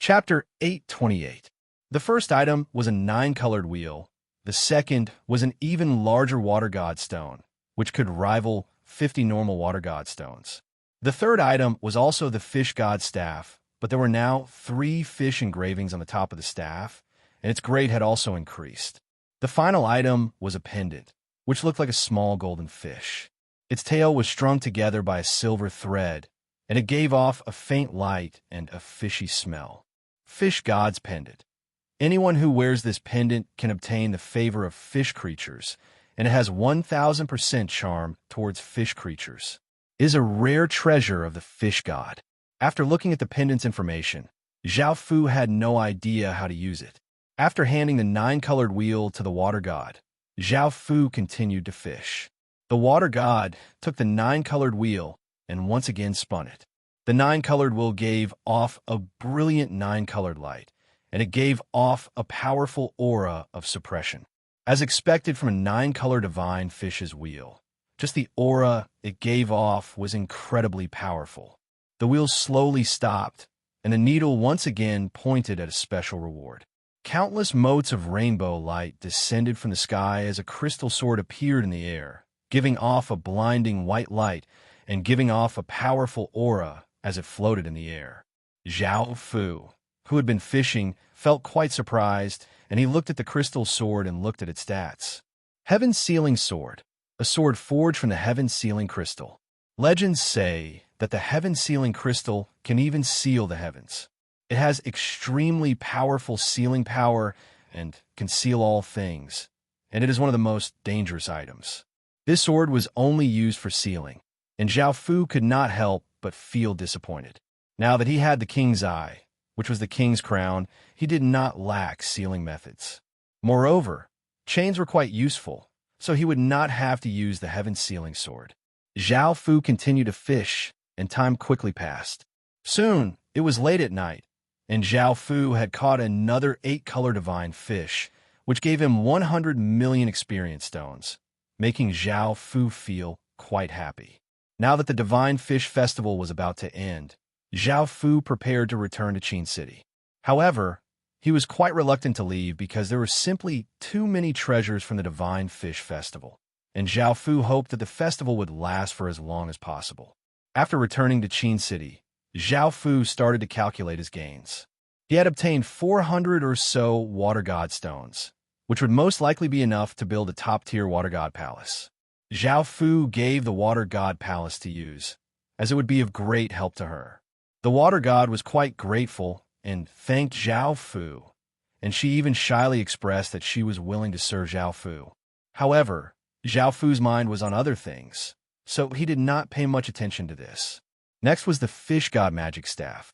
Chapter 828. The first item was a 9-colored wheel. The second was an even larger water god stone, which could rival 50 normal water god stones. The third item was also the fish god staff, but there were now 3 fish engravings on the top of the staff, and its grade had also increased. The final item was a pendant, which looked like a small golden fish. Its tail was strung together by a silver thread, and it gave off a faint light and a fishy smell. Fish God's Pendant. Anyone who wears this pendant can obtain the favor of fish creatures, and it has 1000% charm towards fish creatures. It is a rare treasure of the fish god. After looking at the pendant's information, Zhao Fu had no idea how to use it. After handing the 9-colored wheel to the water god, Zhao Fu continued to fish. The water god took the 9-colored wheel and once again spun it. The 9-colored wheel gave off a brilliant 9-colored light, and it gave off a powerful aura of suppression. As expected from a 9-colored divine fish's wheel, just the aura it gave off was incredibly powerful. The wheel slowly stopped, and the needle once again pointed at a special reward. Countless motes of rainbow light descended from the sky as a crystal sword appeared in the air, giving off a blinding white light and giving off a powerful aura as it floated in the air. Zhao Fu, who had been fishing, felt quite surprised, and he looked at the crystal sword and looked at its stats. Heaven's Sealing Sword, a sword forged from the Heaven's Sealing Crystal. Legends say that the Heaven's Sealing Crystal can even seal the heavens. It has extremely powerful sealing power and can seal all things, and it is one of the most dangerous items. This sword was only used for sealing, and Zhao Fu could not help but feel disappointed. Now that he had the king's eye, which was the king's crown, he did not lack sealing methods. Moreover, chains were quite useful, so he would not have to use the Heaven's Sealing Sword. Zhao Fu continued to fish, and time quickly passed. Soon, it was late at night, and Zhao Fu had caught another 8-colored divine fish, which gave him 100 million experience stones, making Zhao Fu feel quite happy. Now that the Divine Fish Festival was about to end, Zhao Fu prepared to return to Qin City. However, he was quite reluctant to leave because there were simply too many treasures from the Divine Fish Festival, and Zhao Fu hoped that the festival would last for as long as possible. After returning to Qin City, Zhao Fu started to calculate his gains. He had obtained 400 or so water god stones, which would most likely be enough to build a top-tier water god palace. Zhao Fu gave the water god palace to use, as it would be of great help to her. The water god was quite grateful and thanked Zhao Fu, and she even shyly expressed that she was willing to serve Zhao Fu. However, Zhao Fu's mind was on other things, so he did not pay much attention to this. Next was the fish god magic staff.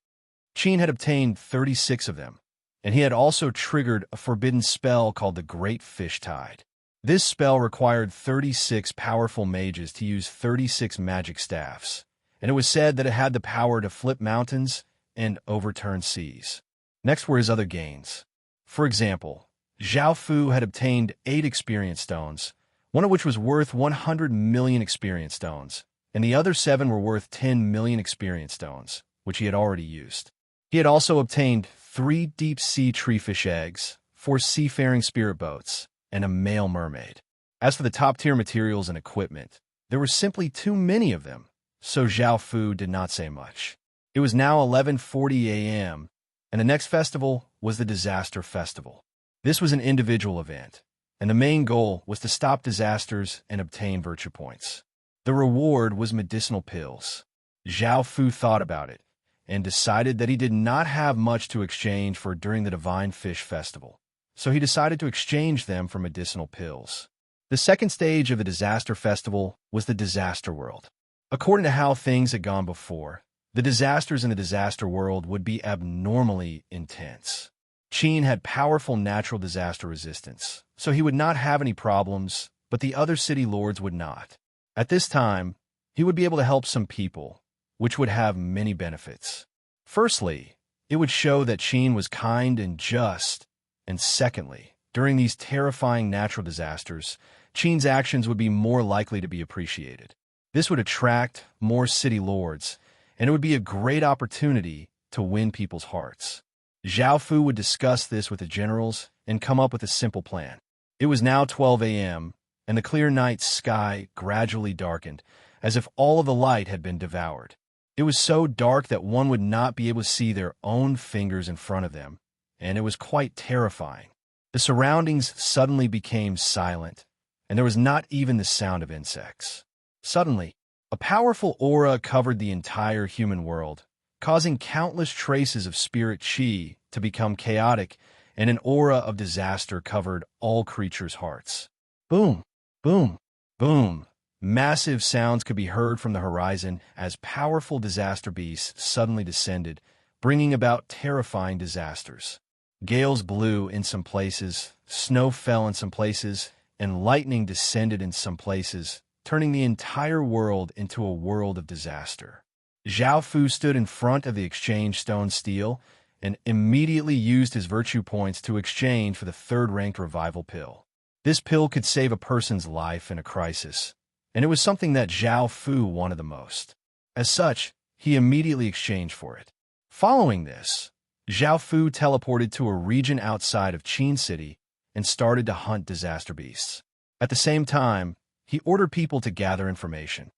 Qin had obtained 36 of them, and he had also triggered a forbidden spell called the Great Fish Tide. This spell required 36 powerful mages to use 36 magic staffs, and it was said that it had the power to flip mountains and overturn seas. Next were his other gains. For example, Zhao Fu had obtained 8 experience stones, one of which was worth 100 million experience stones, and the other 7 were worth 10 million experience stones, which he had already used. He had also obtained 3 deep-sea treefish eggs, 4 seafaring spirit boats, and a male mermaid. As for the top-tier materials and equipment, there were simply too many of them, so Zhao Fu did not say much. It was now 11:40 a.m., and the next festival was the Disaster Festival. This was an individual event, and the main goal was to stop disasters and obtain virtue points. The reward was medicinal pills. Zhao Fu thought about it, and decided that he did not have much to exchange for during the Divine Fish Festival, so he decided to exchange them for medicinal pills. The second stage of the Disaster Festival was the Disaster World. According to how things had gone before, the disasters in the Disaster World would be abnormally intense. Qin had powerful natural disaster resistance, so he would not have any problems, but the other city lords would not. At this time, he would be able to help some people, which would have many benefits. Firstly, it would show that Qin was kind and just, and secondly, during these terrifying natural disasters, Qin's actions would be more likely to be appreciated. This would attract more city lords, and it would be a great opportunity to win people's hearts. Zhao Fu would discuss this with the generals and come up with a simple plan. It was now 12 a.m., and the clear night sky gradually darkened, as if all of the light had been devoured. It was so dark that one would not be able to see their own fingers in front of them, and it was quite terrifying. The surroundings suddenly became silent, and there was not even the sound of insects. Suddenly, a powerful aura covered the entire human world, causing countless traces of spirit chi to become chaotic, and an aura of disaster covered all creatures' hearts. Boom, boom, boom. Massive sounds could be heard from the horizon as powerful disaster beasts suddenly descended, bringing about terrifying disasters. Gales blew in some places, snow fell in some places, and lightning descended in some places, turning the entire world into a world of disaster. Zhao Fu stood in front of the exchange stone steel and immediately used his virtue points to exchange for the third-ranked revival pill. This pill could save a person's life in a crisis, and it was something that Zhao Fu wanted the most. As such, he immediately exchanged for it. Following this, Zhao Fu teleported to a region outside of Qin City and started to hunt disaster beasts. At the same time, he ordered people to gather information.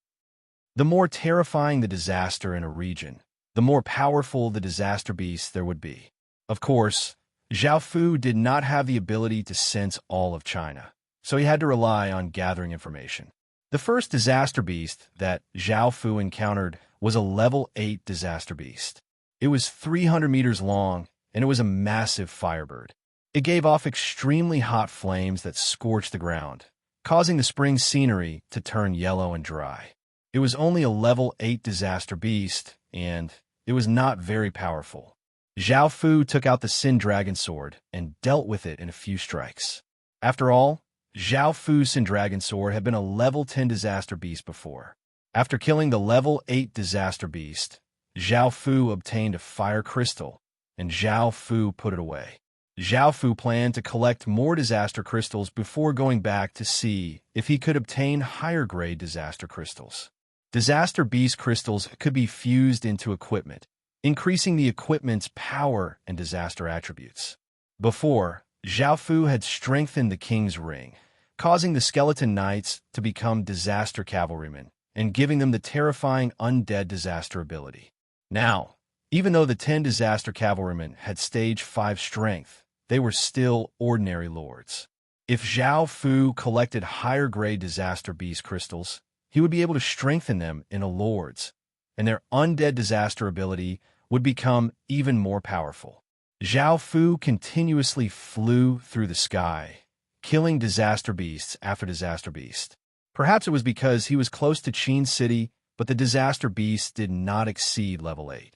The more terrifying the disaster in a region, the more powerful the disaster beast there would be. Of course, Zhao Fu did not have the ability to sense all of China, so he had to rely on gathering information. The first disaster beast that Zhao Fu encountered was a level 8 disaster beast. It was 300 meters long, and it was a massive firebird. It gave off extremely hot flames that scorched the ground, causing the spring scenery to turn yellow and dry. It was only a level 8 disaster beast, and it was not very powerful. Zhao Fu took out the Sin Dragon Sword and dealt with it in a few strikes. After all, Zhao Fu's Sin Dragon Sword had been a level 10 disaster beast before. After killing the level 8 disaster beast, Zhao Fu obtained a fire crystal, and Zhao Fu put it away. Zhao Fu planned to collect more disaster crystals before going back to see if he could obtain higher-grade disaster crystals. Disaster beast crystals could be fused into equipment, increasing the equipment's power and disaster attributes. Before, Zhao Fu had strengthened the King's Ring, causing the skeleton knights to become disaster cavalrymen and giving them the terrifying undead disaster ability. Now, even though the 10 disaster cavalrymen had stage 5 strength, they were still ordinary lords. If Zhao Fu collected higher-grade disaster beast crystals, he would be able to strengthen them into lords, and their undead disaster ability would become even more powerful. Zhao Fu continuously flew through the sky, killing disaster beasts after disaster beast. Perhaps it was because he was close to Qin City, but the disaster beasts did not exceed level 8.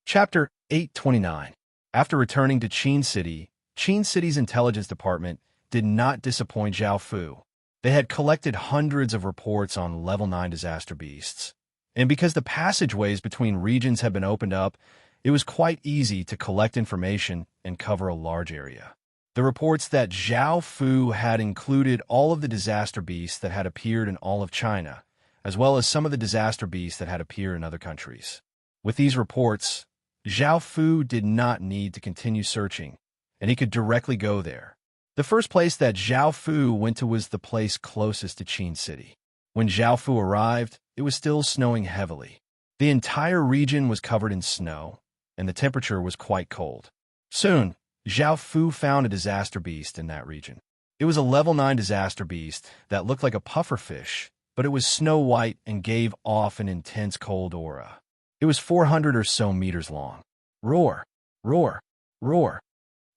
Chapter 829. After returning to Qin City's intelligence department did not disappoint Zhao Fu. They had collected hundreds of reports on level 9 disaster beasts, and because the passageways between regions had been opened up, it was quite easy to collect information and cover a large area. The reports that Zhao Fu had included all of the disaster beasts that had appeared in all of China, as well as some of the disaster beasts that had appeared in other countries. With these reports, Zhao Fu did not need to continue searching, and he could directly go there. The first place that Zhao Fu went to was the place closest to Qin City. When Zhao Fu arrived, it was still snowing heavily. The entire region was covered in snow, and the temperature was quite cold. Soon, Zhao Fu found a disaster beast in that region. It was a level 9 disaster beast that looked like a pufferfish, but it was snow white and gave off an intense cold aura. It was 400 or so meters long. Roar, roar, roar.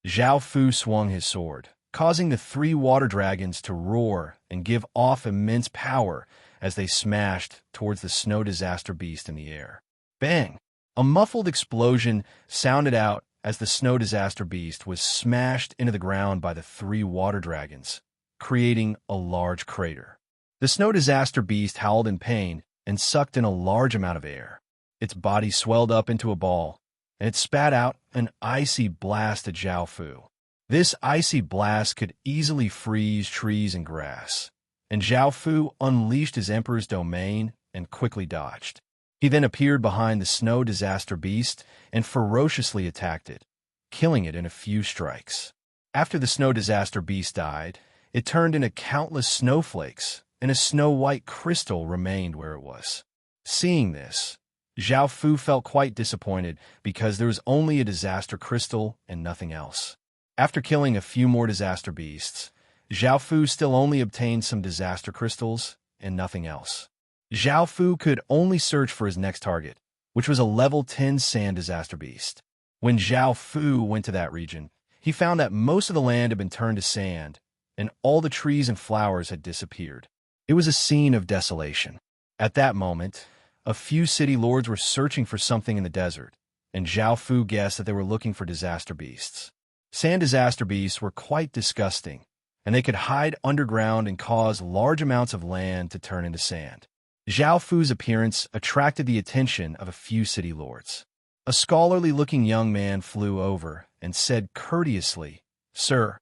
Zhao Fu swung his sword, causing the 3 water dragons to roar and give off immense power as they smashed towards the snow disaster beast in the air. Bang! A muffled explosion sounded out as the snow disaster beast was smashed into the ground by the 3 water dragons, creating a large crater. The snow disaster beast howled in pain and sucked in a large amount of air. Its body swelled up into a ball, and it spat out an icy blast at Zhao Fu. This icy blast could easily freeze trees and grass, and Zhao Fu unleashed his Emperor's domain and quickly dodged. He then appeared behind the snow disaster beast and ferociously attacked it, killing it in a few strikes. After the snow disaster beast died, it turned into countless snowflakes, and a snow-white crystal remained where it was. Seeing this, Zhao Fu felt quite disappointed because there was only a disaster crystal and nothing else. After killing a few more disaster beasts, Zhao Fu still only obtained some disaster crystals and nothing else. Zhao Fu could only search for his next target, which was a level 10 sand disaster beast. When Zhao Fu went to that region, he found that most of the land had been turned to sand, and all the trees and flowers had disappeared. It was a scene of desolation. At that moment, a few city lords were searching for something in the desert, and Zhao Fu guessed that they were looking for disaster beasts. Sand disaster beasts were quite disgusting, and they could hide underground and cause large amounts of land to turn into sand. Zhao Fu's appearance attracted the attention of a few city lords. A scholarly-looking young man flew over and said courteously, "Sir,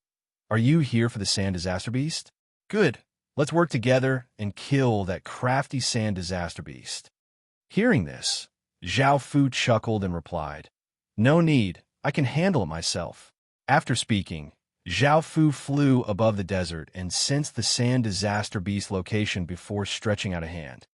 are you here for the sand disaster beast? Good. Let's work together and kill that crafty sand disaster beast." Hearing this, Zhao Fu chuckled and replied, "No need, I can handle it myself." After speaking, Zhao Fu flew above the desert and sensed the sand disaster beast location before stretching out a hand.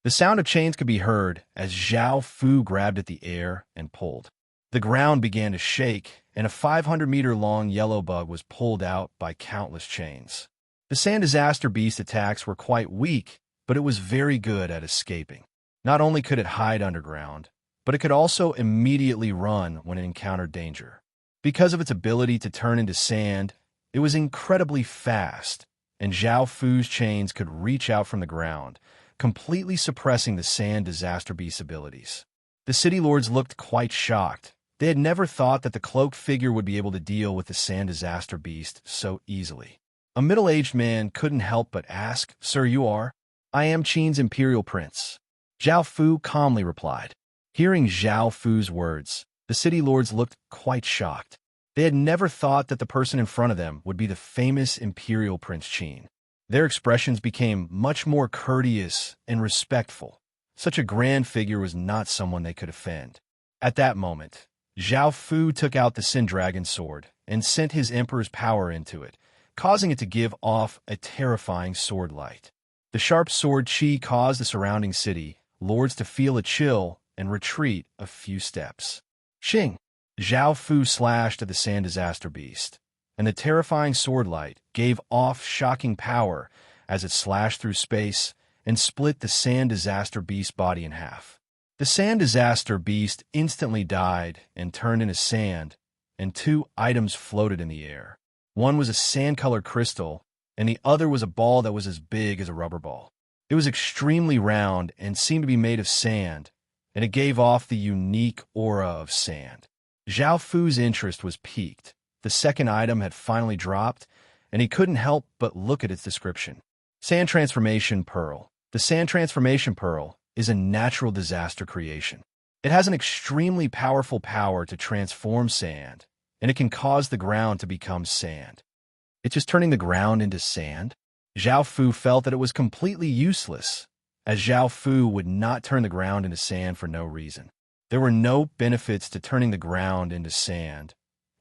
The sound of chains could be heard as Zhao Fu grabbed at the air and pulled. The ground began to shake, and a 500-meter-long yellow bug was pulled out by countless chains. The sand disaster beast attacks were quite weak, but it was very good at escaping. Not only could it hide underground, but it could also immediately run when it encountered danger. Because of its ability to turn into sand, it was incredibly fast, and Zhao Fu's chains could reach out from the ground, completely suppressing the sand disaster beast's abilities. The city lords looked quite shocked. They had never thought that the cloaked figure would be able to deal with the sand disaster beast so easily. A middle-aged man couldn't help but ask, "Sir, you are?" "I am Qin's imperial prince," Zhao Fu calmly replied. Hearing Zhao Fu's words, the city lords looked quite shocked. They had never thought that the person in front of them would be the famous imperial Prince Qin. Their expressions became much more courteous and respectful. Such a grand figure was not someone they could offend. At that moment, Zhao Fu took out the Sin Dragon sword and sent his emperor's power into it, causing it to give off a terrifying sword light. The sharp sword chi caused the surrounding city lords to feel a chill and retreat a few steps. Xing! Zhao Fu slashed at the sand disaster beast, and the terrifying sword light gave off shocking power as it slashed through space and split the sand disaster beast's body in half. The sand disaster beast instantly died and turned into sand, and two items floated in the air. One was a sand-colored crystal, and the other was a ball that was as big as a rubber ball. It was extremely round and seemed to be made of sand, and it gave off the unique aura of sand. Zhao Fu's interest was piqued. The second item had finally dropped, and he couldn't help but look at its description. Sand Transformation Pearl. The Sand Transformation Pearl is a natural disaster creation. It has an extremely powerful power to transform sand, and it can cause the ground to become sand. It's just turning the ground into sand? Zhao Fu felt that it was completely useless, as Zhao Fu would not turn the ground into sand for no reason. There were no benefits to turning the ground into sand,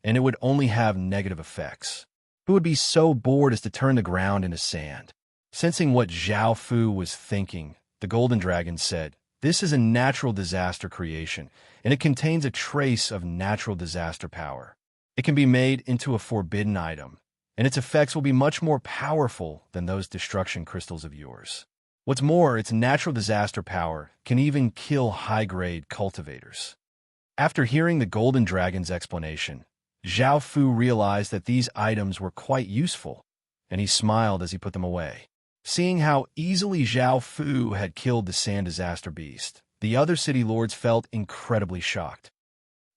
and it would only have negative effects. Who would be so bored as to turn the ground into sand? Sensing what Zhao Fu was thinking, the Golden Dragon said, "This is a natural disaster creation, and it contains a trace of natural disaster power. It can be made into a forbidden item, and its effects will be much more powerful than those destruction crystals of yours. What's more, its natural disaster power can even kill high-grade cultivators." After hearing the Golden Dragon's explanation, Zhao Fu realized that these items were quite useful, and he smiled as he put them away. Seeing how easily Zhao Fu had killed the sand disaster beast, the other city lords felt incredibly shocked.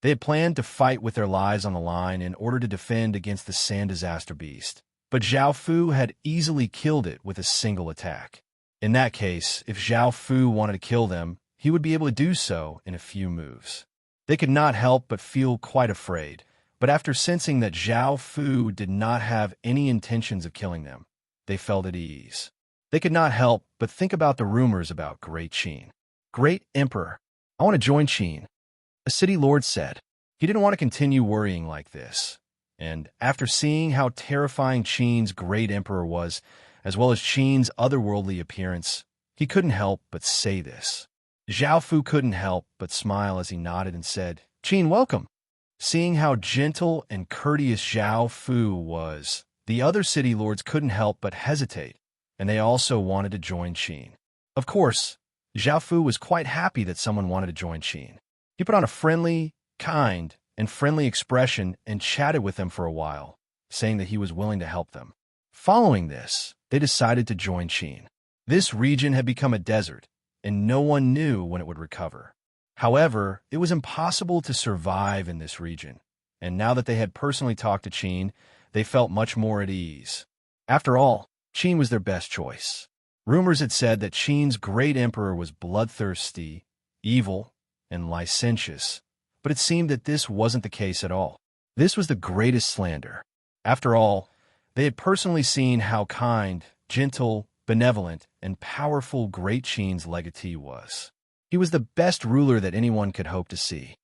They had planned to fight with their lives on the line in order to defend against the sand disaster beast, but Zhao Fu had easily killed it with a single attack. In that case, if Zhao Fu wanted to kill them, he would be able to do so in a few moves. They could not help but feel quite afraid, but after sensing that Zhao Fu did not have any intentions of killing them, they felt at ease. They could not help but think about the rumors about Great Qin. "Great Emperor, I want to join Qin," a city lord said. He didn't want to continue worrying like this. And after seeing how terrifying Qin's great emperor was, as well as Qin's otherworldly appearance, he couldn't help but say this. Zhao Fu couldn't help but smile as he nodded and said, "Qin, welcome." Seeing how gentle and courteous Zhao Fu was, the other city lords couldn't help but hesitate, and they also wanted to join Qin. Of course, Zhao Fu was quite happy that someone wanted to join Qin. He put on a friendly, kind, and friendly expression and chatted with them for a while, saying that he was willing to help them. Following this, they decided to join Qin. This region had become a desert, and no one knew when it would recover. However, it was impossible to survive in this region, and now that they had personally talked to Qin, they felt much more at ease. After all, Qin was their best choice. Rumors had said that Qin's great emperor was bloodthirsty, evil, and licentious, but it seemed that this wasn't the case at all. This was the greatest slander. After all, they had personally seen how kind, gentle, benevolent, and powerful great Qin's legatee was. He was the best ruler that anyone could hope to see.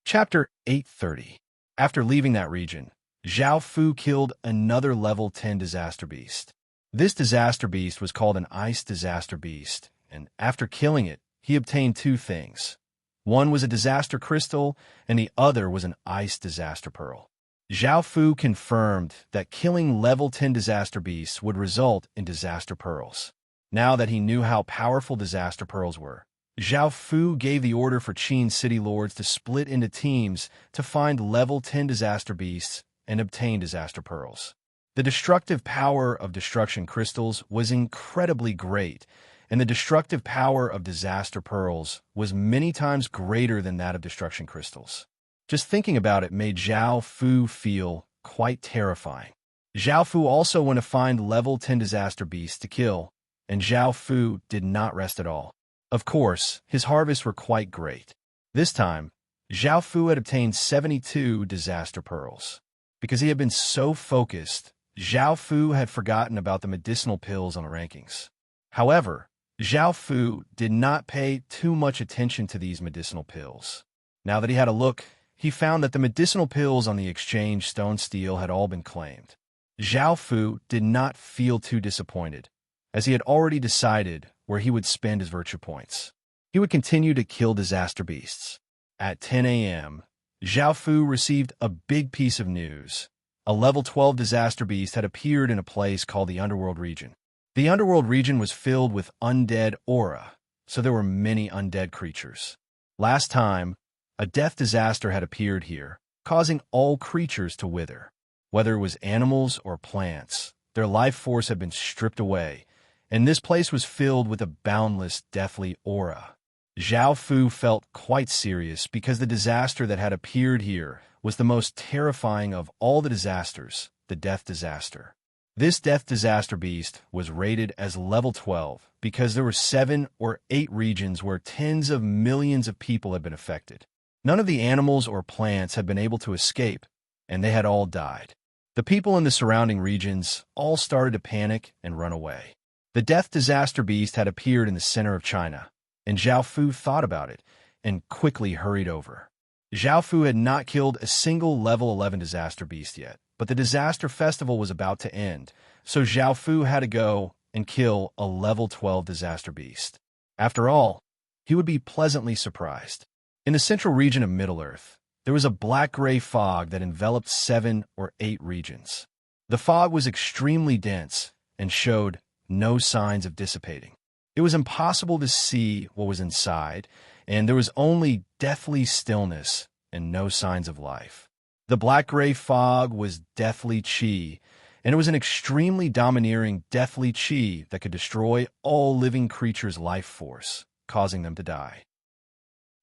Chapter 830. After leaving that region, Zhao Fu killed another level 10 disaster beast. This disaster beast was called an ice disaster beast, and after killing it, he obtained two things. One was a disaster crystal, and the other was an ice disaster pearl. Zhao Fu confirmed that killing level 10 disaster beasts would result in disaster pearls. Now that he knew how powerful disaster pearls were, Zhao Fu gave the order for Qin city lords to split into teams to find level 10 disaster beasts and obtain disaster pearls. The destructive power of destruction crystals was incredibly great, and the destructive power of disaster pearls was many times greater than that of destruction crystals. Just thinking about it made Zhao Fu feel quite terrifying. Zhao Fu also went to find level 10 disaster beasts to kill, and Zhao Fu did not rest at all. Of course, his harvests were quite great. This time, Zhao Fu had obtained 72 disaster pearls. Because he had been so focused, Zhao Fu had forgotten about the medicinal pills on the rankings. However, Zhao Fu did not pay too much attention to these medicinal pills. Now that he had a look, he found that the medicinal pills on the exchange stone steel had all been claimed. Zhao Fu did not feel too disappointed, as he had already decided where he would spend his virtue points. He would continue to kill disaster beasts. At 10 a.m., Zhao Fu received a big piece of news. A level 12 disaster beast had appeared in a place called the Underworld region. The Underworld region was filled with undead aura, so there were many undead creatures. Last time, a death disaster had appeared here, causing all creatures to wither. Whether it was animals or plants, their life force had been stripped away, and this place was filled with a boundless, deathly aura. Zhao Fu felt quite serious because the disaster that had appeared here was the most terrifying of all the disasters, the death disaster. This death disaster beast was rated as level 12 because there were 7 or 8 regions where tens of millions of people had been affected. None of the animals or plants had been able to escape, and they had all died. The people in the surrounding regions all started to panic and run away. The death disaster beast had appeared in the center of China, and Zhao Fu thought about it and quickly hurried over. Zhao Fu had not killed a single level 11 disaster beast yet, but the disaster festival was about to end, so Zhao Fu had to go and kill a level 12 disaster beast. After all, he would be pleasantly surprised. In the central region of Middle-earth, there was a black-gray fog that enveloped 7 or 8 regions. The fog was extremely dense and showed no signs of dissipating. It was impossible to see what was inside, and there was only deathly stillness and no signs of life. The black-gray fog was deathly qi, and it was an extremely domineering deathly qi that could destroy all living creatures' life force, causing them to die.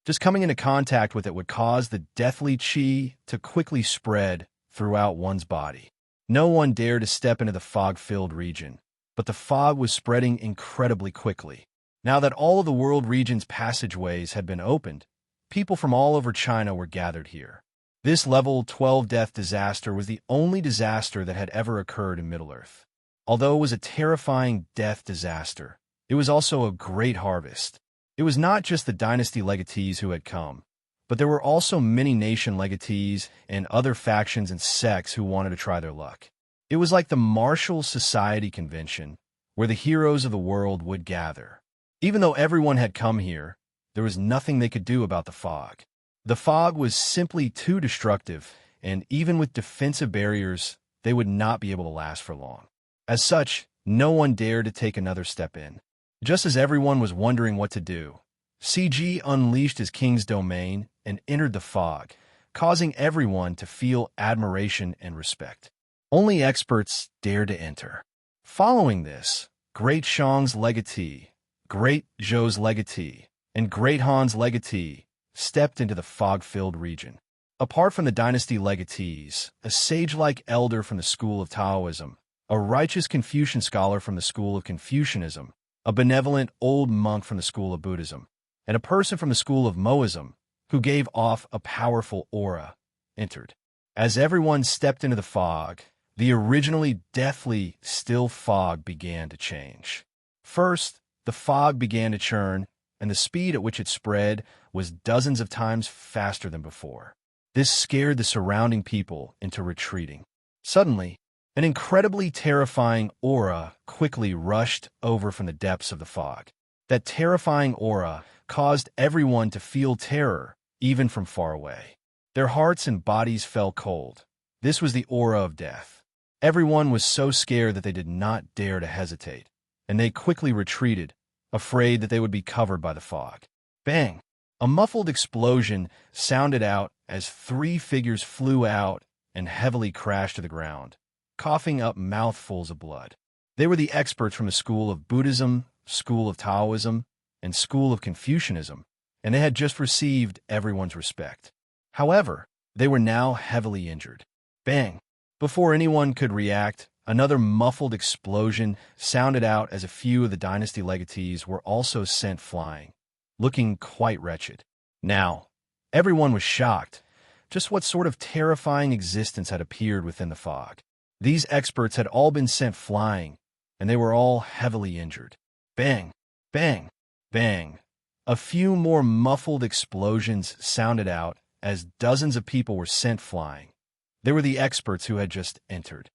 Just coming into contact with it would cause the deathly qi to quickly spread throughout one's body. No one dared to step into the fog-filled region, but the fog was spreading incredibly quickly. Now that all of the world region's passageways had been opened, people from all over China were gathered here. This level 12 death disaster was the only disaster that had ever occurred in Middle-earth. Although it was a terrifying death disaster, it was also a great harvest. It was not just the dynasty legatees who had come, but there were also many nation legatees and other factions and sects who wanted to try their luck. It was like the Martial Society convention, where the heroes of the world would gather. Even though everyone had come here, there was nothing they could do about the fog. The fog was simply too destructive, and even with defensive barriers, they would not be able to last for long. As such, no one dared to take another step in. Just as everyone was wondering what to do, CG unleashed his king's domain and entered the fog, causing everyone to feel admiration and respect. Only experts dared to enter. Following this, Great Shang's legatee, Great Zhou's legatee, and Great Han's legatee stepped into the fog-filled region. Apart from the dynasty legatees, a sage-like elder from the school of Taoism, a righteous Confucian scholar from the school of Confucianism, a benevolent old monk from the school of Buddhism, and a person from the school of Moism, who gave off a powerful aura, entered. As everyone stepped into the fog, the originally deathly still fog began to change. First, the fog began to churn, and the speed at which it spread was dozens of times faster than before. This scared the surrounding people into retreating. Suddenly, an incredibly terrifying aura quickly rushed over from the depths of the fog. That terrifying aura caused everyone to feel terror, even from far away. Their hearts and bodies fell cold. This was the aura of death. Everyone was so scared that they did not dare to hesitate, and they quickly retreated, afraid that they would be covered by the fog. Bang! A muffled explosion sounded out as 3 figures flew out and heavily crashed to the ground, coughing up mouthfuls of blood. They were the experts from the school of Buddhism, school of Taoism, and school of Confucianism, and they had just received everyone's respect. However, they were now heavily injured. Bang! Before anyone could react, another muffled explosion sounded out as a few of the dynasty legatees were also sent flying, looking quite wretched. Now, everyone was shocked. Just what sort of terrifying existence had appeared within the fog? These experts had all been sent flying, and they were all heavily injured. Bang! Bang! Bang! A few more muffled explosions sounded out as dozens of people were sent flying. They were the experts who had just entered.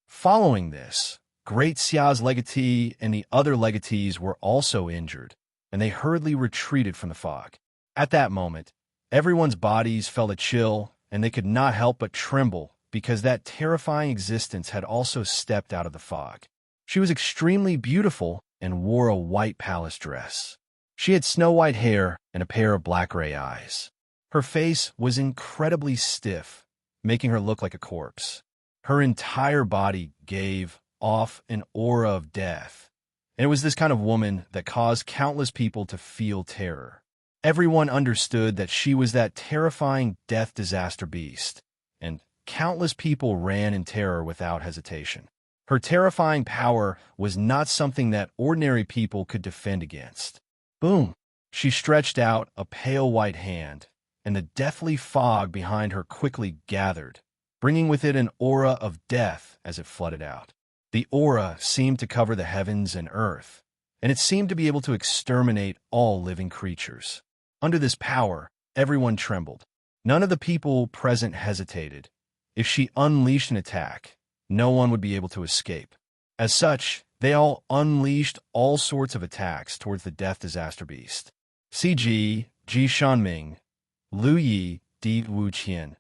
Following this, Great Xia's legatee and the other legatees were also injured, and they hurriedly retreated from the fog. At that moment, everyone's bodies felt a chill, and they could not help but tremble because that terrifying existence had also stepped out of the fog. She was extremely beautiful and wore a white palace dress. She had snow-white hair and a pair of black-gray eyes. Her face was incredibly stiff, making her look like a corpse. Her entire body gave off an aura of death, and it was this kind of woman that caused countless people to feel terror. Everyone understood that she was that terrifying death disaster beast, and countless people ran in terror without hesitation. Her terrifying power was not something that ordinary people could defend against. Boom! She stretched out a pale white hand, and the deathly fog behind her quickly gathered, bringing with it an aura of death as it flooded out. The aura seemed to cover the heavens and earth, and it seemed to be able to exterminate all living creatures. Under this power, everyone trembled. None of the people present hesitated. If she unleashed an attack, no one would be able to escape. As such, they all unleashed all sorts of attacks towards the death disaster beast. CG, Ji Shanming, Lu Yi, Di Wuqian,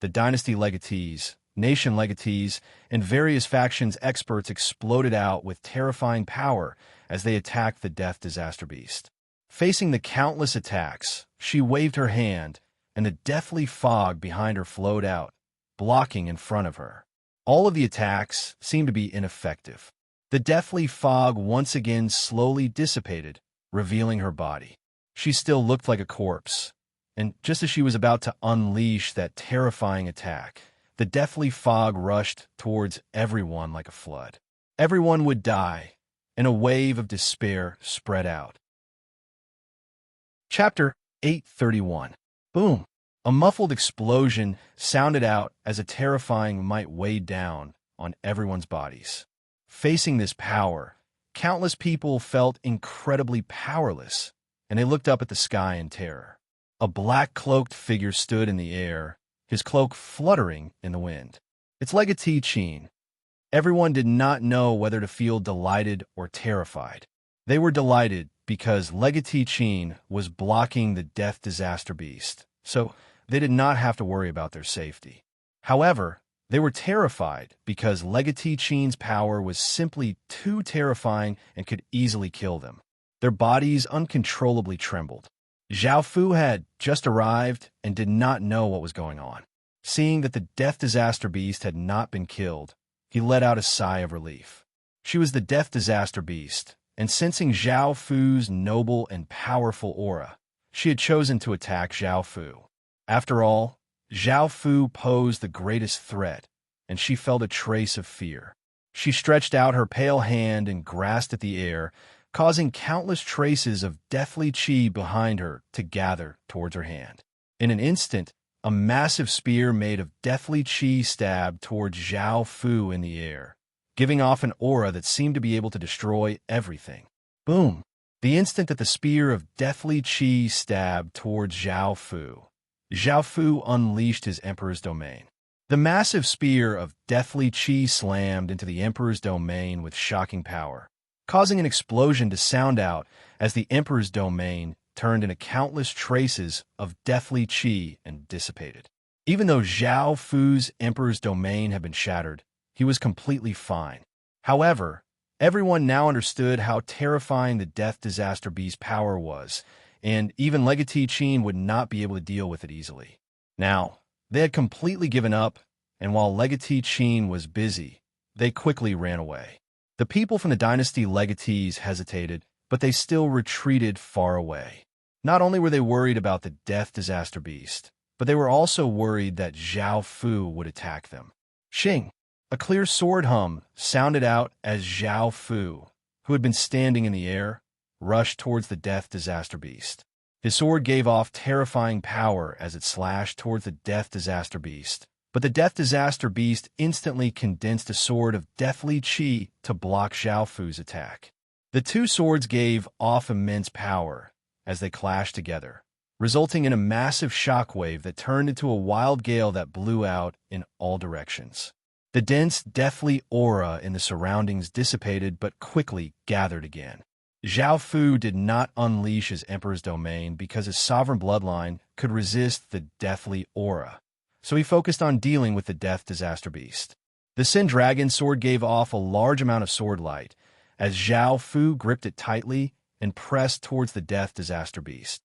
the dynasty legatees, nation legatees, and various factions experts exploded out with terrifying power as they attacked the death disaster beast. Facing the countless attacks, she waved her hand, and the deathly fog behind her flowed out, blocking in front of her. All of the attacks seemed to be ineffective. The deathly fog once again slowly dissipated, revealing her body. She still looked like a corpse, and just as she was about to unleash that terrifying attack, the deathly fog rushed towards everyone like a flood. Everyone would die, and a wave of despair spread out. Chapter 831. Boom! A muffled explosion sounded out as a terrifying might weighed down on everyone's bodies. Facing this power, Countless people felt incredibly powerless, and they looked up at the sky in terror. A black-cloaked figure stood in the air, his cloak fluttering in the wind. It's Legatee Chin. Everyone did not know whether to feel delighted or terrified. They were delighted because Legatee Chin was blocking the Death Disaster Beast, so they did not have to worry about their safety. However, they were terrified because Legatee Chin's power was simply too terrifying and could easily kill them. Their bodies uncontrollably trembled. Zhao Fu had just arrived and did not know what was going on. Seeing that the Death Disaster Beast had not been killed, he let out a sigh of relief. She was the Death Disaster Beast, and sensing Zhao Fu's noble and powerful aura, she had chosen to attack Zhao Fu. After all, Zhao Fu posed the greatest threat, and she felt a trace of fear. She stretched out her pale hand and grasped at the air, causing countless traces of deathly qi behind her to gather towards her hand. In an instant, a massive spear made of deathly qi stabbed towards Zhao Fu in the air, giving off an aura that seemed to be able to destroy everything. Boom! The instant that the spear of deathly qi stabbed towards Zhao Fu unleashed his Emperor's Domain. The massive spear of deathly qi slammed into the Emperor's Domain with shocking power, causing an explosion to sound out as the Emperor's Domain turned into countless traces of deathly qi and dissipated. Even though Zhao Fu's Emperor's Domain had been shattered, he was completely fine. However, everyone now understood how terrifying the Death Disaster Beast's power was, and even Legatee Chin would not be able to deal with it easily. Now, they had completely given up, and while Legatee Chin was busy, they quickly ran away. The people from the dynasty Legatees hesitated, but they still retreated far away. Not only were they worried about the Death Disaster Beast, but they were also worried that Zhao Fu would attack them. Xing! A clear sword hum sounded out as Zhao Fu, who had been standing in the air, rushed towards the Death Disaster Beast. His sword gave off terrifying power as it slashed towards the Death Disaster Beast, but the Death Disaster Beast instantly condensed a sword of deathly qi to block Zhao Fu's attack. The two swords gave off immense power as they clashed together, resulting in a massive shockwave that turned into a wild gale that blew out in all directions. The dense, deathly aura in the surroundings dissipated but quickly gathered again. Zhao Fu did not unleash his Emperor's Domain because his sovereign bloodline could resist the deathly aura, so he focused on dealing with the Death Disaster Beast. The Sin Dragon sword gave off a large amount of sword light as Zhao Fu gripped it tightly and pressed towards the Death Disaster Beast.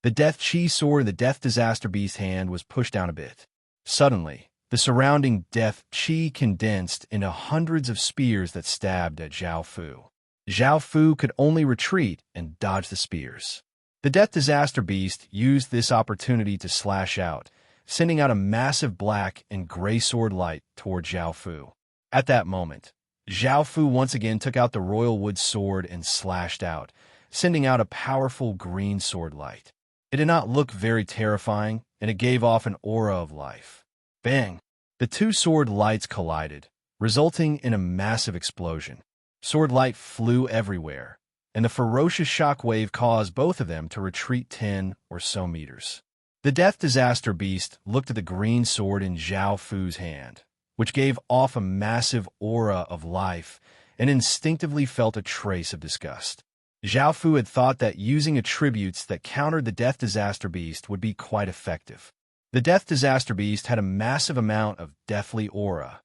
The Death Qi sword in the Death Disaster Beast's hand was pushed down a bit. Suddenly, the surrounding Death Qi condensed into hundreds of spears that stabbed at Zhao Fu. Zhao Fu could only retreat and dodge the spears. The Death Disaster Beast used this opportunity to slash out, sending out a massive black and gray sword light toward Zhao Fu. At that moment, Zhao Fu once again took out the royal wood sword and slashed out, sending out a powerful green sword light. It did not look very terrifying, and it gave off an aura of life. Bang! The two sword lights collided, resulting in a massive explosion. Sword light flew everywhere, and the ferocious shockwave caused both of them to retreat 10 or so meters. The Death Disaster Beast looked at the green sword in Zhao Fu's hand, which gave off a massive aura of life, and instinctively felt a trace of disgust. Zhao Fu had thought that using attributes that countered the Death Disaster Beast would be quite effective. The Death Disaster Beast had a massive amount of deathly aura,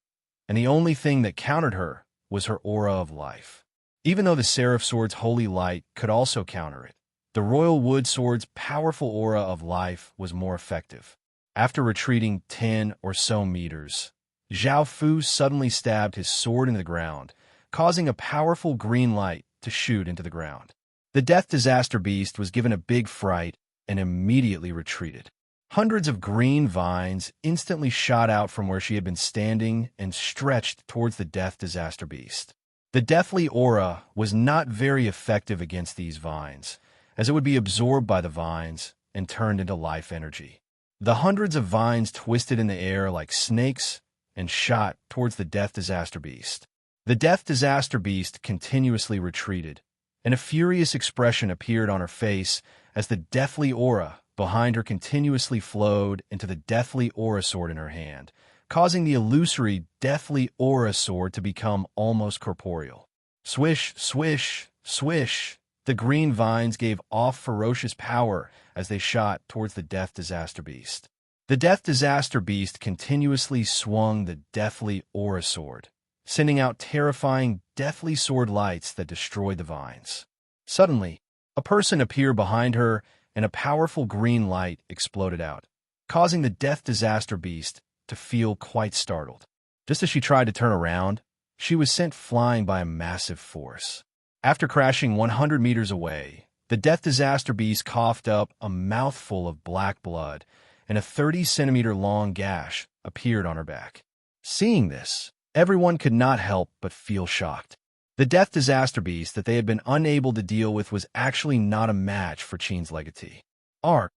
and the only thing that countered her was her aura of life. Even though the Seraph Sword's holy light could also counter it, the Royal Wood Sword's powerful aura of life was more effective. After retreating 10 or so meters, Zhao Fu suddenly stabbed his sword into the ground, causing a powerful green light to shoot into the ground. The Death Disaster Beast was given a big fright and immediately retreated. Hundreds of green vines instantly shot out from where she had been standing and stretched towards the Death Disaster Beast. The deathly aura was not very effective against these vines, as it would be absorbed by the vines and turned into life energy. The hundreds of vines twisted in the air like snakes and shot towards the Death Disaster Beast. The Death Disaster Beast continuously retreated, and a furious expression appeared on her face as the deathly aura behind her continuously flowed into the deathly aura sword in her hand, causing the illusory deathly aura sword to become almost corporeal. Swish, swish, swish. The green vines gave off ferocious power as they shot towards the Death Disaster Beast. The Death Disaster Beast continuously swung the deathly aura sword, sending out terrifying deathly sword lights that destroyed the vines. Suddenly, a person appeared behind her, and a powerful green light exploded out, causing the Death Disaster Beast to feel quite startled. Just as she tried to turn around, she was sent flying by a massive force. After crashing 100 meters away, the Death Disaster Beast coughed up a mouthful of black blood, and a 30-centimeter-long gash appeared on her back. Seeing this, everyone could not help but feel shocked. The Death Disaster Beast that they had been unable to deal with was actually not a match for Cheen's legatee. Arc.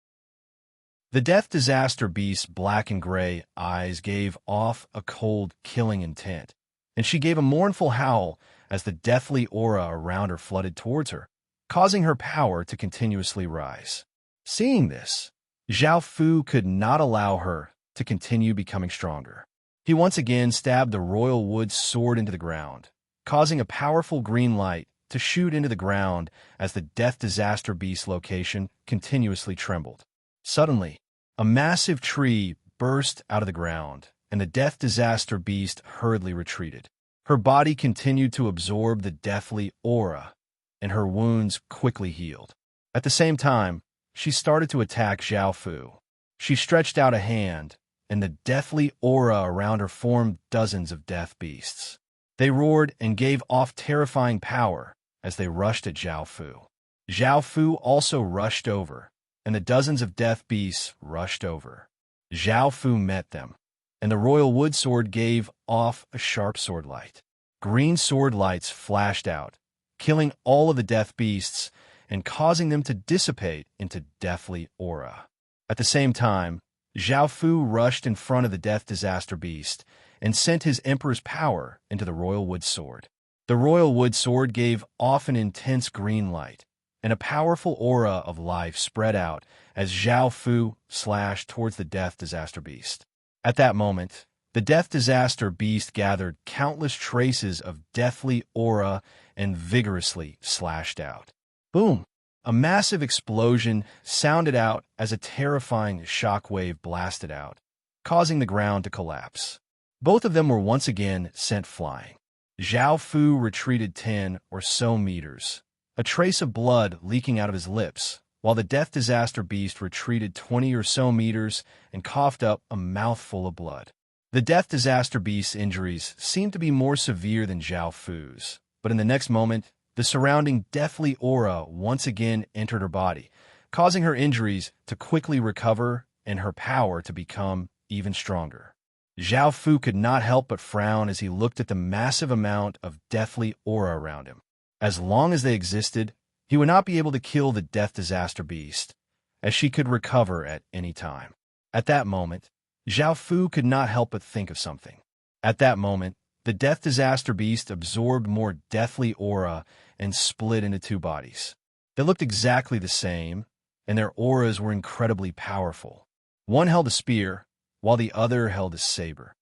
The Death Disaster Beast's black and gray eyes gave off a cold, killing intent, and she gave a mournful howl as the deathly aura around her flooded towards her, causing her power to continuously rise. Seeing this, Zhao Fu could not allow her to continue becoming stronger. He once again stabbed the royal wood sword into the ground, causing a powerful green light to shoot into the ground as the Death Disaster Beast's location continuously trembled. Suddenly, a massive tree burst out of the ground, and the Death Disaster Beast hurriedly retreated. Her body continued to absorb the deathly aura, and her wounds quickly healed. At the same time, she started to attack Zhao Fu. She stretched out a hand, and the deathly aura around her formed dozens of death beasts. They roared and gave off terrifying power as they rushed at Zhao Fu. Zhao Fu also rushed over, and the dozens of death beasts rushed over. Zhao Fu met them, and the royal wood sword gave off a sharp sword light. Green sword lights flashed out, killing all of the death beasts and causing them to dissipate into deathly aura. At the same time, Zhao Fu rushed in front of the Death Disaster Beast and sent his Emperor's power into the royal wood sword. The royal wood sword gave off an intense green light, and a powerful aura of life spread out as Zhao Fu slashed towards the Death Disaster Beast. At that moment, the Death Disaster Beast gathered countless traces of deathly aura and vigorously slashed out. Boom! A massive explosion sounded out as a terrifying shockwave blasted out, causing the ground to collapse. Both of them were once again sent flying. Zhao Fu retreated 10 or so meters, a trace of blood leaking out of his lips, while the Death Disaster Beast retreated 20 or so meters and coughed up a mouthful of blood. The Death Disaster Beast's injuries seemed to be more severe than Zhao Fu's, but in the next moment, the surrounding deathly aura once again entered her body, causing her injuries to quickly recover and her power to become even stronger. Zhao Fu could not help but frown as he looked at the massive amount of deathly aura around him. As long as they existed, he would not be able to kill the Death Disaster Beast, as she could recover at any time. At that moment, Zhao Fu could not help but think of something. At that moment, the Death Disaster Beast absorbed more deathly aura and split into two bodies. They looked exactly the same, and their auras were incredibly powerful. One held a spear, while the other held a saber.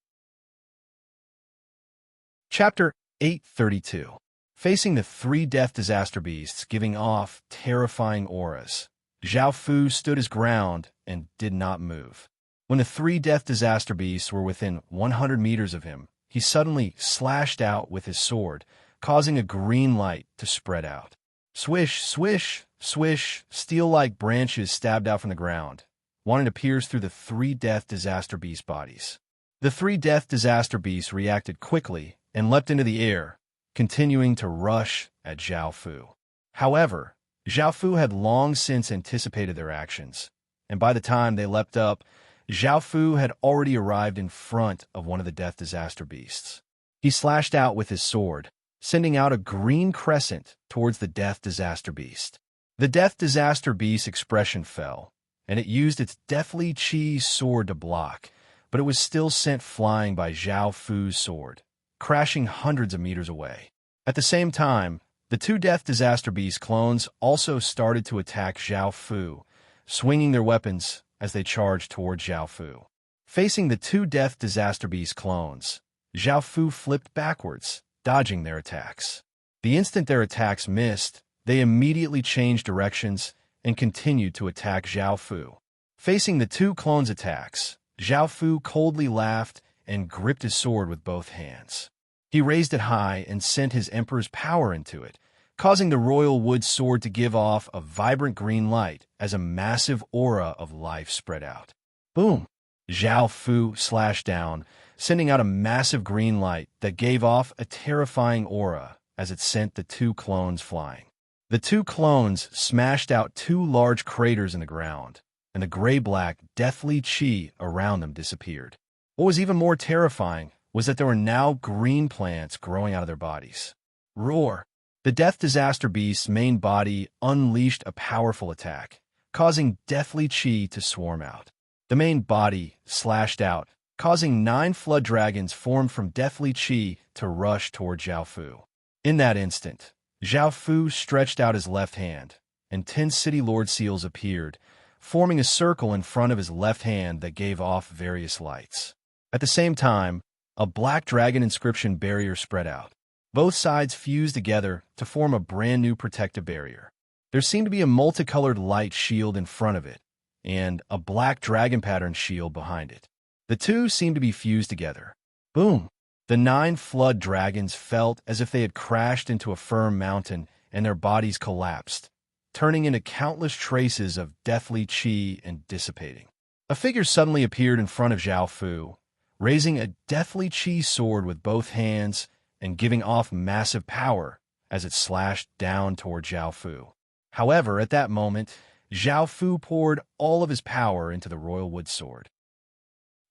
Chapter 832. Facing the three Death Disaster Beasts giving off terrifying auras, Zhao Fu stood his ground and did not move. When the three Death Disaster Beasts were within 100 meters of him, he suddenly slashed out with his sword, causing a green light to spread out. Swish, swish, swish, steel-like branches stabbed out from the ground, wanting to pierce through the three Death Disaster Beast bodies. The three Death Disaster Beasts reacted quickly and leapt into the air, continuing to rush at Zhao Fu. However, Zhao Fu had long since anticipated their actions, and by the time they leapt up, Zhao Fu had already arrived in front of one of the Death Disaster Beasts. He slashed out with his sword, sending out a green crescent towards the Death Disaster Beast. The Death Disaster Beast's expression fell, and it used its deathly chi sword to block, but it was still sent flying by Zhao Fu's sword, crashing hundreds of meters away. At the same time, the two Death Disaster Beast clones also started to attack Zhao Fu, swinging their weapons as they charged toward Zhao Fu. Facing the two Death Disaster Beast clones, Zhao Fu flipped backwards, dodging their attacks. The instant their attacks missed, they immediately changed directions and continued to attack Zhao Fu. Facing the two clones' attacks, Zhao Fu coldly laughed and gripped his sword with both hands. He raised it high and sent his emperor's power into it, causing the royal wood sword to give off a vibrant green light as a massive aura of life spread out. Boom! Zhao Fu slashed down, sending out a massive green light that gave off a terrifying aura as it sent the two clones flying. The two clones smashed out two large craters in the ground, and the gray-black, deathly chi around them disappeared. What was even more terrifying was that there were now green plants growing out of their bodies. Roar! The Death Disaster Beast's main body unleashed a powerful attack, causing deathly chi to swarm out. The main body slashed out, causing 9 flood dragons formed from deathly chi to rush toward Zhao Fu. In that instant, Zhao Fu stretched out his left hand, and 10 City Lord Seals appeared, forming a circle in front of his left hand that gave off various lights. At the same time, a black dragon inscription barrier spread out. Both sides fused together to form a brand new protective barrier. There seemed to be a multicolored light shield in front of it, and a black dragon pattern shield behind it. The two seemed to be fused together. Boom! The 9 flood dragons felt as if they had crashed into a firm mountain and their bodies collapsed, turning into countless traces of deathly chi and dissipating. A figure suddenly appeared in front of Zhao Fu, raising a deathly chi sword with both hands and giving off massive power as it slashed down toward Zhao Fu. However, at that moment, Zhao Fu poured all of his power into the royal wood sword.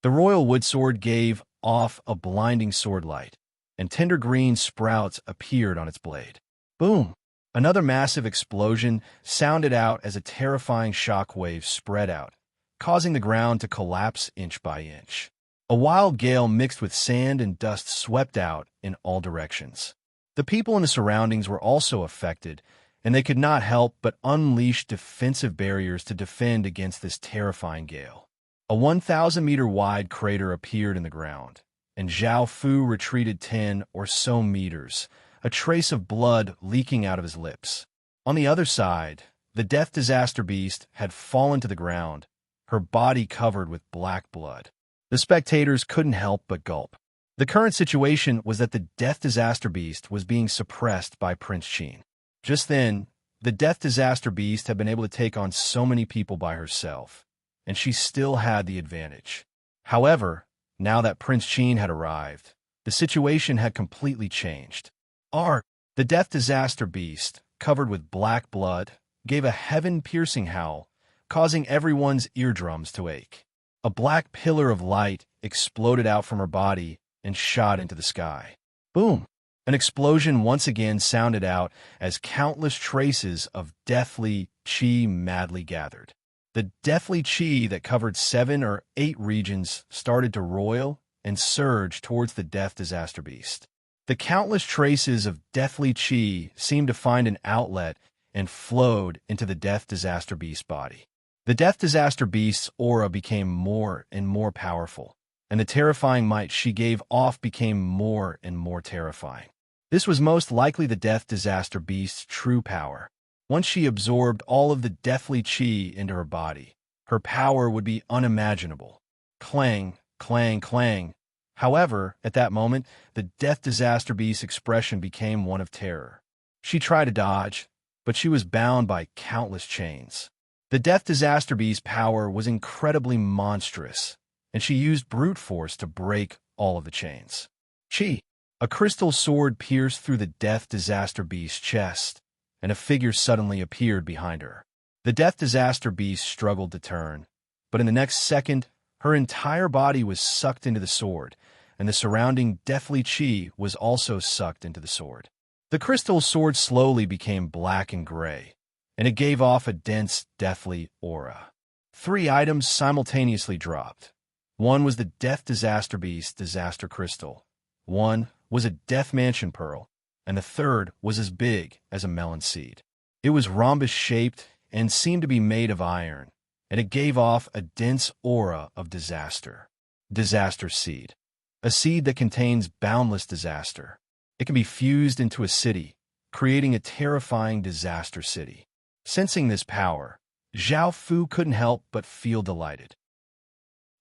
The royal wood sword gave off a blinding sword light, and tender green sprouts appeared on its blade. Boom! Another massive explosion sounded out as a terrifying shock wave spread out, causing the ground to collapse inch by inch. A wild gale mixed with sand and dust swept out in all directions. The people in the surroundings were also affected, and they could not help but unleash defensive barriers to defend against this terrifying gale. A 1,000-meter-wide crater appeared in the ground, and Zhao Fu retreated 10 or so meters, a trace of blood leaking out of his lips. On the other side, the Death Disaster Beast had fallen to the ground, her body covered with black blood. The spectators couldn't help but gulp. The current situation was that the Death Disaster Beast was being suppressed by Prince Qin. Just then, the Death Disaster Beast had been able to take on so many people by herself, and she still had the advantage. However, now that Prince Qin had arrived, the situation had completely changed. The Death Disaster Beast, covered with black blood, gave a heaven-piercing howl, causing everyone's eardrums to ache. A black pillar of light exploded out from her body and shot into the sky. Boom! An explosion once again sounded out as countless traces of deathly chi madly gathered. The deathly chi that covered 7 or 8 regions started to roil and surge towards the Death Disaster Beast. The countless traces of deathly chi seemed to find an outlet and flowed into the Death Disaster Beast's body. The Death Disaster Beast's aura became more and more powerful, and the terrifying might she gave off became more and more terrifying. This was most likely the Death Disaster Beast's true power. Once she absorbed all of the deathly chi into her body, her power would be unimaginable. Clang, clang, clang. However, at that moment, the Death Disaster Beast's expression became one of terror. She tried to dodge, but she was bound by countless chains. The Death Disaster Beast's power was incredibly monstrous, and she used brute force to break all of the chains. Chi! A crystal sword pierced through the Death Disaster Beast's chest, and a figure suddenly appeared behind her. The Death Disaster Beast struggled to turn, but in the next second, her entire body was sucked into the sword, and the surrounding deathly chi was also sucked into the sword. The crystal sword slowly became black and gray, and it gave off a dense, deathly aura. 3 items simultaneously dropped. One was the Death Disaster Beast Disaster Crystal. One was a death mansion pearl, and the third was as big as a melon seed. It was rhombus-shaped and seemed to be made of iron, and it gave off a dense aura of disaster. Disaster seed. A seed that contains boundless disaster. It can be fused into a city, creating a terrifying disaster city. Sensing this power, Zhao Fu couldn't help but feel delighted.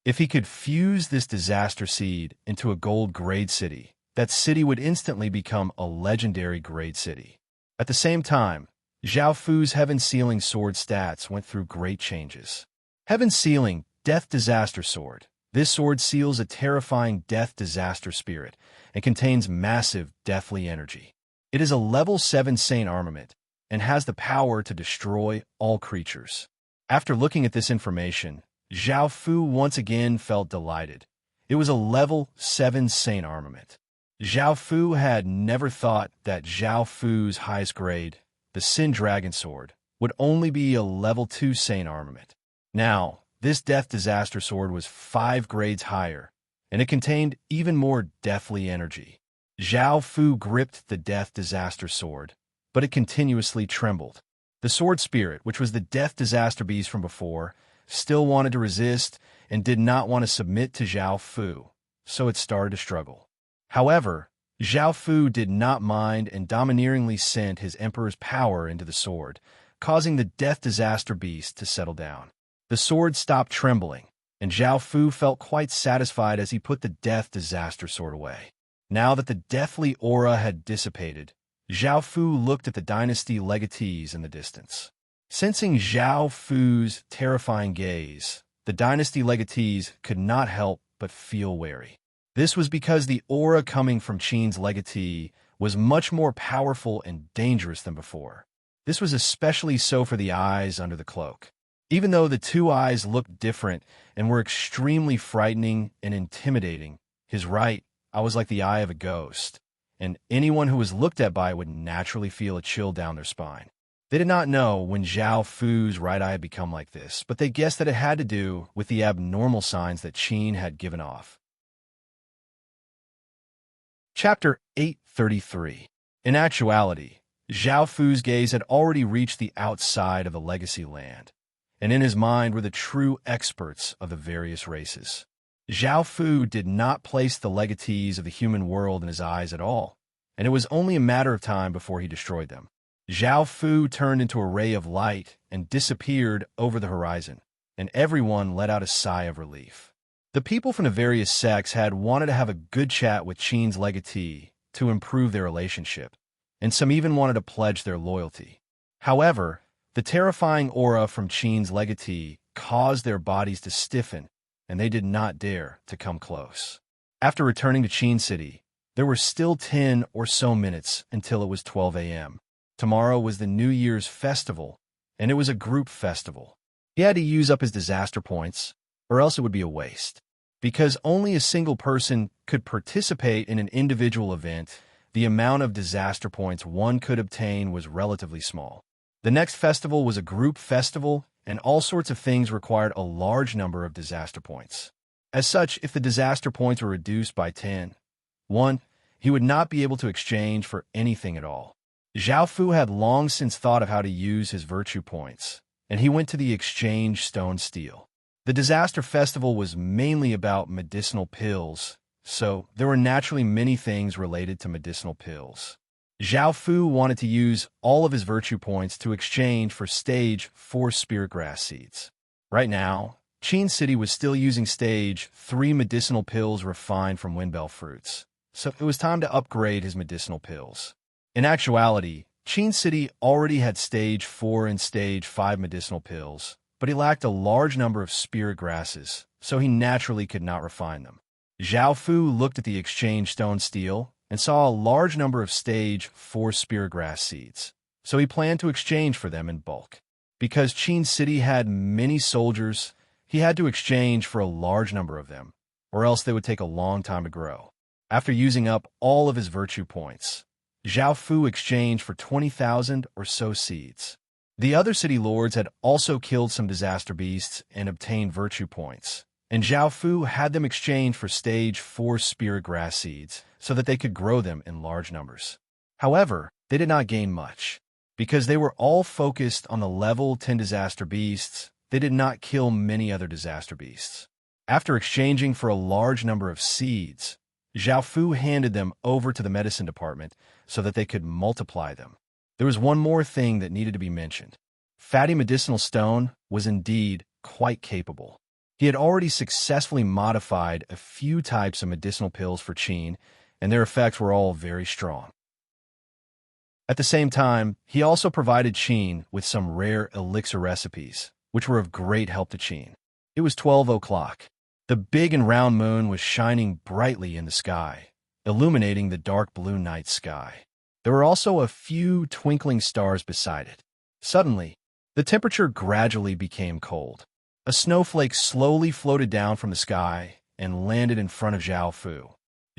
If he could fuse this disaster seed into a gold grade city, that city would instantly become a legendary grade city. At the same time, Zhao Fu's Heaven Sealing sword stats went through great changes. Heaven Sealing, Death Disaster Sword. This sword seals a terrifying death disaster spirit and contains massive deathly energy. It is a level 7 Saint armament and has the power to destroy all creatures. After looking at this information, Zhao Fu once again felt delighted. It was a level 7 Saint armament. Zhao Fu had never thought that Zhao Fu's highest grade, the Sin Dragon Sword, would only be a level 2 Saint armament. Now, this Death Disaster Sword was 5 grades higher, and it contained even more deathly energy. Zhao Fu gripped the Death Disaster Sword, but it continuously trembled. The sword spirit, which was the Death Disaster Beast from before, still wanted to resist and did not want to submit to Zhao Fu, so it started to struggle. However, Zhao Fu did not mind and domineeringly sent his emperor's power into the sword, causing the Death Disaster Beast to settle down. The sword stopped trembling, and Zhao Fu felt quite satisfied as he put the Death Disaster Sword away. Now that the deathly aura had dissipated, Zhao Fu looked at the dynasty legatees in the distance. Sensing Zhao Fu's terrifying gaze, the dynasty legatees could not help but feel wary. This was because the aura coming from Qin's legatee was much more powerful and dangerous than before. This was especially so for the eyes under the cloak. Even though the two eyes looked different and were extremely frightening and intimidating, his right eye was like the eye of a ghost, and anyone who was looked at by it would naturally feel a chill down their spine. They did not know when Zhao Fu's right eye had become like this, but they guessed that it had to do with the abnormal signs that Qin had given off. Chapter 833. In actuality, Zhao Fu's gaze had already reached the outside of the legacy land, and in his mind were the true experts of the various races. Zhao Fu did not place the legatees of the human world in his eyes at all, and it was only a matter of time before he destroyed them. Zhao Fu turned into a ray of light and disappeared over the horizon, and everyone let out a sigh of relief. The people from the various sects had wanted to have a good chat with Qin's legatee to improve their relationship, and some even wanted to pledge their loyalty. However, the terrifying aura from Qin's legatee caused their bodies to stiffen, and they did not dare to come close. After returning to Qin City, there were still 10 or so minutes until it was 12 a.m. Tomorrow was the New Year's festival, and it was a group festival. He had to use up his disaster points, or else it would be a waste. Because only a single person could participate in an individual event, the amount of disaster points one could obtain was relatively small. The next festival was a group festival, and all sorts of things required a large number of disaster points. As such, if the disaster points were reduced by 1, he would not be able to exchange for anything at all. Zhao Fu had long since thought of how to use his virtue points, and he went to the exchange stone steel. The disaster festival was mainly about medicinal pills, so there were naturally many things related to medicinal pills. Zhao Fu wanted to use all of his virtue points to exchange for stage 4 spirit grass seeds. Right now, Qin City was still using stage 3 medicinal pills refined from windbell fruits, so it was time to upgrade his medicinal pills. In actuality, Qin City already had stage 4 and stage 5 medicinal pills, but he lacked a large number of spirit grasses, so he naturally could not refine them. Zhao Fu looked at the exchange stone steel and saw a large number of stage 4 spirit grass seeds, so he planned to exchange for them in bulk. Because Qin City had many soldiers, he had to exchange for a large number of them, or else they would take a long time to grow. After using up all of his virtue points, Zhao Fu exchanged for 20,000 or so seeds. The other city lords had also killed some disaster beasts and obtained virtue points, and Zhao Fu had them exchange for stage 4 spirit grass seeds so that they could grow them in large numbers. However, they did not gain much. Because they were all focused on the level 10 disaster beasts, they did not kill many other disaster beasts. After exchanging for a large number of seeds, Zhao Fu handed them over to the medicine department so that they could multiply them. There was one more thing that needed to be mentioned. Fatty Medicinal Stone was indeed quite capable. He had already successfully modified a few types of medicinal pills for Qin, and their effects were all very strong. At the same time, he also provided Qin with some rare elixir recipes, which were of great help to Qin. It was 12 o'clock. The big and round moon was shining brightly in the sky, illuminating the dark blue night sky. There were also a few twinkling stars beside it. Suddenly, the temperature gradually became cold. A snowflake slowly floated down from the sky and landed in front of Zhao Fu.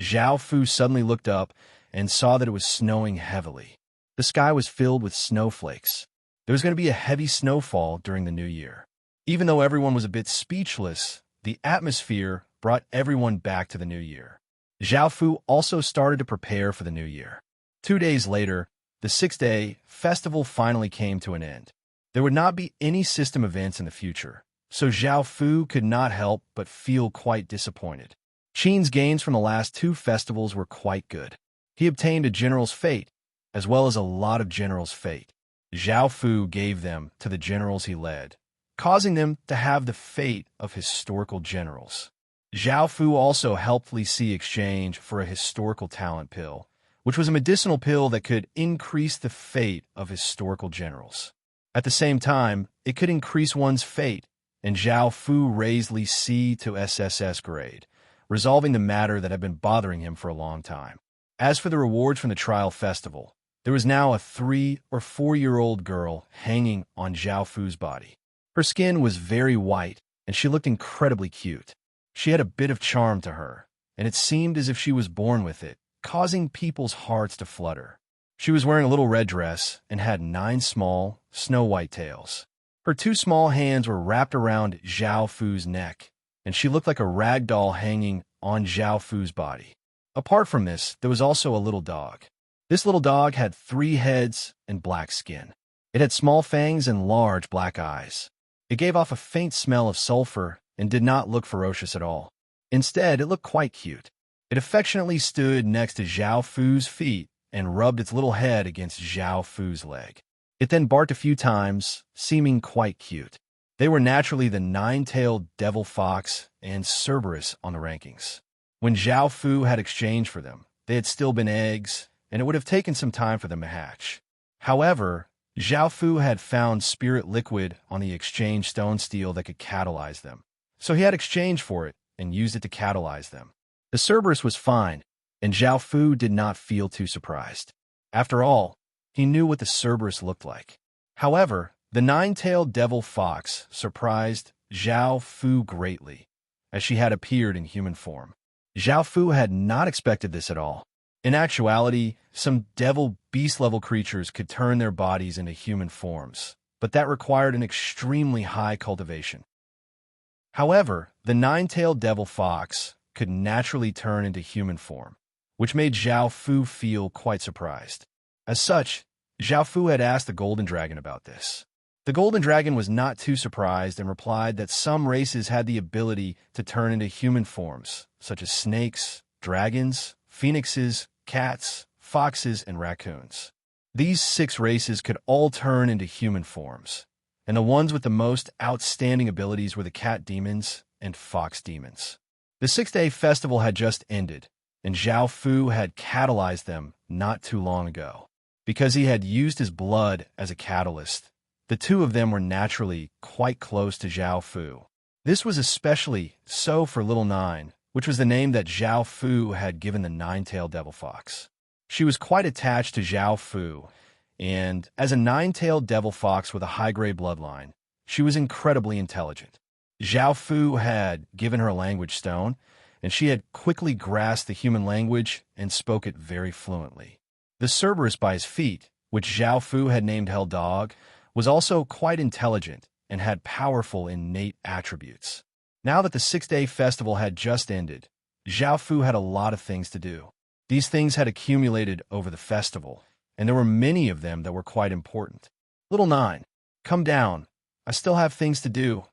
Zhao Fu suddenly looked up and saw that it was snowing heavily. The sky was filled with snowflakes. There was going to be a heavy snowfall during the new year. Even though everyone was a bit speechless, the atmosphere brought everyone back to the new year. Zhao Fu also started to prepare for the new year. 2 days later, the 6-day festival finally came to an end. There would not be any system events in the future, so Zhao Fu could not help but feel quite disappointed. Qin's gains from the last 2 festivals were quite good. He obtained a general's fate, as well as a lot of generals' fate. Zhao Fu gave them to the generals he led, causing them to have the fate of historical generals. Zhao Fu also helped Li Si exchange for a historical talent pill, which was a medicinal pill that could increase the fate of historical generals. At the same time, it could increase one's fate, and Zhao Fu raised Li Si to SSS grade, resolving the matter that had been bothering him for a long time. As for the rewards from the trial festival, there was now a 3- or 4-year-old girl hanging on Zhao Fu's body. Her skin was very white, and she looked incredibly cute. She had a bit of charm to her, and it seemed as if she was born with it, causing people's hearts to flutter. She was wearing a little red dress and had 9 small, snow-white tails. Her 2 small hands were wrapped around Zhao Fu's neck, and she looked like a rag doll hanging on Zhao Fu's body. Apart from this, there was also a little dog. This little dog had 3 heads and black skin. It had small fangs and large black eyes. It gave off a faint smell of sulfur and did not look ferocious at all. Instead, it looked quite cute. It affectionately stood next to Zhao Fu's feet and rubbed its little head against Zhao Fu's leg. It then barked a few times, seeming quite cute. They were naturally the 9-tailed devil fox and Cerberus on the rankings. When Zhao Fu had exchanged for them, they had still been eggs, and it would have taken some time for them to hatch. However, Zhao Fu had found spirit liquid on the exchange stone steel that could catalyze them, so he had exchanged for it and used it to catalyze them. The Cerberus was fine, and Zhao Fu did not feel too surprised. After all, he knew what the Cerberus looked like. However, the 9-tailed devil fox surprised Zhao Fu greatly, as she had appeared in human form. Zhao Fu had not expected this at all. In actuality, some devil beast-level creatures could turn their bodies into human forms, but that required an extremely high cultivation. However, the 9-tailed devil fox could naturally turn into human form, which made Zhao Fu feel quite surprised. As such, Zhao Fu had asked the Golden Dragon about this. The Golden Dragon was not too surprised and replied that some races had the ability to turn into human forms, such as snakes, dragons, phoenixes, cats, foxes, and raccoons. These 6 races could all turn into human forms, and the ones with the most outstanding abilities were the cat demons and fox demons. The 6-day festival had just ended, and Zhao Fu had catalyzed them not too long ago. Because he had used his blood as a catalyst, the 2 of them were naturally quite close to Zhao Fu. This was especially so for Little Nine, which was the name that Zhao Fu had given the 9-tailed devil fox. She was quite attached to Zhao Fu, and as a 9-tailed devil fox with a high-grade bloodline, she was incredibly intelligent. Zhao Fu had given her a language stone, and she had quickly grasped the human language and spoke it very fluently. The Cerberus by his feet, which Zhao Fu had named Hell Dog, was also quite intelligent and had powerful innate attributes. Now that the 6-day festival had just ended, Zhao Fu had a lot of things to do. These things had accumulated over the festival, and there were many of them that were quite important. "Little Nine, come down. I still have things to do,"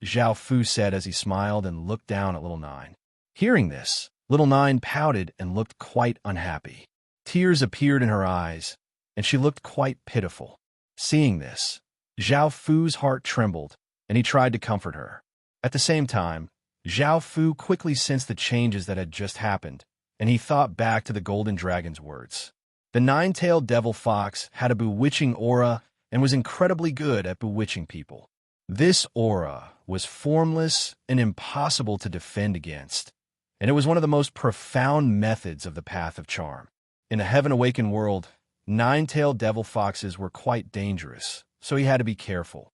Zhao Fu said as he smiled and looked down at Little Nine. Hearing this, Little Nine pouted and looked quite unhappy. Tears appeared in her eyes, and she looked quite pitiful. Seeing this, Zhao Fu's heart trembled, and he tried to comfort her. At the same time, Zhao Fu quickly sensed the changes that had just happened, and he thought back to the Golden Dragon's words. The nine-tailed devil fox had a bewitching aura and was incredibly good at bewitching people. This aura was formless and impossible to defend against, and it was one of the most profound methods of the path of charm. In a heaven-awakened world, nine-tailed devil foxes were quite dangerous, so he had to be careful.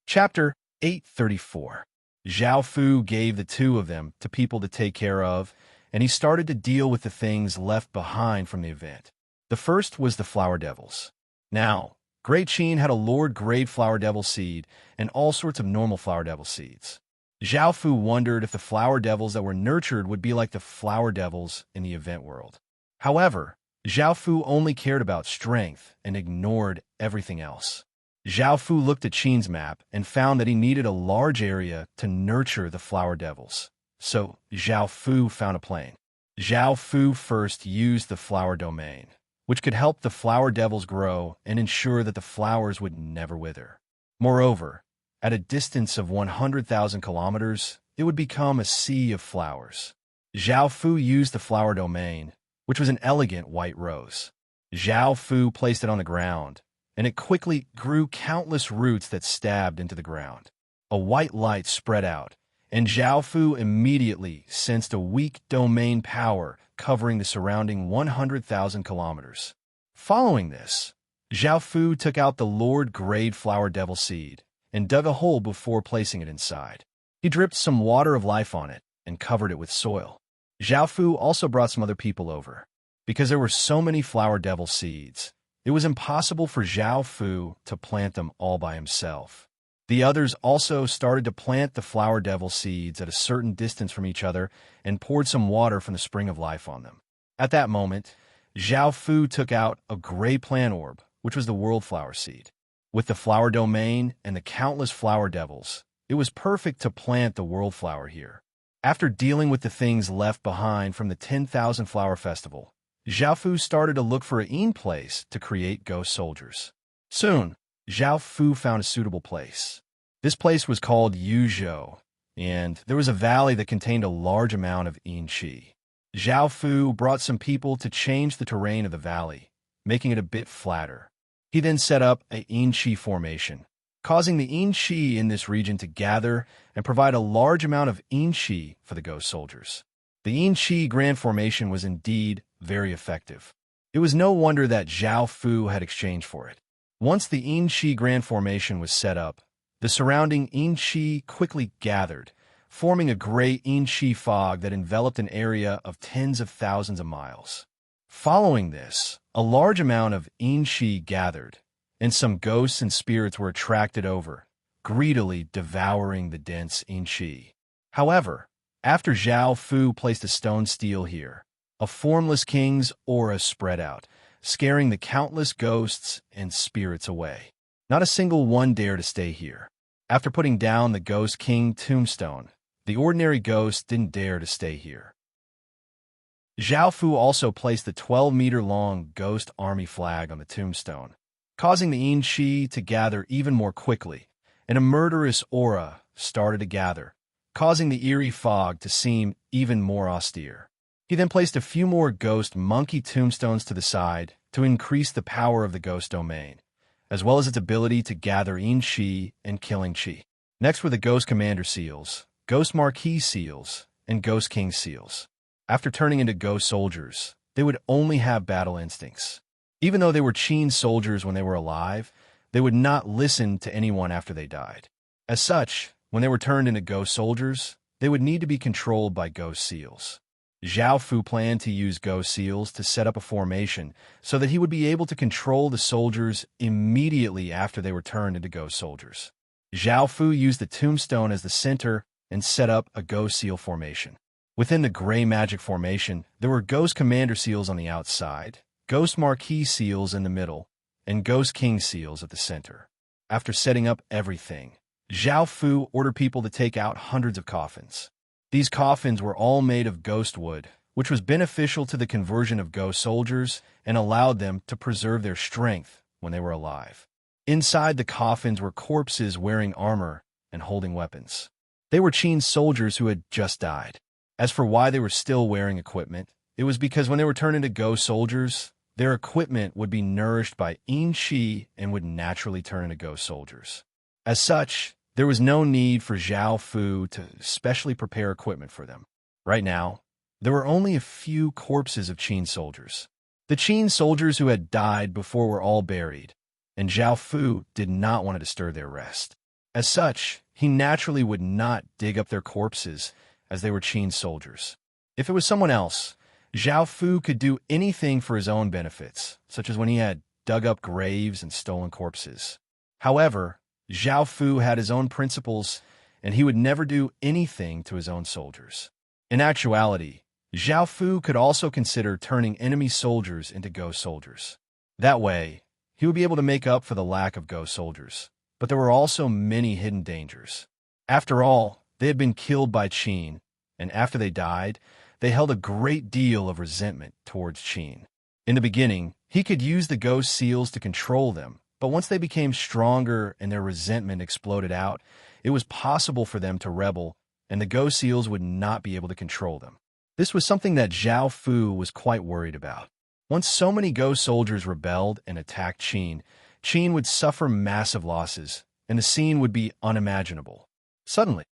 Chapter 834. Zhao Fu gave the two of them to people to take care of, and he started to deal with the things left behind from the event. The first was the flower devils. Now, Great Qin had a Lord Grade flower devil seed and all sorts of normal flower devil seeds. Zhao Fu wondered if the flower devils that were nurtured would be like the flower devils in the event world. However, Zhao Fu only cared about strength and ignored everything else. Zhao Fu looked at Qin's map and found that he needed a large area to nurture the flower devils. So, Zhao Fu found a plan. Zhao Fu first used the flower domain, which could help the flower devils grow and ensure that the flowers would never wither. Moreover, at a distance of 100,000 kilometers, it would become a sea of flowers. Zhao Fu used the flower domain, which was an elegant white rose. Zhao Fu placed it on the ground, and it quickly grew countless roots that stabbed into the ground. A white light spread out, and Zhao Fu immediately sensed a weak domain power covering the surrounding 100,000 kilometers. Following this, Zhao Fu took out the Lord Grade flower devil seed and dug a hole before placing it inside. He dripped some water of life on it and covered it with soil. Zhao Fu also brought some other people over. Because there were so many flower devil seeds, it was impossible for Zhao Fu to plant them all by himself. The others also started to plant the flower devil seeds at a certain distance from each other and poured some water from the spring of life on them. At that moment, Zhao Fu took out a gray plant orb, which was the world flower seed. With the flower domain and the countless flower devils, it was perfect to plant the world flower here. After dealing with the things left behind from the 10,000 flower festival, Zhao Fu started to look for a place to create ghost soldiers. Soon, Zhao Fu found a suitable place. This place was called Yuzhou, and there was a valley that contained a large amount of qi. Zhao Fu brought some people to change the terrain of the valley, making it a bit flatter. He then set up a qi formation, causing the qi in this region to gather and provide a large amount of qi for the ghost soldiers. The qi grand formation was indeed very effective. It was no wonder that Zhao Fu had exchanged for it. Once the qi grand formation was set up, the surrounding qi quickly gathered, forming a gray qi fog that enveloped an area of tens of thousands of miles. Following this, a large amount of qi gathered, and some ghosts and spirits were attracted over, greedily devouring the dense qi. However, after Zhao Fu placed a stone stele here, a formless king's aura spread out, scaring the countless ghosts and spirits away. Not a single one dared to stay here. After putting down the Ghost King tombstone, the ordinary ghosts didn't dare to stay here. Zhao Fu also placed the 12-meter-long ghost army flag on the tombstone, causing the qi to gather even more quickly, and a murderous aura started to gather, causing the eerie fog to seem even more austere. He then placed a few more ghost monkey tombstones to the side to increase the power of the ghost domain, as well as its ability to gather qi and killing qi. Next were the ghost commander seals, ghost marquis seals, and ghost king seals. After turning into ghost soldiers, they would only have battle instincts. Even though they were Qin soldiers when they were alive, they would not listen to anyone after they died. As such, when they were turned into ghost soldiers, they would need to be controlled by ghost seals. Zhao Fu planned to use ghost seals to set up a formation so that he would be able to control the soldiers immediately after they were turned into ghost soldiers. Zhao Fu used the tombstone as the center and set up a ghost seal formation. Within the gray magic formation, there were ghost commander seals on the outside, ghost marquee seals in the middle, and ghost king seals at the center. After setting up everything, Zhao Fu ordered people to take out hundreds of coffins. These coffins were all made of ghost wood, which was beneficial to the conversion of ghost soldiers and allowed them to preserve their strength when they were alive. Inside the coffins were corpses wearing armor and holding weapons. They were Qin's soldiers who had just died. As for why they were still wearing equipment, it was because when they were turned into ghost soldiers, their equipment would be nourished by yin qi and would naturally turn into ghost soldiers. As such, there was no need for Zhao Fu to specially prepare equipment for them. Right now, there were only a few corpses of Qin soldiers. The Qin soldiers who had died before were all buried, and Zhao Fu did not want to disturb their rest. As such, he naturally would not dig up their corpses as they were Qin soldiers. If it was someone else, Zhao Fu could do anything for his own benefits, such as when he had dug up graves and stolen corpses. However, Zhao Fu had his own principles, and he would never do anything to his own soldiers. In actuality, Zhao Fu could also consider turning enemy soldiers into ghost soldiers. That way, he would be able to make up for the lack of ghost soldiers. But there were also many hidden dangers. After all, they had been killed by Qin, and after they died, they held a great deal of resentment towards Qin. In the beginning, he could use the ghost seals to control them, but once they became stronger and their resentment exploded out, it was possible for them to rebel, and the ghost seals would not be able to control them. This was something that Zhao Fu was quite worried about. Once so many ghost soldiers rebelled and attacked Qin, Qin would suffer massive losses, and the scene would be unimaginable. Suddenly,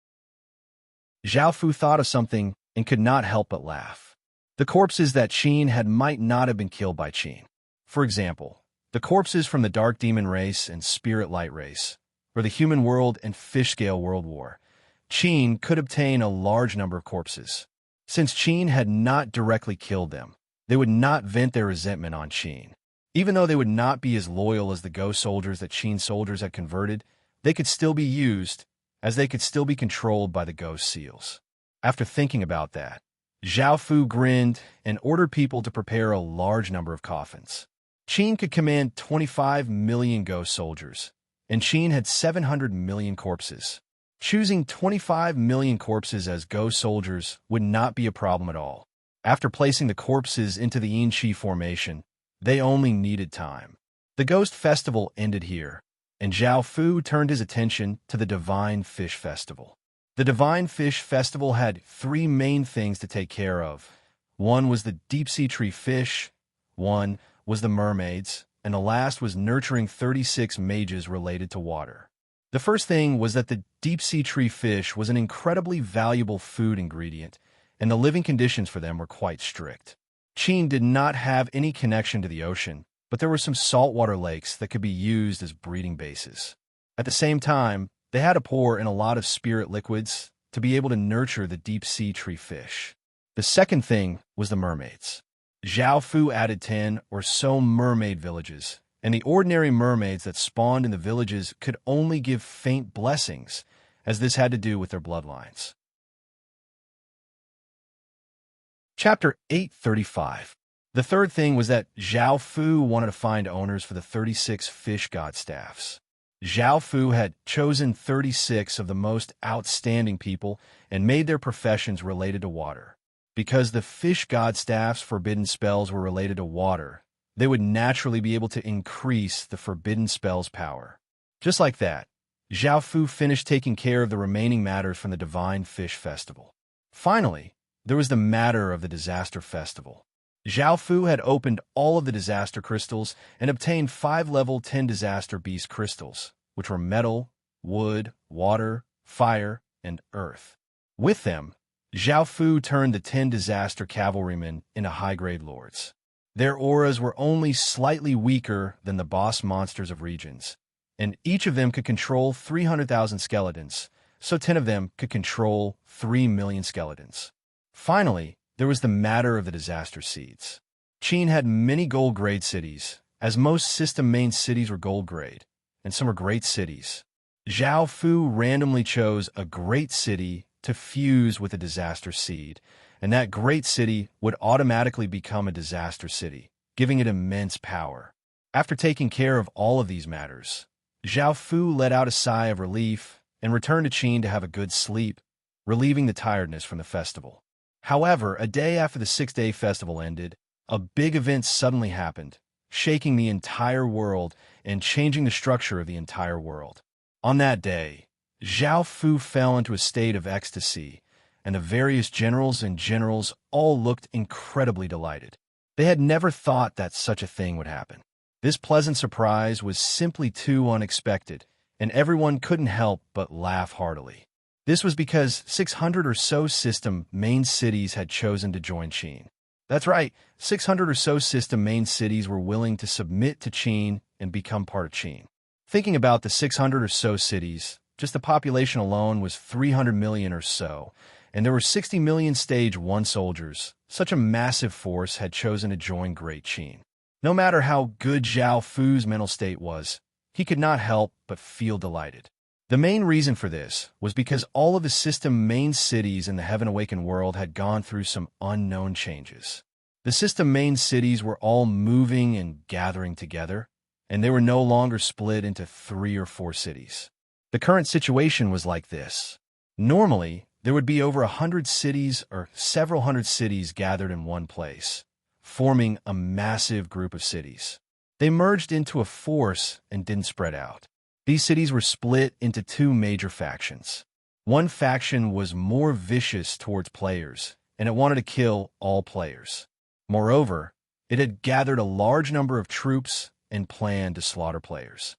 Zhao Fu thought of something and could not help but laugh. The corpses that Qin had might not have been killed by Qin. For example, the corpses from the Dark Demon race and Spirit Light race, or the Human World and Fish Scale World War. Qin could obtain a large number of corpses. Since Qin had not directly killed them, they would not vent their resentment on Qin. Even though they would not be as loyal as the ghost soldiers that Qin soldiers had converted, they could still be used, as they could still be controlled by the ghost seals. After thinking about that, Zhao Fu grinned and ordered people to prepare a large number of coffins. Qin could command 25 million ghost soldiers, and Qin had 700 million corpses. Choosing 25 million corpses as ghost soldiers would not be a problem at all. After placing the corpses into the yin qi formation, they only needed time. The Ghost Festival ended here, and Zhao Fu turned his attention to the Divine Fish Festival. The Divine Fish Festival had three main things to take care of. One was the deep-sea tree fish, one was the mermaids, and the last was nurturing 36 mages related to water. The first thing was that the deep-sea tree fish was an incredibly valuable food ingredient, and the living conditions for them were quite strict. Qin did not have any connection to the ocean, but there were some saltwater lakes that could be used as breeding bases. At the same time, they had to pour in a lot of spirit liquids to be able to nurture the deep-sea tree fish. The second thing was the mermaids. Zhao Fu added 10 or so mermaid villages, and the ordinary mermaids that spawned in the villages could only give faint blessings, as this had to do with their bloodlines. Chapter 835. The third thing was that Zhao Fu wanted to find owners for the 36 fish god staffs. Zhao Fu had chosen 36 of the most outstanding people and made their professions related to water. Because the fish god staff's forbidden spells were related to water, they would naturally be able to increase the forbidden spell's power. Just like that, Zhao Fu finished taking care of the remaining matters from the Divine Fish Festival. Finally, there was the matter of the Disaster Festival. Zhao Fu had opened all of the disaster crystals and obtained 5 level 10 disaster beast crystals, which were metal, wood, water, fire, and earth. With them, Zhao Fu turned the 10 disaster cavalrymen into high-grade lords. Their auras were only slightly weaker than the boss monsters of regions, and each of them could control 300,000 skeletons, so 10 of them could control 3 million skeletons. Finally, there was the matter of the disaster seeds. Qin had many gold-grade cities, as most system main cities were gold-grade, and some were great cities. Zhao Fu randomly chose a great city to fuse with a disaster seed, and that great city would automatically become a disaster city, giving it immense power. After taking care of all of these matters, Zhao Fu let out a sigh of relief and returned to Qin to have a good sleep, relieving the tiredness from the festival. However, a day after the six-day festival ended, a big event suddenly happened, shaking the entire world and changing the structure of the entire world. On that day, Zhao Fu fell into a state of ecstasy, and the various generals and generals all looked incredibly delighted. They had never thought that such a thing would happen. This pleasant surprise was simply too unexpected, and everyone couldn't help but laugh heartily. This was because 600 or so system main cities had chosen to join Qin. That's right, 600 or so system main cities were willing to submit to Qin and become part of Qin. Thinking about the 600 or so cities, just the population alone was 300 million or so, and there were 60 million Stage 1 soldiers. Such a massive force had chosen to join Great Qin. No matter how good Zhao Fu's mental state was, he could not help but feel delighted. The main reason for this was because all of the system main cities in the Heaven Awakened world had gone through some unknown changes. The system main cities were all moving and gathering together, and they were no longer split into 3 or 4 cities. The current situation was like this. Normally, there would be over 100 cities or several hundred cities gathered in one place, forming a massive group of cities. They merged into a force and didn't spread out. These cities were split into 2 major factions. One faction was more vicious towards players, and it wanted to kill all players. Moreover, it had gathered a large number of troops and planned to slaughter players.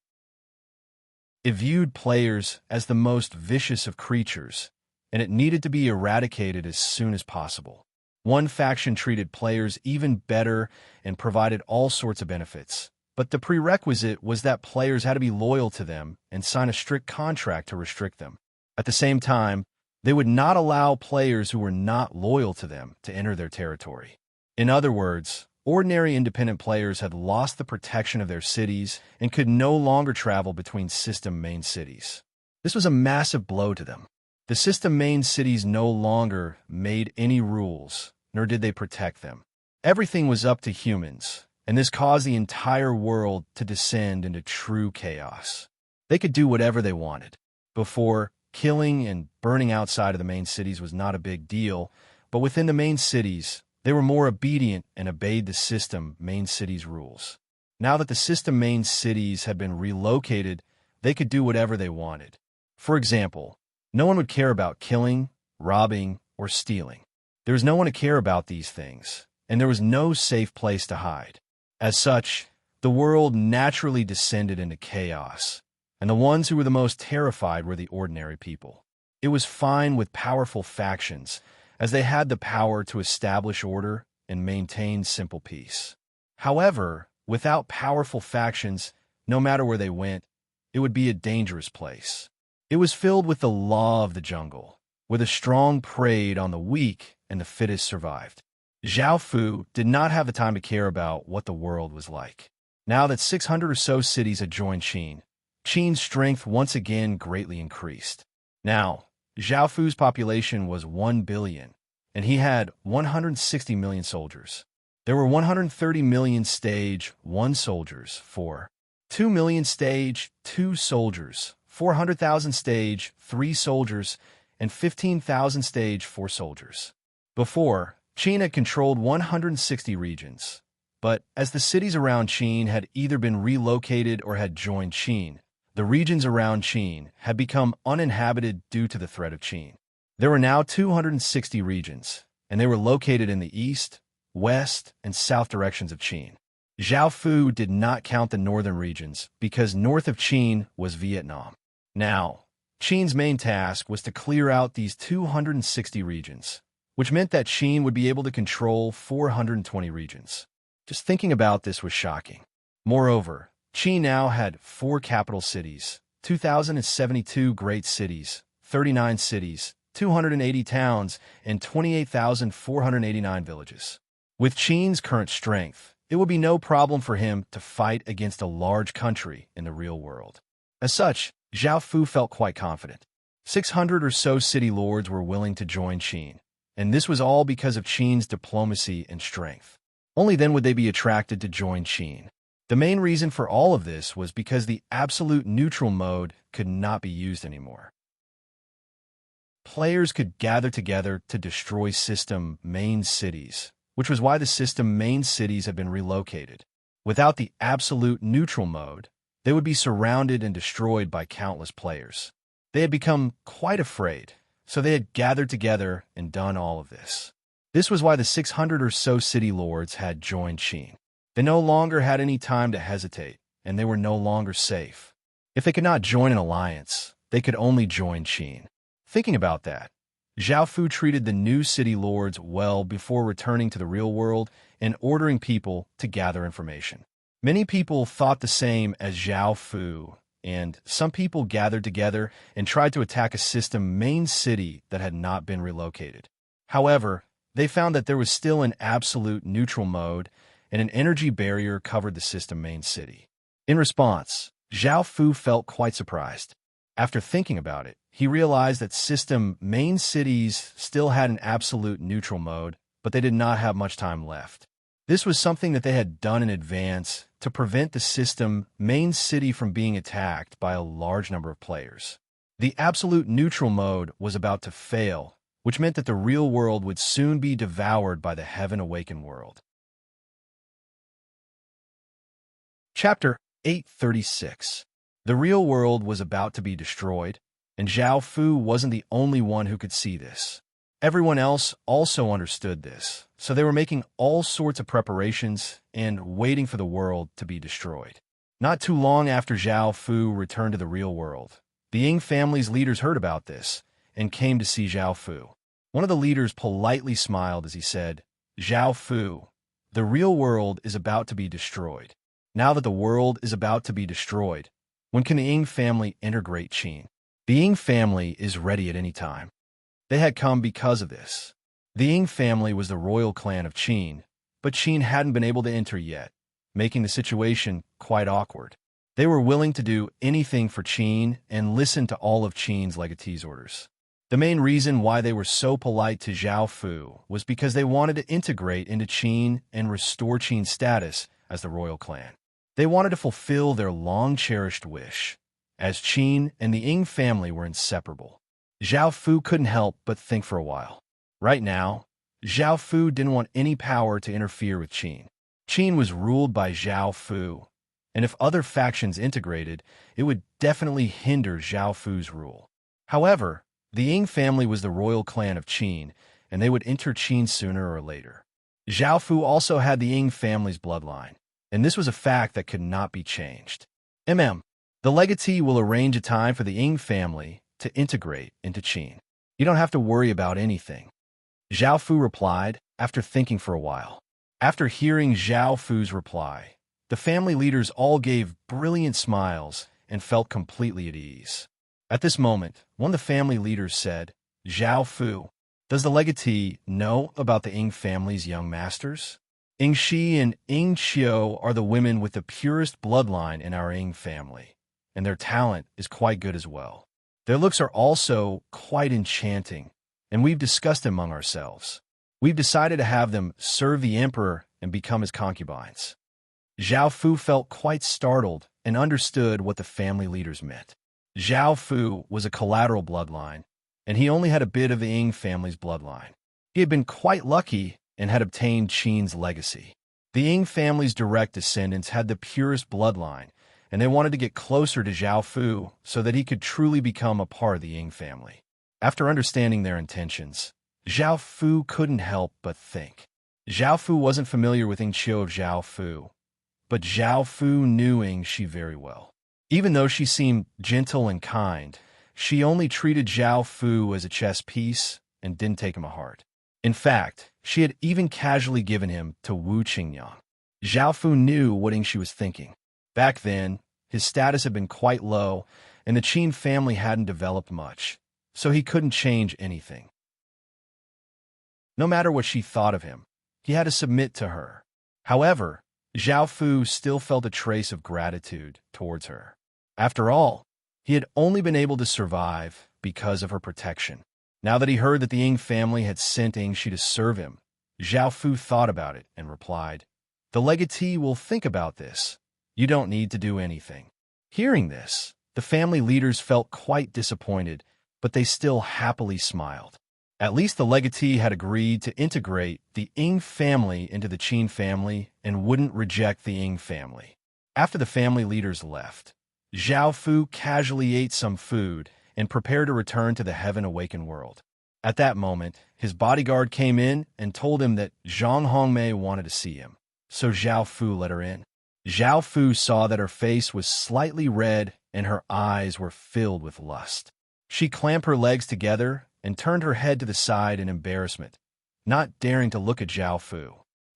It viewed players as the most vicious of creatures, and it needed to be eradicated as soon as possible. One faction treated players even better and provided all sorts of benefits, but the prerequisite was that players had to be loyal to them and sign a strict contract to restrict them. At the same time, they would not allow players who were not loyal to them to enter their territory. In other words, ordinary independent players had lost the protection of their cities and could no longer travel between system main cities. This was a massive blow to them. The system main cities no longer made any rules, nor did they protect them. Everything was up to humans, and this caused the entire world to descend into true chaos. They could do whatever they wanted. Before, killing and burning outside of the main cities was not a big deal, but within the main cities, they were more obedient and obeyed the system main cities' rules. Now that the system main cities had been relocated, they could do whatever they wanted. For example, no one would care about killing, robbing, or stealing. There was no one to care about these things, and there was no safe place to hide. As such, the world naturally descended into chaos, and the ones who were the most terrified were the ordinary people. It was fine with powerful factions, as they had the power to establish order and maintain simple peace. However, without powerful factions, no matter where they went, it would be a dangerous place. It was filled with the law of the jungle, where the strong preyed on the weak and the fittest survived. Zhao Fu did not have the time to care about what the world was like. Now that 600 or so cities had joined Qin, Qin's strength once again greatly increased. Now, Zhao Fu's population was 1 billion, and he had 160 million soldiers. There were 130 million Stage 1 soldiers for 2 million Stage 2 soldiers, 400,000 Stage 3 soldiers, and 15,000 Stage 4 soldiers. Before, Qin had controlled 160 regions, but as the cities around Qin had either been relocated or had joined Qin, the regions around Qin had become uninhabited due to the threat of Qin. There were now 260 regions, and they were located in the east, west, and south directions of Qin. Zhao Fu did not count the northern regions because north of Qin was Vietnam. Now, Qin's main task was to clear out these 260 regions, which meant that Qin would be able to control 420 regions. Just thinking about this was shocking. Moreover, Qin now had 4 capital cities, 2,072 great cities, 39 cities, 280 towns, and 28,489 villages. With Qin's current strength, it would be no problem for him to fight against a large country in the real world. As such, Zhao Fu felt quite confident. 600 or so city lords were willing to join Qin, and this was all because of Qin's diplomacy and strength. Only then would they be attracted to join Qin. The main reason for all of this was because the absolute neutral mode could not be used anymore. Players could gather together to destroy system main cities, which was why the system main cities had been relocated. Without the absolute neutral mode, they would be surrounded and destroyed by countless players. They had become quite afraid, so they had gathered together and done all of this. This was why the 600 or so city lords had joined Qin. They no longer had any time to hesitate, and they were no longer safe. If they could not join an alliance, they could only join Qin. Thinking about that, Zhao Fu treated the new city lords well before returning to the real world and ordering people to gather information. Many people thought the same as Zhao Fu, and some people gathered together and tried to attack a system main city that had not been relocated. However, they found that there was still an absolute neutral mode, and an energy barrier covered the system main city. In response, Zhao Fu felt quite surprised. After thinking about it, he realized that system main cities still had an absolute neutral mode, but they did not have much time left. This was something that they had done in advance to prevent the system main city from being attacked by a large number of players. The absolute neutral mode was about to fail, which meant that the real world would soon be devoured by the Heaven Awakened world. Chapter 836. The real world was about to be destroyed, and Zhao Fu wasn't the only one who could see this. Everyone else also understood this, so they were making all sorts of preparations and waiting for the world to be destroyed. Not too long after Zhao Fu returned to the real world, the Ying family's leaders heard about this and came to see Zhao Fu. One of the leaders politely smiled as he said, "Zhao Fu, the real world is about to be destroyed. Now that the world is about to be destroyed, when can the Ying family integrate Qin? The Ying family is ready at any time." They had come because of this. The Ying family was the royal clan of Qin, but Qin hadn't been able to enter yet, making the situation quite awkward. They were willing to do anything for Qin and listen to all of Qin's legatee's orders. The main reason why they were so polite to Zhao Fu was because they wanted to integrate into Qin and restore Qin's status as the royal clan. They wanted to fulfill their long-cherished wish, as Qin and the Ying family were inseparable. Zhao Fu couldn't help but think for a while. Right now, Zhao Fu didn't want any power to interfere with Qin. Qin was ruled by Zhao Fu, and if other factions integrated, it would definitely hinder Zhao Fu's rule. However, the Ying family was the royal clan of Qin, and they would enter Qin sooner or later. Zhao Fu also had the Ying family's bloodline, and this was a fact that could not be changed. The legatee will arrange a time for the Ying family to integrate into Qin. You don't have to worry about anything, Zhao Fu replied after thinking for a while. After hearing Zhao Fu's reply, the family leaders all gave brilliant smiles and felt completely at ease. At this moment, one of the family leaders said, "Zhao Fu, does the legatee know about the Ying family's young masters? Ying Shi and Ying Qiu are the women with the purest bloodline in our Ying family, and their talent is quite good as well. Their looks are also quite enchanting, and we've discussed them among ourselves. We've decided to have them serve the emperor and become his concubines." Zhao Fu felt quite startled and understood what the family leaders meant. Zhao Fu was a collateral bloodline, and he only had a bit of the Ying family's bloodline. He had been quite lucky and had obtained Qin's legacy. The Ying family's direct descendants had the purest bloodline, and they wanted to get closer to Zhao Fu so that he could truly become a part of the Ying family. After understanding their intentions, Zhao Fu couldn't help but think. Zhao Fu wasn't familiar with Ying Qiu of Zhao Fu, but Zhao Fu knew Ying Shi very well. Even though she seemed gentle and kind, she only treated Zhao Fu as a chess piece and didn't take him to heart. In fact, she had even casually given him to Wu Qingyang. Zhao Fu knew what Ying Shi was thinking. Back then, his status had been quite low, and the Qin family hadn't developed much, so he couldn't change anything. No matter what she thought of him, he had to submit to her. However, Zhao Fu still felt a trace of gratitude towards her. After all, He had only been able to survive because of her protection. Now that he heard that the Ying family had sent Yingxi to serve him, Zhao Fu thought about it and replied, "The legatee will think about this. You don't need to do anything." Hearing this, the family leaders felt quite disappointed, but they still happily smiled. At least the legatee had agreed to integrate the Ying family into the Qin family and wouldn't reject the Ying family. After the family leaders left, Zhao Fu casually ate some food and prepared to return to the heaven-awakened world. At that moment, his bodyguard came in and told him that Zhang Hongmei wanted to see him, so Zhao Fu let her in. Zhao Fu saw that her face was slightly red and her eyes were filled with lust. She clamped her legs together and turned her head to the side in embarrassment, not daring to look at Zhao Fu.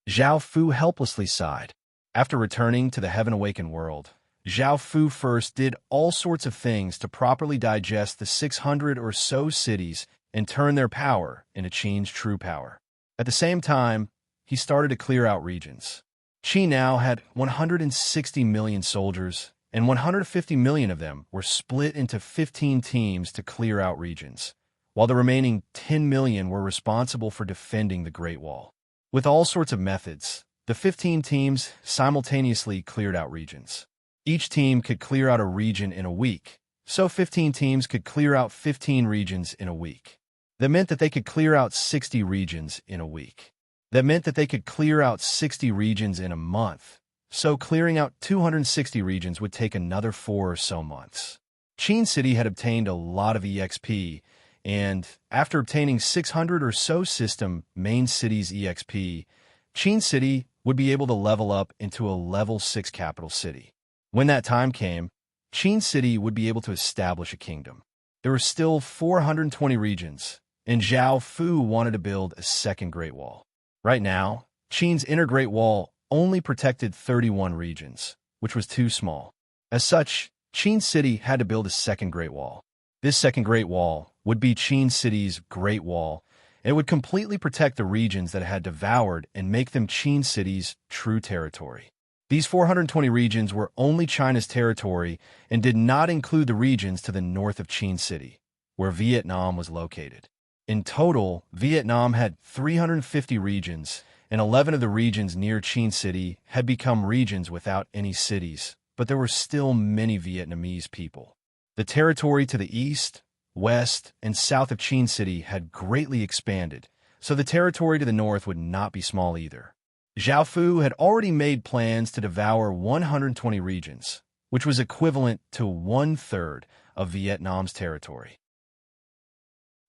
Zhao Fu helplessly sighed. After returning to the heaven-awakened world, Zhao Fu first did all sorts of things to properly digest the 600 or so cities and turn their power into Qin's true power. At the same time, he started to clear out regions. Qi now had 160 million soldiers, and 150 million of them were split into 15 teams to clear out regions, while the remaining 10 million were responsible for defending the Great Wall. With all sorts of methods, the 15 teams simultaneously cleared out regions. Each team could clear out a region in a week, so 15 teams could clear out 15 regions in a week. That meant that they could clear out 60 regions in a week. That meant that they could clear out 60 regions in a month, so clearing out 260 regions would take another 4 or so months. Qin City had obtained a lot of EXP, and after obtaining 600 or so system main cities EXP, Qin City would be able to level up into a level 6 capital city. When that time came, Qin City would be able to establish a kingdom. There were still 420 regions, and Zhao Fu wanted to build a second Great Wall. Right now, Qin's inner Great Wall only protected 31 regions, which was too small. As such, Qin City had to build a second Great Wall. This second Great Wall would be Qin City's Great Wall, and it would completely protect the regions that it had devoured and make them Qin City's true territory. These 420 regions were only China's territory and did not include the regions to the north of Qin City, where Vietnam was located. In total, Vietnam had 350 regions, and 11 of the regions near Qin City had become regions without any cities, but there were still many Vietnamese people. The territory to the east, west, and south of Qin City had greatly expanded, so the territory to the north would not be small either. Zhao Fu had already made plans to devour 120 regions, which was equivalent to 1/3 of Vietnam's territory.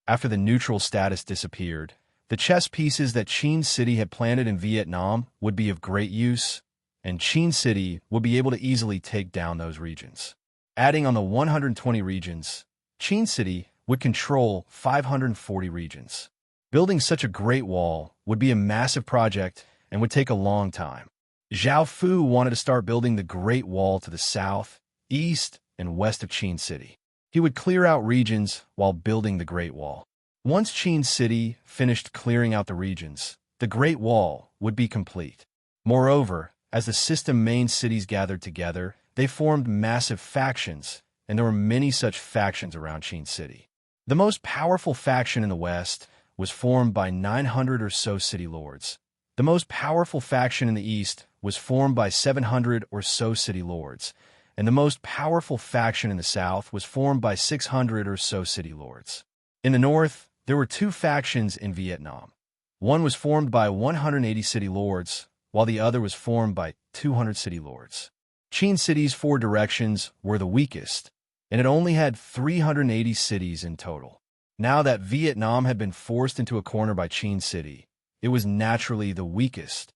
After the neutral status disappeared, the chess pieces that Qin City had planted in Vietnam would be of great use, and Qin City would be able to easily take down those regions. Adding on the 120 regions, Qin City would control 540 regions. Building such a great wall would be a massive project and would take a long time. Zhao Fu wanted to start building the Great Wall to the south, east, and west of Qin City. He would clear out regions while building the Great Wall. Once Qin City finished clearing out the regions, the Great Wall would be complete. Moreover, as the system main cities gathered together, they formed massive factions, and there were many such factions around Qin City. The most powerful faction in the west was formed by 900 or so city lords. The most powerful faction in the east was formed by 700 or so city lords, and the most powerful faction in the south was formed by 600 or so city lords. In the north, there were 2 factions in Vietnam. One was formed by 180 city lords, while the other was formed by 200 city lords. Qin City's 4 directions were the weakest, and it only had 380 cities in total. Now that Vietnam had been forced into a corner by Qin City, it was naturally the weakest.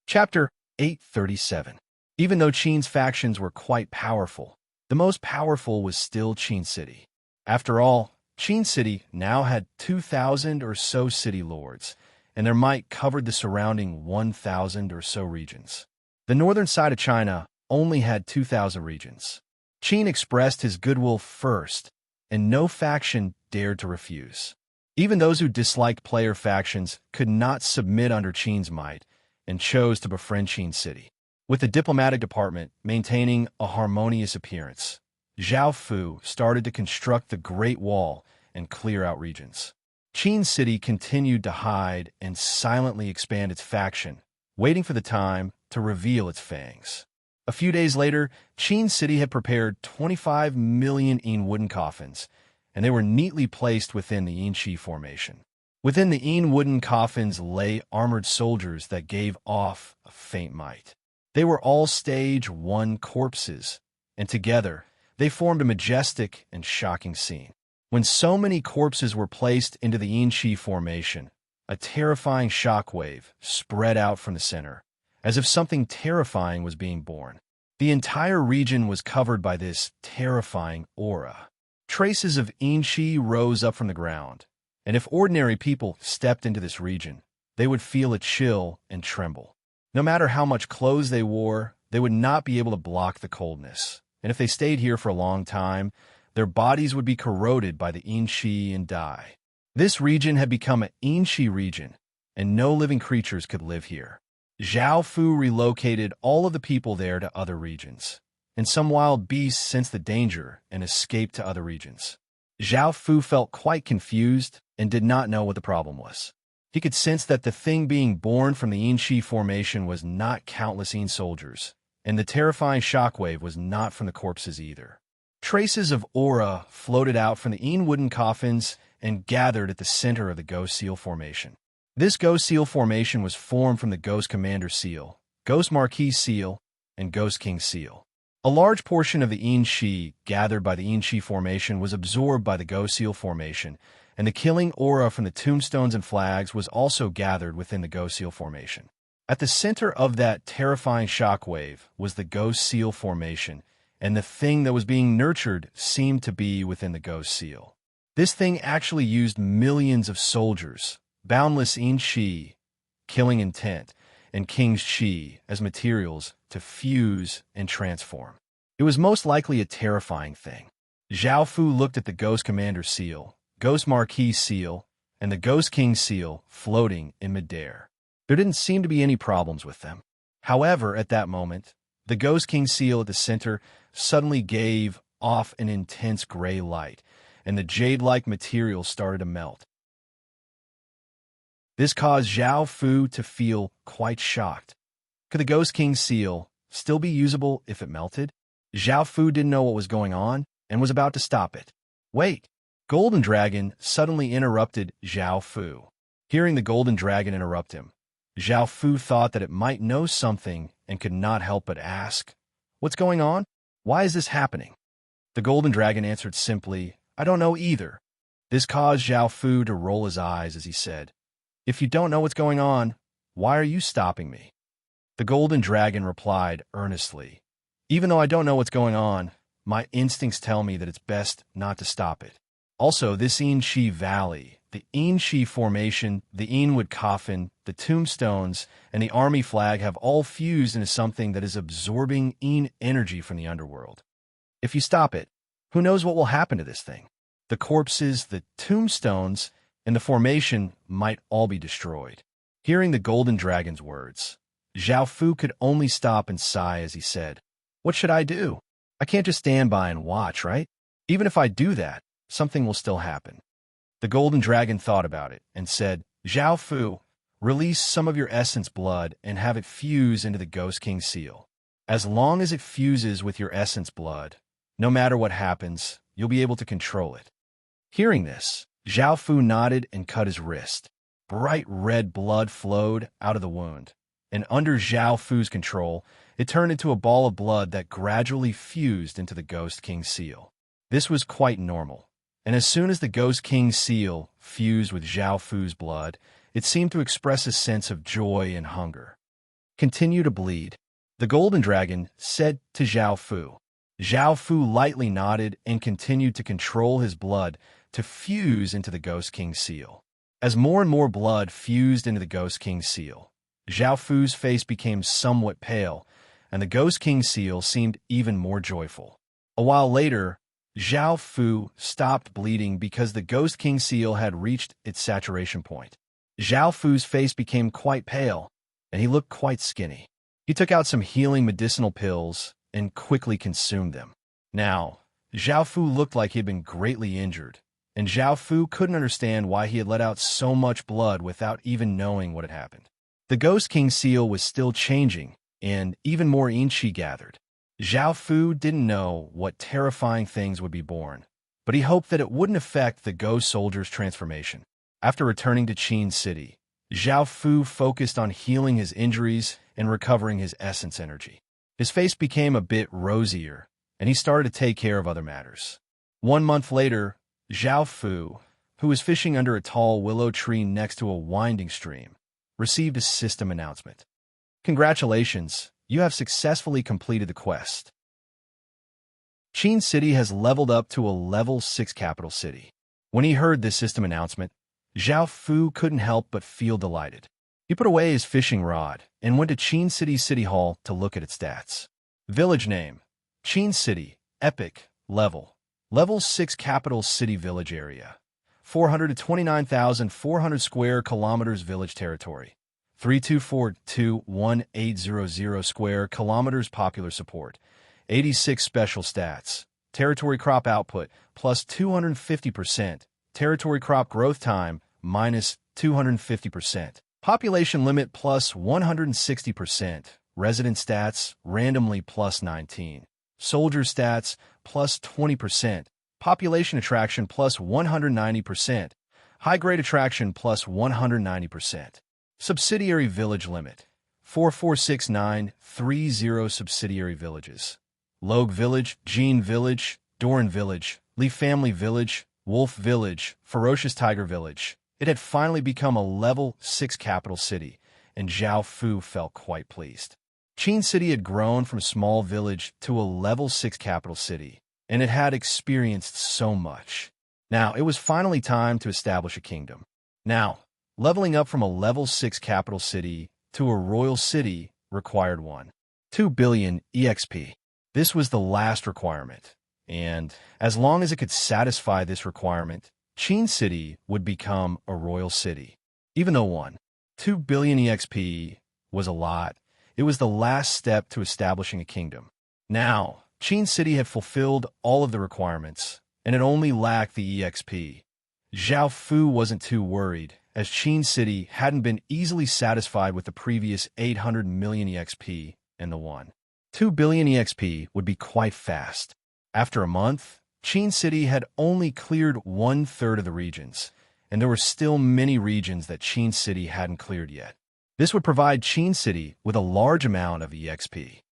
Chapter 837. Even though Qin's factions were quite powerful, the most powerful was still Qin City. After all, Qin City now had 2,000 or so city lords, and their might covered the surrounding 1,000 or so regions. The northern side of China only had 2,000 regions. Qin expressed his goodwill first, and no faction dared to refuse. Even those who disliked player factions could not submit under Qin's might, and chose to befriend Qin City. With the diplomatic department maintaining a harmonious appearance, Zhao Fu started to construct the Great Wall and clear out regions. Qin City continued to hide and silently expand its faction, waiting for the time to reveal its fangs. A few days later, Qin City had prepared 25 million Yin wooden coffins, and they were neatly placed within the Yin Shi formation. Within the Yin wooden coffins lay armored soldiers that gave off a faint might. They were all Stage 1 corpses, and together they formed a majestic and shocking scene. When so many corpses were placed into the Yin Shi formation, a terrifying shockwave spread out from the center, as if something terrifying was being born. The entire region was covered by this terrifying aura. Traces of Yin Shi rose up from the ground, and if ordinary people stepped into this region, they would feel a chill and tremble. No matter how much clothes they wore, they would not be able to block the coldness, and if they stayed here for a long time, their bodies would be corroded by the Yin Shi and die. This region had become an Yin Shi region, and no living creatures could live here. Zhao Fu relocated all of the people there to other regions, and some wild beasts sensed the danger and escaped to other regions. Zhao Fu felt quite confused and did not know what the problem was. He could sense that the thing being born from the Yin Shi formation was not countless Yin soldiers, and the terrifying shockwave was not from the corpses either. Traces of aura floated out from the Yin wooden coffins and gathered at the center of the Ghost Seal formation. This Ghost Seal formation was formed from the Ghost Commander Seal, Ghost Marquis Seal, and Ghost King Seal. A large portion of the Yin Shi gathered by the Yin Shi formation was absorbed by the Ghost Seal formation, and the killing aura from the tombstones and flags was also gathered within the Ghost Seal formation. At the center of that terrifying shockwave was the Ghost Seal formation, and the thing that was being nurtured seemed to be within the Ghost Seal. This thing actually used millions of soldiers, boundless Yin Shi, killing intent, and King's Chi as materials to fuse and transform. It was most likely a terrifying thing. Zhao Fu looked at the Ghost Commander Seal, Ghost Marquis Seal, and the Ghost King Seal floating in midair. There didn't seem to be any problems with them. However, at that moment, the Ghost King Seal at the center suddenly gave off an intense gray light, and the jade-like material started to melt. This caused Zhao Fu to feel quite shocked. Could the Ghost King Seal still be usable if it melted? Zhao Fu didn't know what was going on and was about to stop it. Wait! Golden Dragon suddenly interrupted Zhao Fu. Hearing the Golden Dragon interrupt him, Zhao Fu thought that it might know something and could not help but ask, "What's going on? Why is this happening?" The Golden Dragon answered simply, "I don't know either." This caused Zhao Fu to roll his eyes as he said, "If you don't know what's going on, why are you stopping me?" The Golden Dragon replied earnestly, "Even though I don't know what's going on, my instincts tell me that it's best not to stop it. Also, this Yin Shi Valley, the Yin Shi formation, the Yin wood coffin, the tombstones, and the army flag have all fused into something that is absorbing Yin energy from the underworld. If you stop it, who knows what will happen to this thing? The corpses, the tombstones, and the formation might all be destroyed." Hearing the Golden Dragon's words, Zhao Fu could only stop and sigh as he said, "What should I do? I can't just stand by and watch, right? Even if I do that, something will still happen." The Golden Dragon thought about it and said, "Zhao Fu, release some of your essence blood and have it fuse into the Ghost King Seal. As long as it fuses with your essence blood, no matter what happens, you'll be able to control it." Hearing this, Zhao Fu nodded and cut his wrist. Bright red blood flowed out of the wound, and under Zhao Fu's control, it turned into a ball of blood that gradually fused into the Ghost King Seal. This was quite normal, and as soon as the Ghost King Seal fused with Zhao Fu's blood, it seemed to express a sense of joy and hunger. "Continue to bleed," the Golden Dragon said to Zhao Fu. Zhao Fu lightly nodded and continued to control his blood to fuse into the Ghost King Seal. As more and more blood fused into the Ghost King Seal, Zhao Fu's face became somewhat pale, and the Ghost King Seal seemed even more joyful. A while later, Zhao Fu stopped bleeding because the Ghost King Seal had reached its saturation point. Zhao Fu's face became quite pale, and he looked quite skinny. He took out some healing medicinal pills and quickly consumed them. Now, Zhao Fu looked like he had been greatly injured, and Zhao Fu couldn't understand why he had let out so much blood without even knowing what had happened. The Ghost King seal was still changing, and even more Inchi gathered. Zhao Fu didn't know what terrifying things would be born, but he hoped that it wouldn't affect the Ghost Soldier's transformation. After returning to Qin City, Zhao Fu focused on healing his injuries and recovering his essence energy. His face became a bit rosier, and he started to take care of other matters. 1 month later, Zhao Fu, who was fishing under a tall willow tree next to a winding stream, received a system announcement. Congratulations, you have successfully completed the quest. Qin City has leveled up to a level 6 capital city. When he heard this system announcement, Zhao Fu couldn't help but feel delighted. He put away his fishing rod and went to Qin City City Hall to look at its stats. Village name: Qin City, Epic, Level 6 capital city village area. 429,400 square kilometers village territory. 324,21800 square kilometers popular support. 86 special stats. Territory crop output plus 250%. Territory crop growth time minus 250%. Population limit plus 160%. Resident stats randomly plus 19. Soldier stats plus 20%. Population attraction plus 190%. High-grade attraction plus 190%. Subsidiary village limit 446930 subsidiary villages. Logue Village, Jean Village, Doran Village, Lee Family Village, Wolf Village, Ferocious Tiger Village. It had finally become a level 6 capital city, and Zhao Fu felt quite pleased. Qin City had grown from a small village to a level 6 capital city, and it had experienced so much. Now, it was finally time to establish a kingdom. Now, leveling up from a level 6 capital city to a royal city required 2 billion EXP. This was the last requirement, and as long as it could satisfy this requirement, Qin City would become a royal city. Even though 2 billion EXP was a lot, it was the last step to establishing a kingdom. Now, Qin City had fulfilled all of the requirements, and it only lacked the EXP. Zhao Fu wasn't too worried, as Qin City hadn't been easily satisfied with the previous 800 million EXP, and the 2 billion EXP would be quite fast. After a month, Qin City had only cleared 1/3 of the regions, and there were still many regions that Qin City hadn't cleared yet. This would provide Qin City with a large amount of EXP.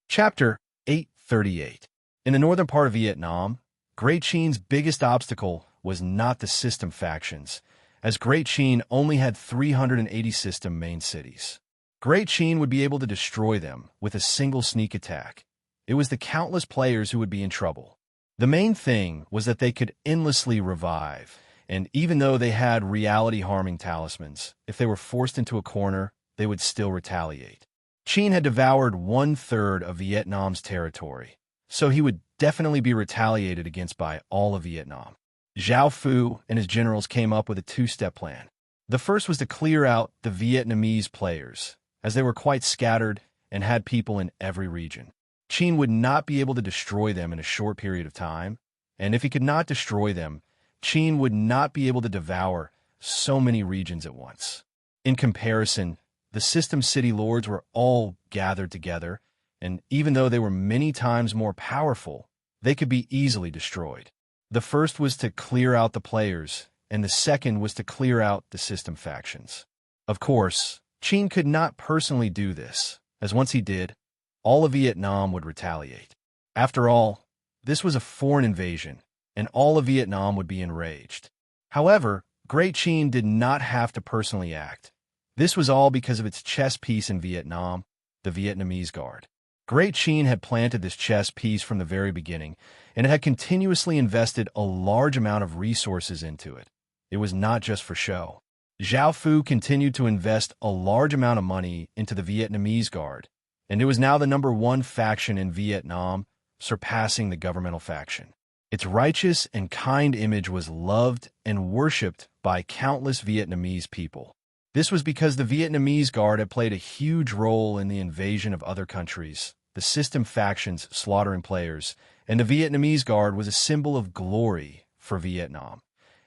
Chapter 838. In the northern part of Vietnam, Great Qin's biggest obstacle was not the system factions, as Great Qin only had 380 system main cities. Great Qin would be able to destroy them with a single sneak attack. It was the countless players who would be in trouble. The main thing was that they could endlessly revive, and even though they had reality-harming talismans, if they were forced into a corner, they would still retaliate. Qin had devoured 1/3 of Vietnam's territory, so he would definitely be retaliated against by all of Vietnam. Zhao Fu and his generals came up with a 2-step plan. The first was to clear out the Vietnamese players, as they were quite scattered and had people in every region. Qin would not be able to destroy them in a short period of time, and if he could not destroy them, Qin would not be able to devour so many regions at once. In comparison, the system city lords were all gathered together, and even though they were many times more powerful, they could be easily destroyed. The first was to clear out the players, and the second was to clear out the system factions. Of course, Qin could not personally do this, as once he did, all of Vietnam would retaliate. After all, this was a foreign invasion, and all of Vietnam would be enraged. However, Great Qin did not have to personally act. This was all because of its chess piece in Vietnam, the Vietnamese Guard. Great Qin had planted this chess piece from the very beginning, and it had continuously invested a large amount of resources into it. It was not just for show. Zhao Fu continued to invest a large amount of money into the Vietnamese Guard, and it was now the #1 faction in Vietnam, surpassing the governmental faction. Its righteous and kind image was loved and worshipped by countless Vietnamese people. This was because the Vietnamese Guard had played a huge role in the invasion of other countries, the system factions slaughtering players, and the Vietnamese Guard was a symbol of glory for Vietnam,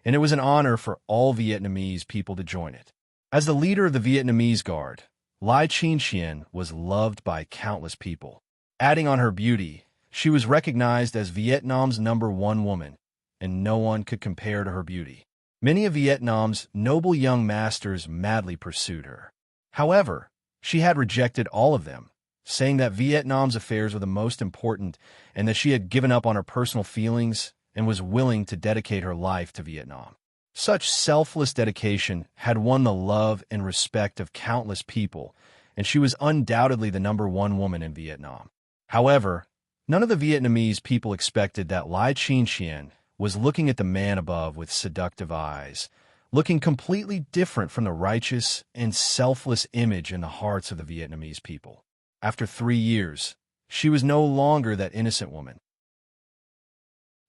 and it was an honor for all Vietnamese people to join it. As the leader of the Vietnamese Guard, Lai Ching-hsien was loved by countless people. Adding on her beauty, she was recognized as Vietnam's #1 woman, and no one could compare to her beauty. Many of Vietnam's noble young masters madly pursued her. However, she had rejected all of them, saying that Vietnam's affairs were the most important and that she had given up on her personal feelings and was willing to dedicate her life to Vietnam. Such selfless dedication had won the love and respect of countless people, and she was undoubtedly the #1 woman in Vietnam. However, none of the Vietnamese people expected that Lai Ching-hsien was looking at the man above with seductive eyes, looking completely different from the righteous and selfless image in the hearts of the Vietnamese people. After 3 years, she was no longer that innocent woman.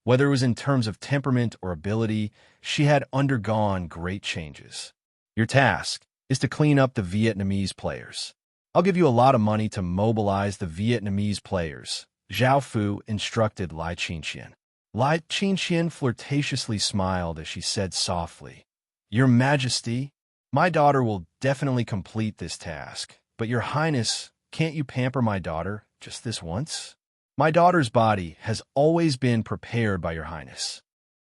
Whether it was in terms of temperament or ability, she had undergone great changes. Your task is to clean up the Vietnamese players. I'll give you a lot of money to mobilize the Vietnamese players, Zhao Fu instructed Lai Ching-hsien. Lai Ching-hsien flirtatiously smiled as she said softly, "Your Majesty, my daughter will definitely complete this task, but Your Highness, can't you pamper my daughter just this once? My daughter's body has always been prepared by Your Highness."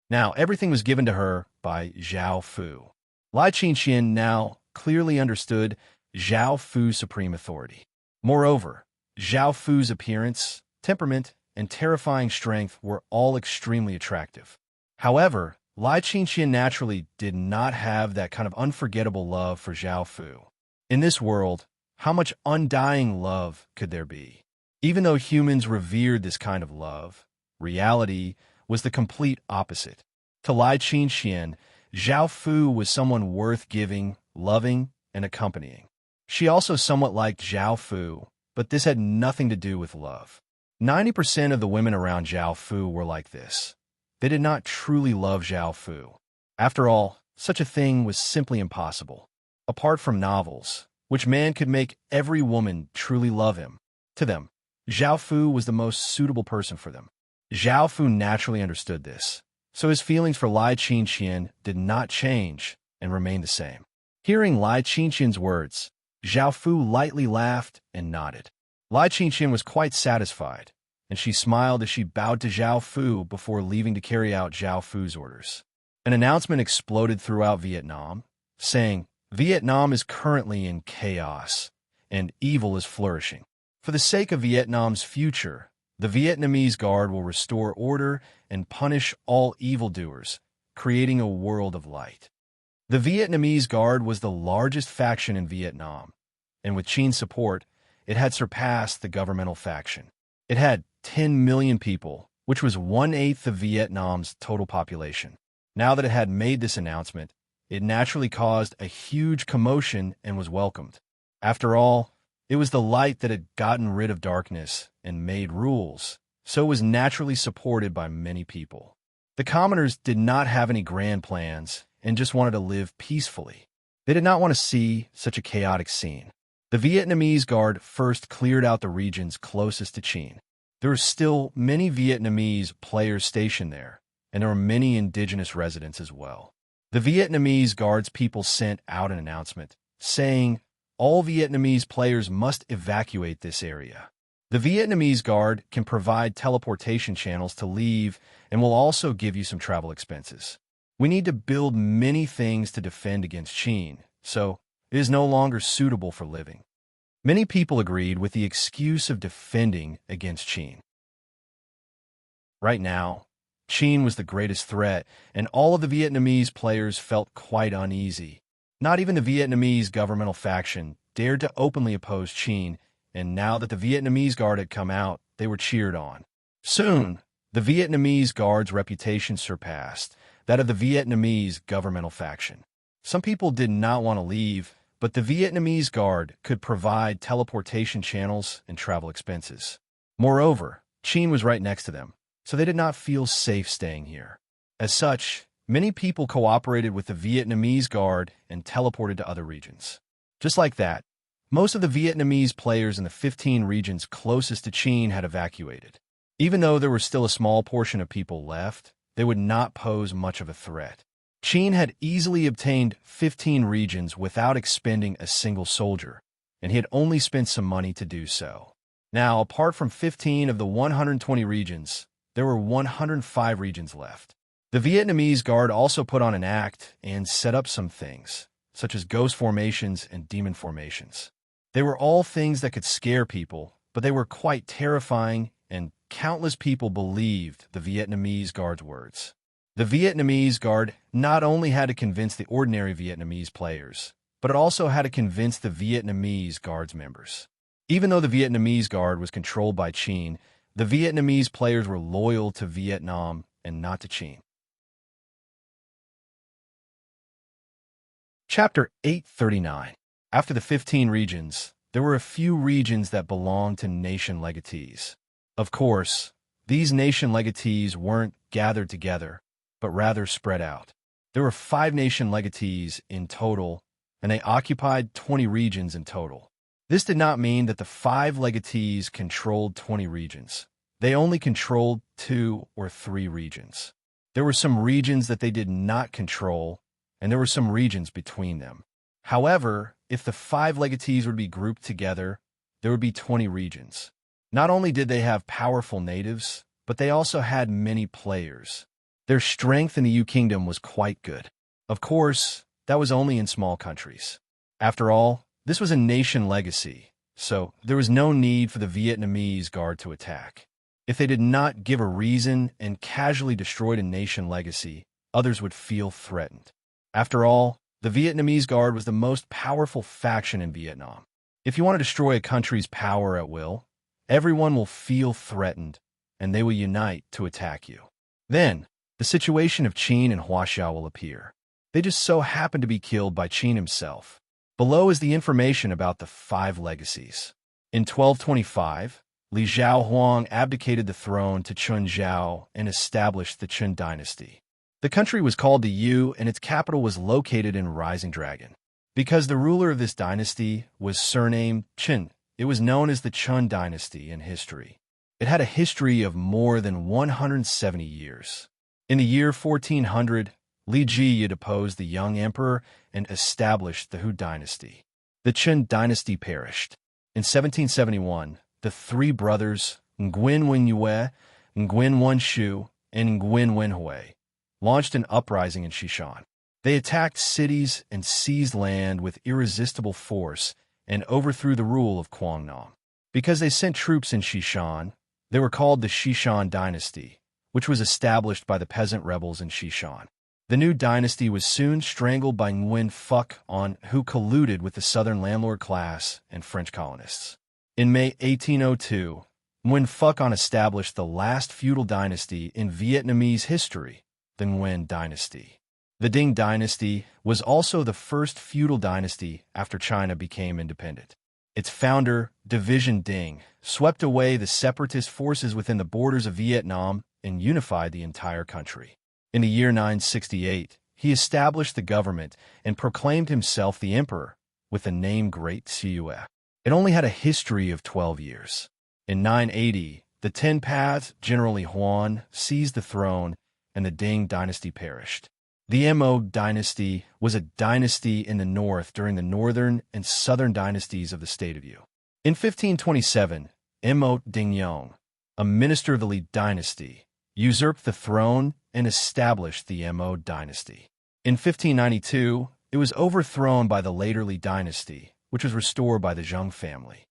Now, everything was given to her by Zhao Fu. Lai Ching-hsien now clearly understood Zhao Fu's supreme authority. Moreover, Zhao Fu's appearance, temperament, and terrifying strength were all extremely attractive. However, Lai Ching-hsien naturally did not have that kind of unforgettable love for Zhao Fu. In this world, how much undying love could there be? Even though humans revered this kind of love, reality was the complete opposite. To Lai Ching-hsien, Zhao Fu was someone worth giving, loving, and accompanying. She also somewhat liked Zhao Fu, but this had nothing to do with love. 90% of the women around Zhao Fu were like this. They did not truly love Zhao Fu. After all, such a thing was simply impossible. Apart from novels, which man could make every woman truly love him? To them, Zhao Fu was the most suitable person for them. Zhao Fu naturally understood this, so his feelings for Lai Ching-hsien did not change and remained the same. Hearing Lai Ching-hsien's words, Zhao Fu lightly laughed and nodded. Lai Ching-hsien was quite satisfied, and she smiled as she bowed to Zhao Fu before leaving to carry out Zhao Fu's orders. An announcement exploded throughout Vietnam, saying, "Vietnam is currently in chaos, and evil is flourishing. For the sake of Vietnam's future, the Vietnamese Guard will restore order and punish all evildoers, creating a world of light." The Vietnamese Guard was the largest faction in Vietnam, and with Qing's support, it had surpassed the governmental faction. It had 10 million people, which was 1/8 of Vietnam's total population. Now that it had made this announcement, it naturally caused a huge commotion and was welcomed. After all, it was the light that had gotten rid of darkness and made rules, so it was naturally supported by many people. The commoners did not have any grand plans and just wanted to live peacefully. They did not want to see such a chaotic scene. The Vietnamese Guard first cleared out the regions closest to Qing. There were still many Vietnamese players stationed there, and there were many indigenous residents as well. The Vietnamese Guard's people sent out an announcement saying all Vietnamese players must evacuate this area. The Vietnamese Guard can provide teleportation channels to leave and will also give you some travel expenses. We need to build many things to defend against Qing, so it is no longer suitable for living. Many people agreed with the excuse of defending against Qing. Right now, Qing was the greatest threat, and all of the Vietnamese players felt quite uneasy. Not even the Vietnamese governmental faction dared to openly oppose Qing, and now that the Vietnamese Guard had come out, they were cheered on. Soon, the Vietnamese Guard's reputation surpassed that of the Vietnamese governmental faction. Some people did not want to leave, but the Vietnamese Guard could provide teleportation channels and travel expenses. Moreover, Qing was right next to them, so they did not feel safe staying here. As such, many people cooperated with the Vietnamese Guard and teleported to other regions. Just like that, most of the Vietnamese players in the 15 regions closest to Qin had evacuated. Even though there was still a small portion of people left, they would not pose much of a threat. Qin had easily obtained 15 regions without expending a single soldier, and he had only spent some money to do so. Now, apart from 15 of the 120 regions, there were 105 regions left. The Vietnamese Guard also put on an act and set up some things, such as ghost formations and demon formations. They were all things that could scare people, but they were quite terrifying, and countless people believed the Vietnamese Guard's words. The Vietnamese Guard not only had to convince the ordinary Vietnamese players, but it also had to convince the Vietnamese Guard's members. Even though the Vietnamese Guard was controlled by Qin, the Vietnamese players were loyal to Vietnam and not to Qin. Chapter 839. After the 15 regions, there were a few regions that belonged to nation legatees. Of course, these nation legatees weren't gathered together, but rather spread out. There were 5 nation legatees in total, and they occupied 20 regions in total. This did not mean that the 5 legatees controlled 20 regions. They only controlled 2 or 3 regions. There were some regions that they did not control, and there were some regions between them. However, if the 5 legatees were to be grouped together, there would be 20 regions. Not only did they have powerful natives, but they also had many players. Their strength in the U Kingdom was quite good. Of course, that was only in small countries. After all, this was a nation legacy, so there was no need for the Vietnamese Guard to attack. If they did not give a reason and casually destroyed a nation legacy, others would feel threatened. After all, the Vietnamese Guard was the most powerful faction in Vietnam. If you want to destroy a country's power at will, everyone will feel threatened, and they will unite to attack you. Then, the situation of Qin and Huaxiao will appear. They just so happen to be killed by Qin himself. Below is the information about the 5 legacies. In 1225, Li Zhaohuang abdicated the throne to Chun Zhao and established the Chun dynasty. The country was called the Yu, and its capital was located in Rising Dragon. Because the ruler of this dynasty was surnamed Chun, it was known as the Chun dynasty in history. It had a history of more than 170 years. In the year 1400, Li Ji deposed the young emperor and established the Hu dynasty. The Chun dynasty perished. In 1771, the 3 brothers, Nguyen Wenyue, Nguyen Wenshu, and Nguyen Wenhui, launched an uprising in Xishan. They attacked cities and seized land with irresistible force and overthrew the rule of Quang Nam. Because they sent troops in Xishan, they were called the Xishan dynasty, which was established by the peasant rebels in Xishan. The new dynasty was soon strangled by Nguyen Phuc On, who colluded with the southern landlord class and French colonists. In May 1802, Nguyen Phuc On established the last feudal dynasty in Vietnamese history, the Nguyen dynasty. The Ding dynasty was also the first feudal dynasty after China became independent. Its founder, Division Ding, swept away the separatist forces within the borders of Vietnam and unified the entire country. In the year 968, he established the government and proclaimed himself the emperor with the name Great Siue. It only had a history of 12 years. In 980, the Tenpads, generally Huan, seized the throne and the Ding dynasty perished. The Mo dynasty was a dynasty in the north during the northern and southern dynasties of the state of Yu. In 1527, Mo Dingyong, a minister of the Li dynasty, usurped the throne and established the Mo dynasty. In 1592, it was overthrown by the later Li dynasty, which was restored by the Zheng family.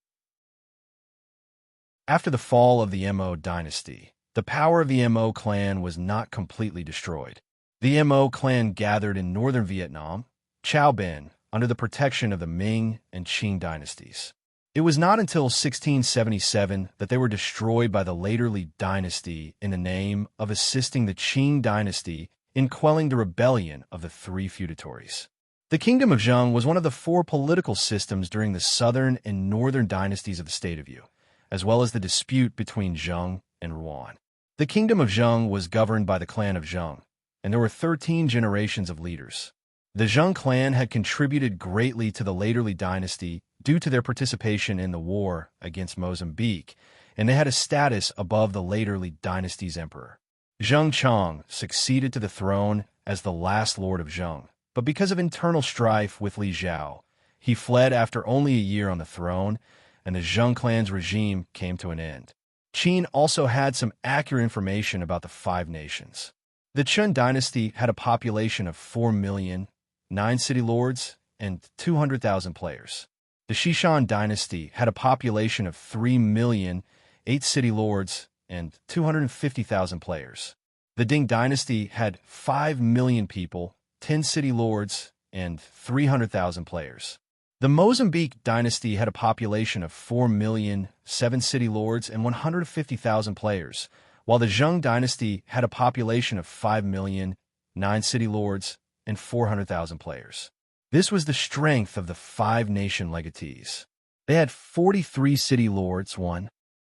After the fall of the Mo dynasty, the power of the Mo clan was not completely destroyed. The Mo clan gathered in northern Vietnam, Chao Ben, under the protection of the Ming and Qing dynasties. It was not until 1677 that they were destroyed by the later Li dynasty in the name of assisting the Qing dynasty in quelling the rebellion of the 3 feudatories. The Kingdom of Zheng was one of the 4 political systems during the southern and northern dynasties of the state of Yu, as well as the dispute between Zheng and Ruan. The Kingdom of Zheng was governed by the clan of Zheng, and there were 13 generations of leaders. The Zheng clan had contributed greatly to the Laterly dynasty due to their participation in the war against Mozambique, and they had a status above the Laterly dynasty's emperor. Zheng Chang succeeded to the throne as the last lord of Zheng, but because of internal strife with Li Zhao, he fled after only a year on the throne, and the Zheng clan's regime came to an end. Qin also had some accurate information about the five nations. The Chun dynasty had a population of 4 million, 9 city lords, and 200,000 players. The Xishan dynasty had a population of 3 million, 8 city lords, and 250,000 players. The Ding dynasty had 5 million people, 10 city lords, and 300,000 players. The Mozambique dynasty had a population of 4 million, 7 city lords, and 150,000 players, while the Zheng dynasty had a population of 5 million, 9 city lords, and 400,000 players. This was the strength of the five-nation legatees. They had 43 city lords,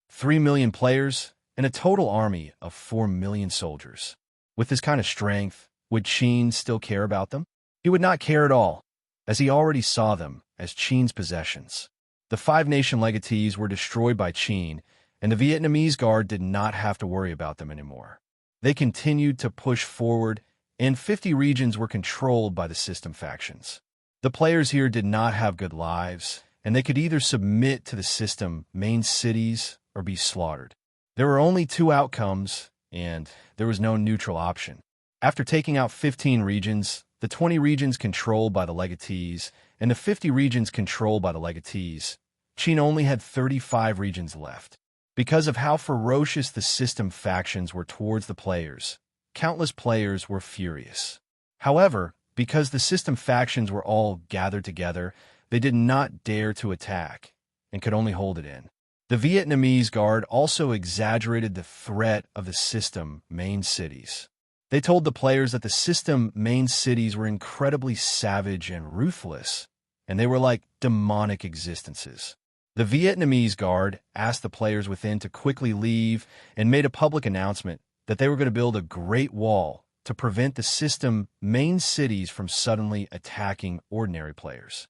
3 million players, and a total army of 4 million soldiers. With this kind of strength, would Qin still care about them? He would not care at all, as he already saw them as Qin's possessions. The five-nation legatees were destroyed by Qin, and the Vietnamese Guard did not have to worry about them anymore. They continued to push forward, and 50 regions were controlled by the system factions. The players here did not have good lives, and they could either submit to the system main cities or be slaughtered. There were only two outcomes, and there was no neutral option. After taking out 15 regions, the 20 regions controlled by the legatees, and the 50 regions controlled by the legatees, Qin only had 35 regions left. Because of how ferocious the system factions were towards the players, countless players were furious. However, because the system factions were all gathered together, they did not dare to attack, and could only hold it in. The Vietnamese Guard also exaggerated the threat of the system main cities. They told the players that the system main cities were incredibly savage and ruthless, and they were like demonic existences. The Vietnamese Guard asked the players within to quickly leave and made a public announcement that they were going to build a great wall to prevent the system main cities from suddenly attacking ordinary players.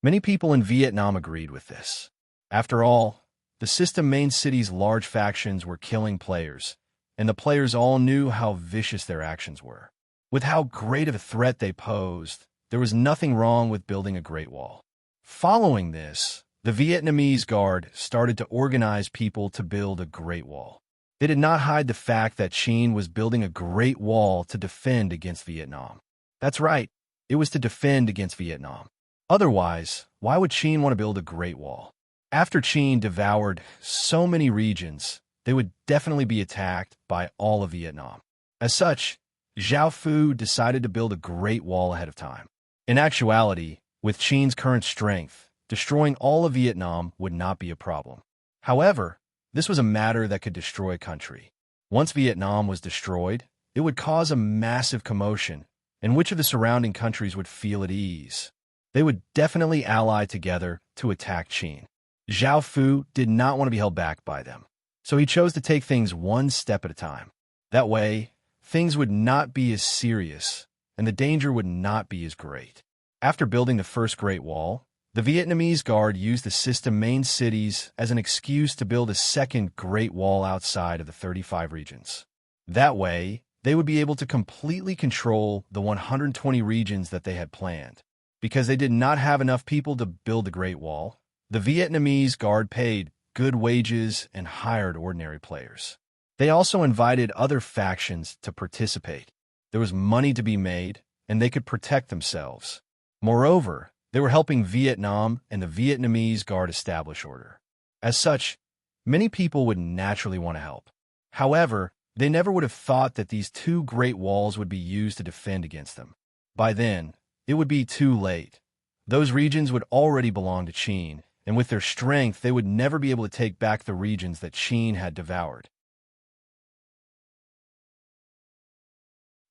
Many people in Vietnam agreed with this. After all, the system main cities' large factions were killing players, and the players all knew how vicious their actions were. With how great of a threat they posed, there was nothing wrong with building a Great Wall. Following this, the Vietnamese Guard started to organize people to build a Great Wall. They did not hide the fact that Qin was building a Great Wall to defend against Vietnam. That's right, it was to defend against Vietnam. Otherwise, why would Qin want to build a Great Wall? After Qin devoured so many regions, they would definitely be attacked by all of Vietnam. As such, Zhao Fu decided to build a Great Wall ahead of time. In actuality, with Qin's current strength, destroying all of Vietnam would not be a problem. However, this was a matter that could destroy a country. Once Vietnam was destroyed, it would cause a massive commotion, and which of the surrounding countries would feel at ease? They would definitely ally together to attack Qin. Zhao Fu did not want to be held back by them, so he chose to take things one step at a time. That way, things would not be as serious, and the danger would not be as great. After building the first Great Wall, the Vietnamese Guard used the system main cities as an excuse to build a second Great Wall outside of the 35 regions. That way, they would be able to completely control the 120 regions that they had planned. Because they did not have enough people to build the Great Wall, the Vietnamese Guard paid good wages and hired ordinary players. They also invited other factions to participate. There was money to be made, and they could protect themselves. Moreover, they were helping Vietnam and the Vietnamese Guard establish order. As such, many people would naturally want to help. However, they never would have thought that these two great walls would be used to defend against them. By then, it would be too late. Those regions would already belong to Qin, and with their strength, they would never be able to take back the regions that Qin had devoured.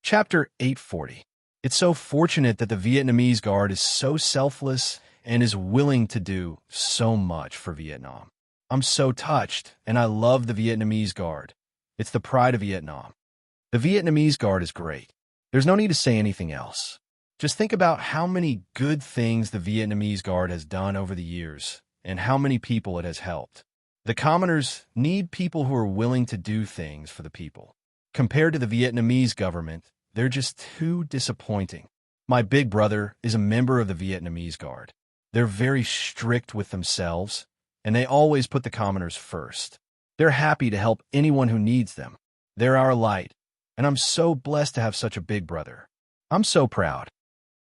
Chapter 840. It's so fortunate that the Vietnamese Guard is so selfless and is willing to do so much for Vietnam. I'm so touched, and I love the Vietnamese Guard. It's the pride of Vietnam. The Vietnamese Guard is great. There's no need to say anything else. Just think about how many good things the Vietnamese Guard has done over the years and how many people it has helped. The commoners need people who are willing to do things for the people. Compared to the Vietnamese government, they're just too disappointing. My big brother is a member of the Vietnamese Guard. They're very strict with themselves, and they always put the commoners first. They're happy to help anyone who needs them. They're our light, and I'm so blessed to have such a big brother. I'm so proud.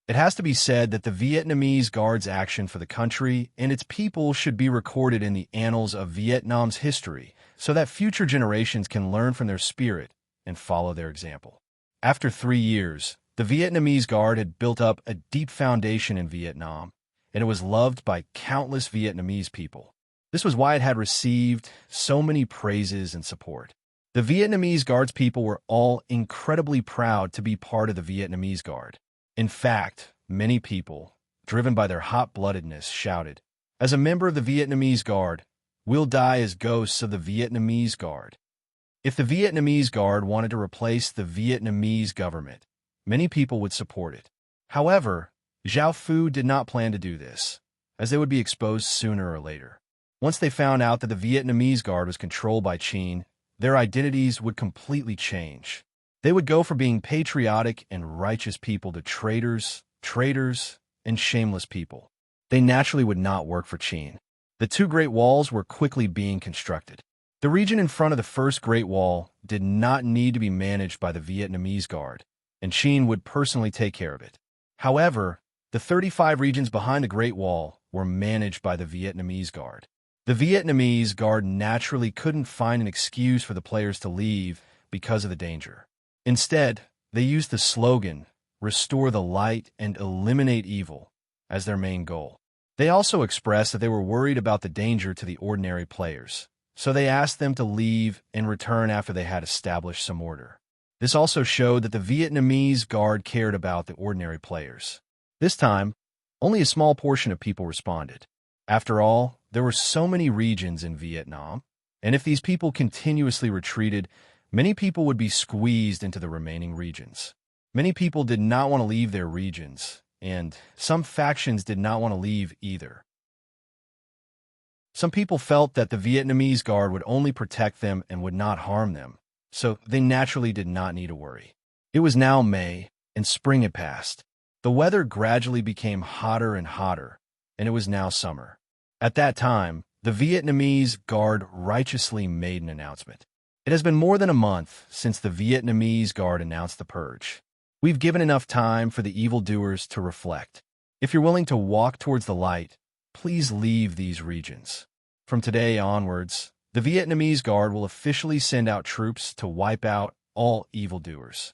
It has to be said that the Vietnamese Guard's action for the country and its people should be recorded in the annals of Vietnam's history so that future generations can learn from their spirit and follow their example. After 3 years, the Vietnamese Guard had built up a deep foundation in Vietnam, and it was loved by countless Vietnamese people. This was why it had received so many praises and support. The Vietnamese Guard's people were all incredibly proud to be part of the Vietnamese Guard. In fact, many people, driven by their hot-bloodedness, shouted, "As a member of the Vietnamese Guard, we'll die as ghosts of the Vietnamese Guard." If the Vietnamese Guard wanted to replace the Vietnamese government, many people would support it. However, Giao Phu did not plan to do this, as they would be exposed sooner or later. Once they found out that the Vietnamese Guard was controlled by Qin, their identities would completely change. They would go from being patriotic and righteous people to traitors, and shameless people. They naturally would not work for Qin. The 2 Great Walls were quickly being constructed. The region in front of the first Great Wall did not need to be managed by the Vietnamese Guard, and Qin would personally take care of it. However, the 35 regions behind the Great Wall were managed by the Vietnamese Guard. The Vietnamese Guard naturally couldn't find an excuse for the players to leave because of the danger. Instead, they used the slogan, "Restore the light and eliminate evil," as their main goal. They also expressed that they were worried about the danger to the ordinary players, so they asked them to leave and return after they had established some order. This also showed that the Vietnamese Guard cared about the ordinary players. This time, only a small portion of people responded. After all, there were so many regions in Vietnam, and if these people continuously retreated, many people would be squeezed into the remaining regions. Many people did not want to leave their regions, and some factions did not want to leave either. Some people felt that the Vietnamese Guard would only protect them and would not harm them, so they naturally did not need to worry. It was now May, and spring had passed. The weather gradually became hotter and hotter, and it was now summer. At that time, the Vietnamese Guard righteously made an announcement. It has been more than a month since the Vietnamese Guard announced the purge. We've given enough time for the evildoers to reflect. If you're willing to walk towards the light, please leave these regions. From today onwards, the Vietnamese Guard will officially send out troops to wipe out all evildoers.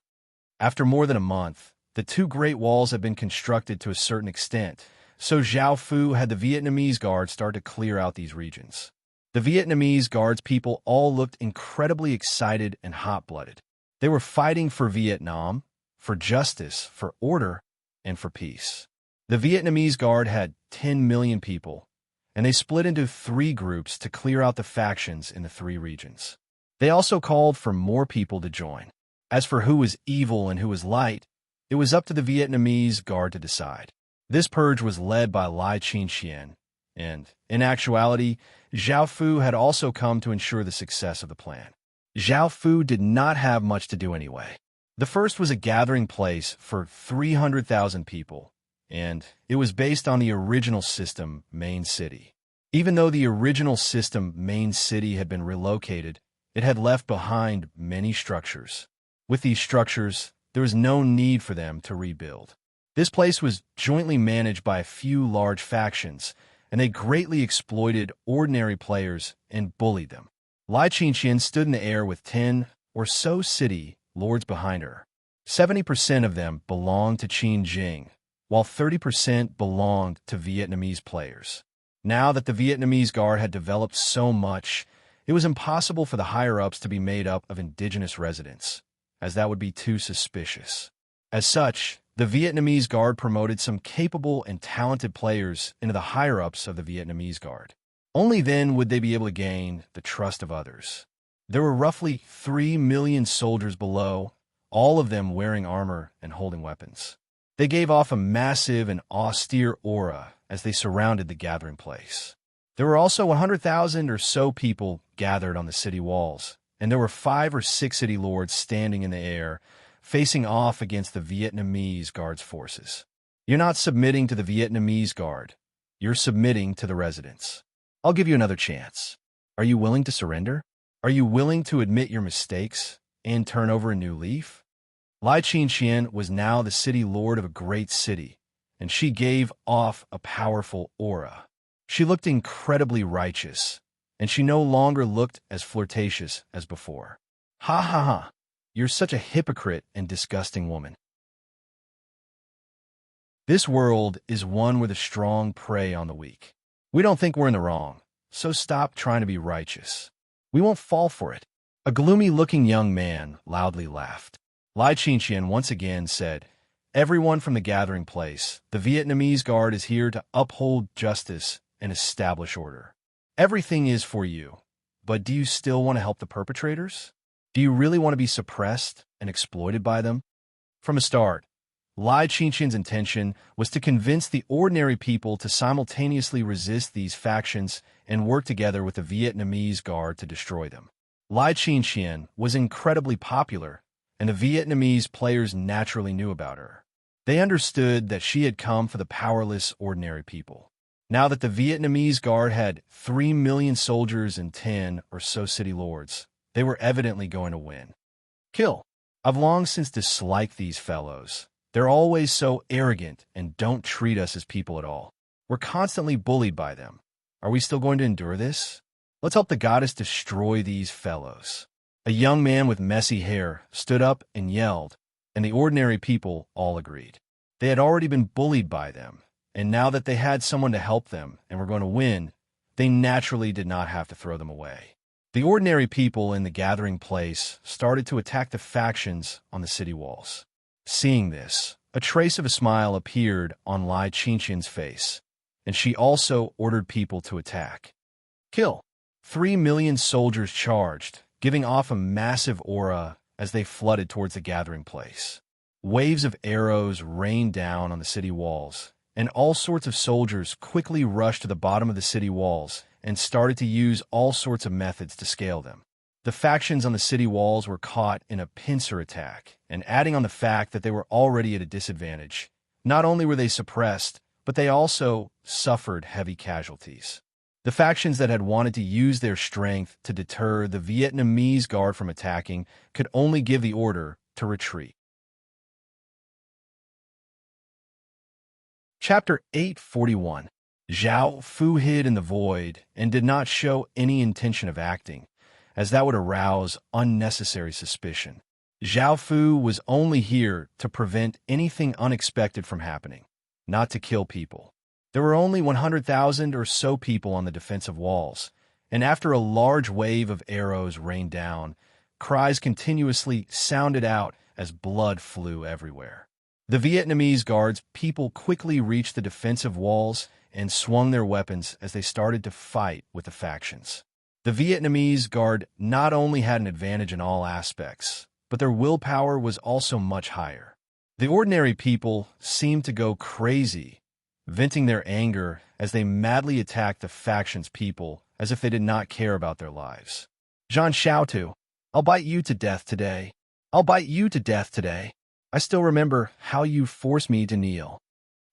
After more than a month, the 2 Great Walls have been constructed to a certain extent, so Giao Phu had the Vietnamese Guard start to clear out these regions. The Vietnamese Guard's people all looked incredibly excited and hot-blooded. They were fighting for Vietnam, for justice, for order, and for peace. The Vietnamese Guard had 10 million people, and they split into 3 groups to clear out the factions in the 3 regions. They also called for more people to join. As for who was evil and who was light, it was up to the Vietnamese Guard to decide. This purge was led by Lai Chien, and, in actuality, Giao Phu had also come to ensure the success of the plan. Giao Phu did not have much to do anyway. The first was a gathering place for 300,000 people, and it was based on the original system, Main City. Even though the original system, Main City, had been relocated, it had left behind many structures. With these structures, there was no need for them to rebuild. This place was jointly managed by a few large factions, and they greatly exploited ordinary players and bullied them. Lai Chien stood in the air with 10 or so city lords behind her. 70% of them belonged to Qin Jing, while 30% belonged to Vietnamese players. Now that the Vietnamese Guard had developed so much, it was impossible for the higher-ups to be made up of indigenous residents, as that would be too suspicious. As such, the Vietnamese Guard promoted some capable and talented players into the higher-ups of the Vietnamese Guard. Only then would they be able to gain the trust of others. There were roughly 3 million soldiers below, all of them wearing armor and holding weapons. They gave off a massive and austere aura as they surrounded the gathering place. There were also 100,000 or so people gathered on the city walls, and there were 5 or 6 city lords standing in the air, facing off against the Vietnamese Guard's forces. You're not submitting to the Vietnamese Guard. You're submitting to the residents. I'll give you another chance. Are you willing to surrender? Are you willing to admit your mistakes and turn over a new leaf? Lai Qingqian was now the city lord of a great city, and she gave off a powerful aura. She looked incredibly righteous, and she no longer looked as flirtatious as before. Ha ha ha! You're such a hypocrite and disgusting woman. This world is one where the strong prey on the weak. We don't think we're in the wrong, so stop trying to be righteous. We won't fall for it. A gloomy-looking young man loudly laughed. Lai Qingqian once again said, "Everyone from the gathering place, the Vietnamese Guard is here to uphold justice and establish order. Everything is for you, but do you still want to help the perpetrators? Do you really want to be suppressed and exploited by them?" From the start, Lai Qingqian's intention was to convince the ordinary people to simultaneously resist these factions and work together with the Vietnamese Guard to destroy them. Lai Qingqian was incredibly popular, and the Vietnamese players naturally knew about her. They understood that she had come for the powerless ordinary people. Now that the Vietnamese Guard had 3 million soldiers and 10 or so city lords, they were evidently going to win. Kill. I've long since disliked these fellows. They're always so arrogant and don't treat us as people at all. We're constantly bullied by them. Are we still going to endure this? Let's help the goddess destroy these fellows. A young man with messy hair stood up and yelled, and the ordinary people all agreed. They had already been bullied by them, and now that they had someone to help them and were going to win, they naturally did not have to throw them away. The ordinary people in the gathering place started to attack the factions on the city walls. Seeing this, a trace of a smile appeared on Lai Qingqian's face, and she also ordered people to attack. Kill. 3 million soldiers charged, giving off a massive aura as they flooded towards the gathering place. Waves of arrows rained down on the city walls, and all sorts of soldiers quickly rushed to the bottom of the city walls and started to use all sorts of methods to scale them. The factions on the city walls were caught in a pincer attack, and adding on the fact that they were already at a disadvantage, not only were they suppressed, but they also suffered heavy casualties. The factions that had wanted to use their strength to deter the Vietnamese Guard from attacking could only give the order to retreat. Chapter 841. Zhao Fu hid in the void and did not show any intention of acting, as that would arouse unnecessary suspicion. Zhao Fu was only here to prevent anything unexpected from happening, not to kill people. There were only 100,000 or so people on the defensive walls, and after a large wave of arrows rained down, cries continuously sounded out as blood flew everywhere. The Vietnamese Guard's people quickly reached the defensive walls and swung their weapons as they started to fight with the factions. The Vietnamese Guard not only had an advantage in all aspects, but their willpower was also much higher. The ordinary people seemed to go crazy, venting their anger as they madly attacked the faction's people as if they did not care about their lives. Zhan Xiaotu, I'll bite you to death today. I'll bite you to death today. I still remember how you forced me to kneel.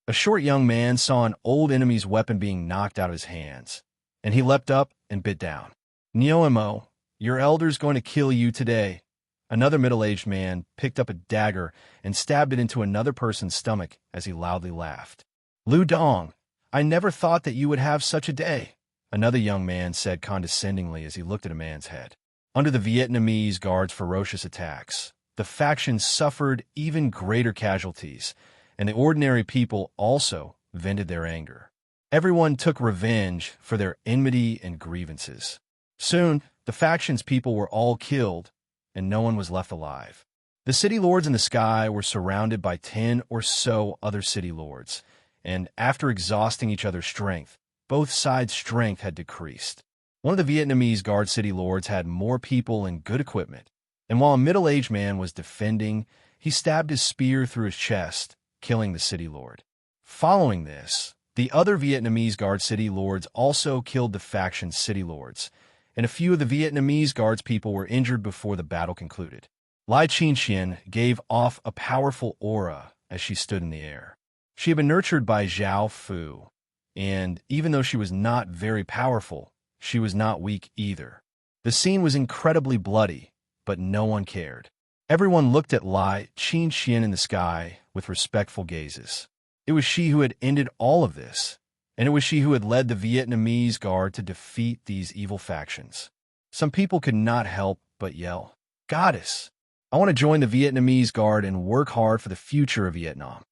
A short young man saw an old enemy's weapon being knocked out of his hands, and he leapt up and bit down. Nioemo, your elder's going to kill you today. Another middle-aged man picked up a dagger and stabbed it into another person's stomach as he loudly laughed. Lu Dong, I never thought that you would have such a day, another young man said condescendingly as he looked at a man's head. Under the Vietnamese Guard's ferocious attacks, the factions suffered even greater casualties, and the ordinary people also vented their anger. Everyone took revenge for their enmity and grievances. Soon, the factions' people were all killed, and no one was left alive. The city lords in the sky were surrounded by 10 or so other city lords, and after exhausting each other's strength, both sides' strength had decreased. One of the Vietnamese Guard city lords had more people and good equipment, And while a middle-aged man was defending, he stabbed his spear through his chest, killing the city lord. Following this, the other Vietnamese Guard city lords also killed the faction's city lords, and a few of the Vietnamese Guard's people were injured before the battle concluded. Lai Qingxian gave off a powerful aura as she stood in the air. She had been nurtured by Zhao Fu, and even though she was not very powerful, she was not weak either. The scene was incredibly bloody, but no one cared. Everyone looked at Lai Qingxian in the sky with respectful gazes. It was she who had ended all of this, and it was she who had led the Vietnamese Guard to defeat these evil factions. Some people could not help but yell, "Goddess! I want to join the Vietnamese Guard and work hard for the future of Vietnam."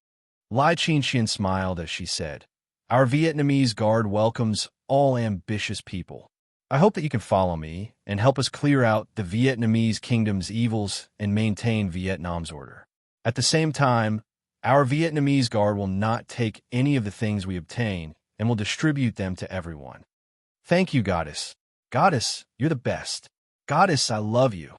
Lai Qingxian smiled as she said, "Our Vietnamese Guard welcomes all ambitious people. I hope that you can follow me and help us clear out the Vietnamese kingdom's evils and maintain Vietnam's order. At the same time, our Vietnamese Guard will not take any of the things we obtain and will distribute them to everyone. Thank you, Goddess. Goddess, you're the best. Goddess, I love you."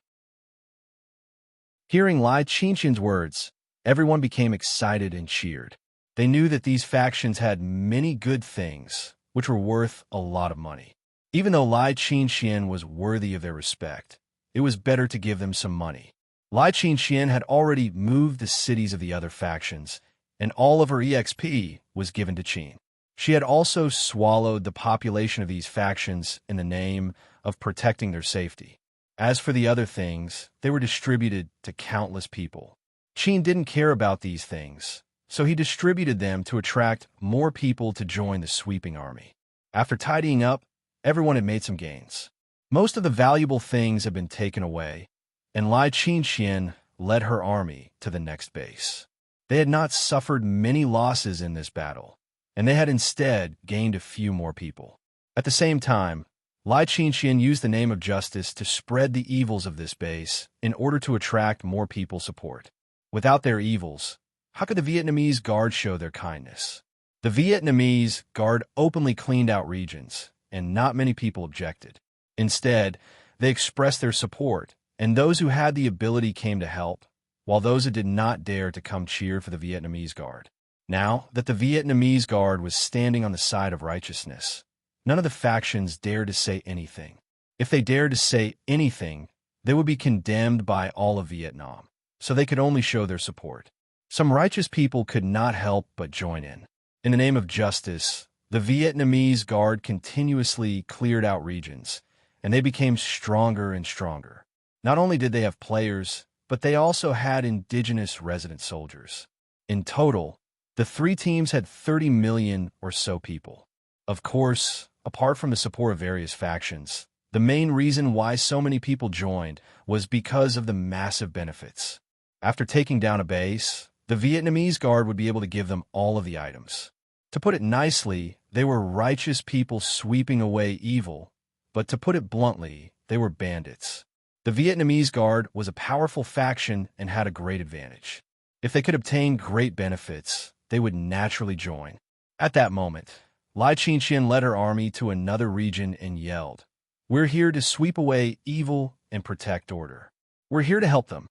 Hearing Lai Qingxian's words, everyone became excited and cheered. They knew that these factions had many good things, which were worth a lot of money. Even though Lai Qingxian was worthy of their respect, it was better to give them some money. Lai Qingxian had already moved the cities of the other factions, and all of her EXP was given to Qin. She had also swallowed the population of these factions in the name of protecting their safety. As for the other things, they were distributed to countless people. Qin didn't care about these things, so he distributed them to attract more people to join the sweeping army. After tidying up, everyone had made some gains. Most of the valuable things had been taken away, and Lai Qingxian led her army to the next base. They had not suffered many losses in this battle, and they had instead gained a few more people. At the same time, Lai Qingxian used the name of justice to spread the evils of this base in order to attract more people's support. Without their evils, how could the Vietnamese Guard show their kindness? The Vietnamese Guard openly cleaned out regions, and not many people objected. Instead, they expressed their support, and those who had the ability came to help, while those who did not dare to come cheer for the Vietnamese Guard. Now that the Vietnamese Guard was standing on the side of righteousness, none of the factions dared to say anything. If they dared to say anything, they would be condemned by all of Vietnam, so they could only show their support. Some righteous people could not help but join in. In the name of justice, the Vietnamese Guard continuously cleared out regions, and they became stronger and stronger. Not only did they have players, but they also had indigenous resident soldiers. In total, the three teams had 30 million or so people. Of course, apart from the support of various factions, the main reason why so many people joined was because of the massive benefits. After taking down a base, the Vietnamese Guard would be able to give them all of the items. To put it nicely, they were righteous people sweeping away evil, but to put it bluntly, they were bandits. The Vietnamese Guard was a powerful faction and had a great advantage. If they could obtain great benefits, they would naturally join. At that moment, Lai Qingxian led her army to another region and yelled, "We're here to sweep away evil and protect order. We're here to help them."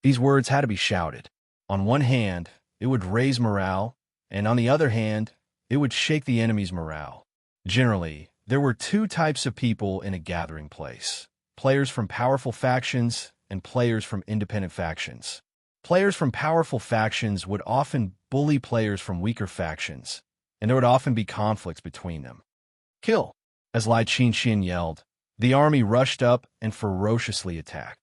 These words had to be shouted. On one hand, it would raise morale, and on the other hand, it would shake the enemy's morale. Generally, there were two types of people in a gathering place: players from powerful factions and players from independent factions. Players from powerful factions would often bully players from weaker factions, and there would often be conflicts between them. "Kill!" As Lai Qingxian yelled, the army rushed up and ferociously attacked.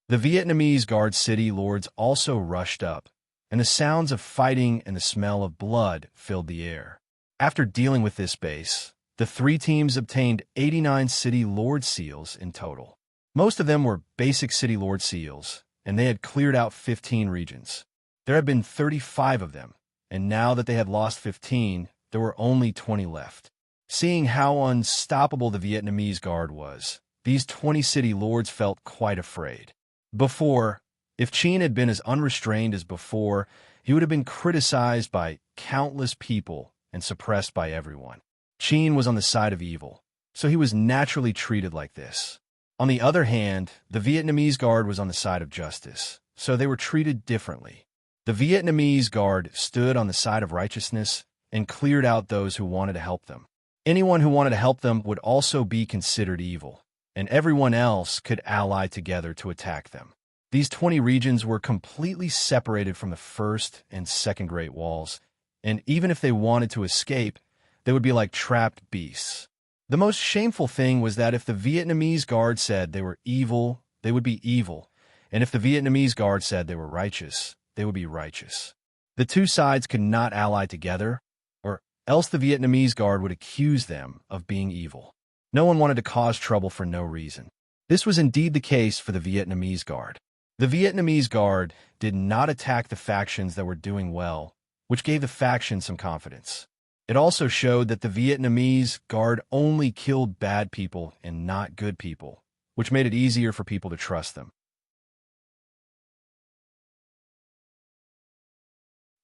The Vietnamese Guard city lords also rushed up, and the sounds of fighting and the smell of blood filled the air. After dealing with this base, the three teams obtained 89 city lord seals in total. Most of them were basic city lord seals, and they had cleared out 15 regions. There had been 35 of them, and now that they had lost 15, there were only 20 left. Seeing how unstoppable the Vietnamese Guard was, these 20 city lords felt quite afraid. Before, if Qin had been as unrestrained as before, he would have been criticized by countless people and suppressed by everyone. Qin was on the side of evil, so he was naturally treated like this. On the other hand, the Vietnamese Guard was on the side of justice, so they were treated differently. The Vietnamese Guard stood on the side of righteousness and cleared out those who wanted to help them. Anyone who wanted to help them would also be considered evil, and everyone else could ally together to attack them. These 20 regions were completely separated from the First and Second Great Walls, and even if they wanted to escape, they would be like trapped beasts. The most shameful thing was that if the Vietnamese Guard said they were evil, they would be evil, and if the Vietnamese Guard said they were righteous, they would be righteous. The two sides could not ally together, or else the Vietnamese Guard would accuse them of being evil. No one wanted to cause trouble for no reason. This was indeed the case for the Vietnamese Guard. The Vietnamese Guard did not attack the factions that were doing well, which gave the factions some confidence. It also showed that the Vietnamese Guard only killed bad people and not good people, which made it easier for people to trust them.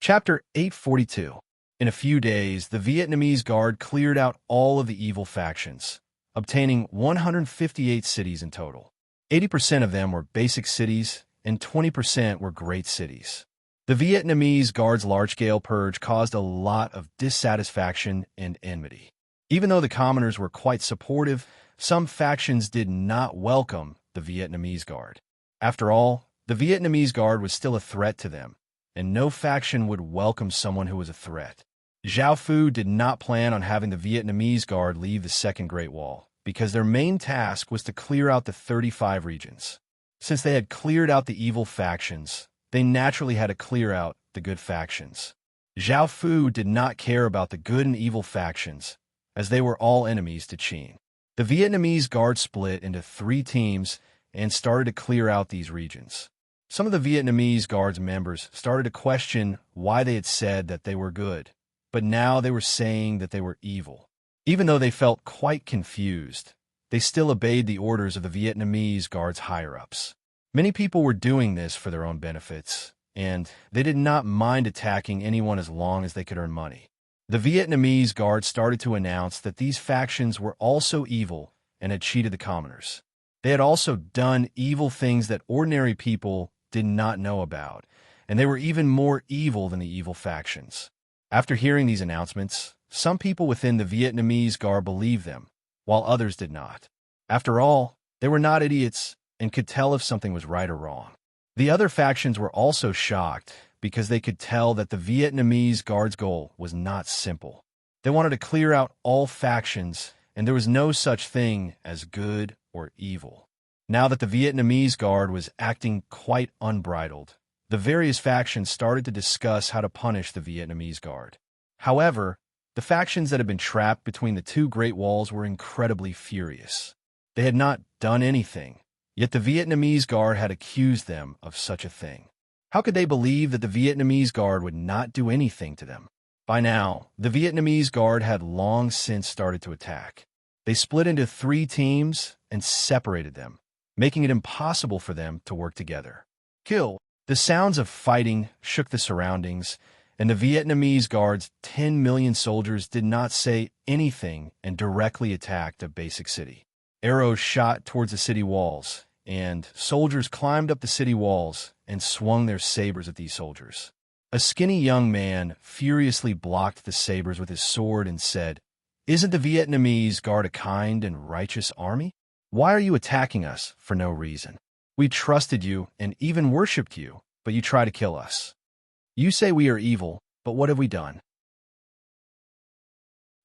Chapter 842. In a few days, the Vietnamese Guard cleared out all of the evil factions, obtaining 158 cities in total. 80% of them were basic cities, and 20% were great cities. The Vietnamese Guard's large-scale purge caused a lot of dissatisfaction and enmity. Even though the commoners were quite supportive, some factions did not welcome the Vietnamese Guard. After all, the Vietnamese Guard was still a threat to them, and no faction would welcome someone who was a threat. Zhao Fu did not plan on having the Vietnamese Guard leave the Second Great Wall, because their main task was to clear out the 35 regions. Since they had cleared out the evil factions, they naturally had to clear out the good factions. Zhao Fu did not care about the good and evil factions, as they were all enemies to Qin. The Vietnamese Guard split into 3 teams and started to clear out these regions. Some of the Vietnamese Guard's members started to question why they had said that they were good, but now they were saying that they were evil. Even though they felt quite confused, they still obeyed the orders of the Vietnamese Guard's higher-ups. Many people were doing this for their own benefits, and they did not mind attacking anyone as long as they could earn money. The Vietnamese Guard started to announce that these factions were also evil and had cheated the commoners. They had also done evil things that ordinary people did not know about, and they were even more evil than the evil factions. After hearing these announcements, some people within the Vietnamese Guard believed them, while others did not. After all, they were not idiots and could tell if something was right or wrong. The other factions were also shocked because they could tell that the Vietnamese Guard's goal was not simple. They wanted to clear out all factions, and there was no such thing as good or evil. Now that the Vietnamese Guard was acting quite unbridled, the various factions started to discuss how to punish the Vietnamese Guard. However, the factions that had been trapped between the 2 Great Walls were incredibly furious. They had not done anything, yet the Vietnamese Guard had accused them of such a thing. How could they believe that the Vietnamese Guard would not do anything to them? By now, the Vietnamese Guard had long since started to attack. They split into 3 teams and separated them, making it impossible for them to work together. Kill. The sounds of fighting shook the surroundings, and the Vietnamese Guard's 10 million soldiers did not say anything and directly attacked a basic city. Arrows shot towards the city walls, and soldiers climbed up the city walls and swung their sabers at these soldiers. A skinny young man furiously blocked the sabers with his sword and said, "Isn't the Vietnamese Guard a kind and righteous army? Why are you attacking us for no reason? We trusted you and even worshipped you, but you try to kill us. You say we are evil, but what have we done?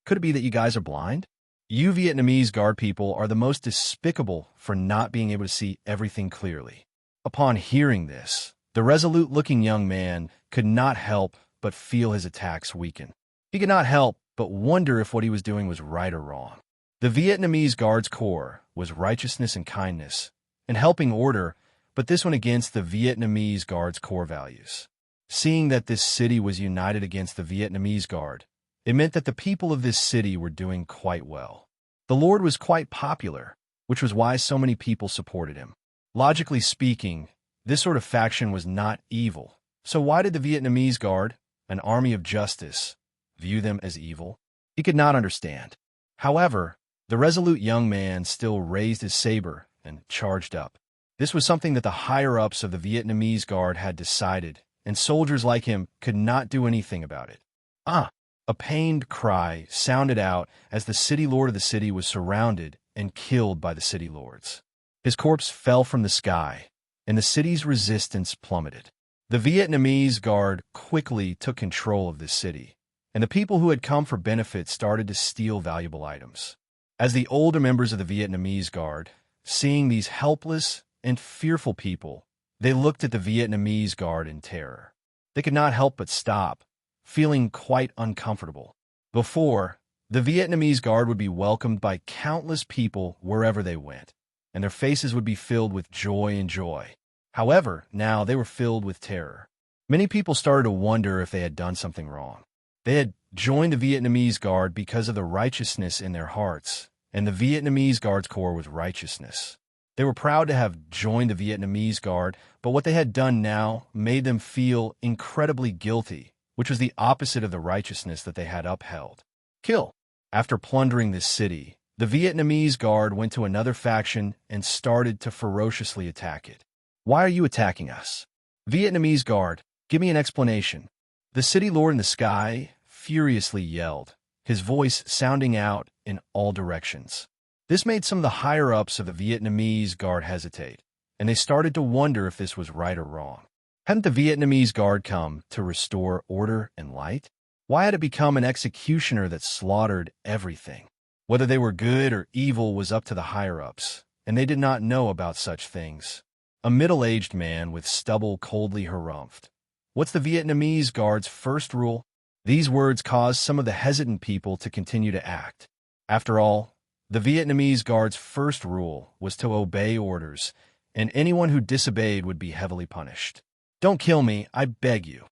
Could it be that you guys are blind? You Vietnamese Guard people are the most despicable for not being able to see everything clearly." Upon hearing this, the resolute-looking young man could not help but feel his attacks weaken. He could not help but wonder if what he was doing was right or wrong. The Vietnamese Guard's core was righteousness and kindness, and helping order, but this went against the Vietnamese Guard's core values. Seeing that this city was united against the Vietnamese Guard, it meant that the people of this city were doing quite well. The Lord was quite popular, which was why so many people supported him. Logically speaking, this sort of faction was not evil. So why did the Vietnamese Guard, an army of justice, view them as evil? He could not understand. However, the resolute young man still raised his saber and charged up. This was something that the higher-ups of the Vietnamese Guard had decided, and soldiers like him could not do anything about it. Ah! A pained cry sounded out as the city lord of the city was surrounded and killed by the city lords. His corpse fell from the sky, and the city's resistance plummeted. The Vietnamese Guard quickly took control of this city, and the people who had come for benefits started to steal valuable items. As the older members of the Vietnamese Guard, seeing these helpless and fearful people, they looked at the Vietnamese Guard in terror. They could not help but stop, feeling quite uncomfortable. Before, the Vietnamese Guard would be welcomed by countless people wherever they went, and their faces would be filled with joy and joy. However, now they were filled with terror. Many people started to wonder if they had done something wrong. They had joined the Vietnamese Guard because of the righteousness in their hearts, and the Vietnamese Guard's core was righteousness. They were proud to have joined the Vietnamese Guard, but what they had done now made them feel incredibly guilty, which was the opposite of the righteousness that they had upheld. Kill. After plundering this city, the Vietnamese Guard went to another faction and started to ferociously attack it. Why are you attacking us? Vietnamese Guard, give me an explanation. The city lord in the sky furiously yelled, his voice sounding out in all directions. This made some of the higher-ups of the Vietnamese Guard hesitate, and they started to wonder if this was right or wrong. Hadn't the Vietnamese Guard come to restore order and light? Why had it become an executioner that slaughtered everything? Whether they were good or evil was up to the higher-ups, and they did not know about such things. A middle-aged man with stubble coldly harumphed. What's the Vietnamese Guard's first rule? These words caused some of the hesitant people to continue to act. After all, the Vietnamese Guard's first rule was to obey orders, and anyone who disobeyed would be heavily punished. Don't kill me, I beg you.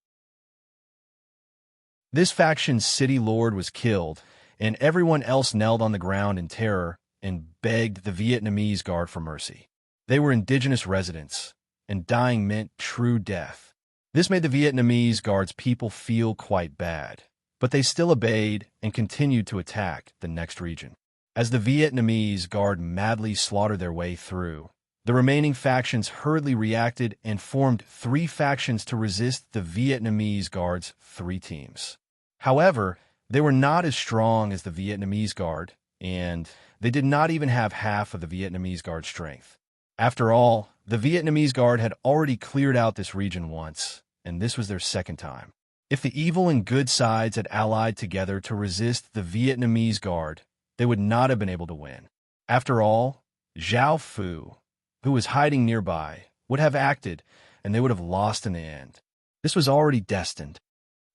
This faction's city lord was killed, and everyone else knelt on the ground in terror and begged the Vietnamese Guard for mercy. They were indigenous residents, and dying meant true death. This made the Vietnamese Guard's people feel quite bad, but they still obeyed and continued to attack the next region. As the Vietnamese Guard madly slaughtered their way through, the remaining factions hurriedly reacted and formed 3 factions to resist the Vietnamese Guard's 3 teams. However, they were not as strong as the Vietnamese Guard, and they did not even have half of the Vietnamese Guard's strength. After all, the Vietnamese Guard had already cleared out this region once, and this was their second time. If the evil and good sides had allied together to resist the Vietnamese Guard, they would not have been able to win. After all, Zhao Fu, who was hiding nearby, would have acted, and they would have lost in the end. This was already destined.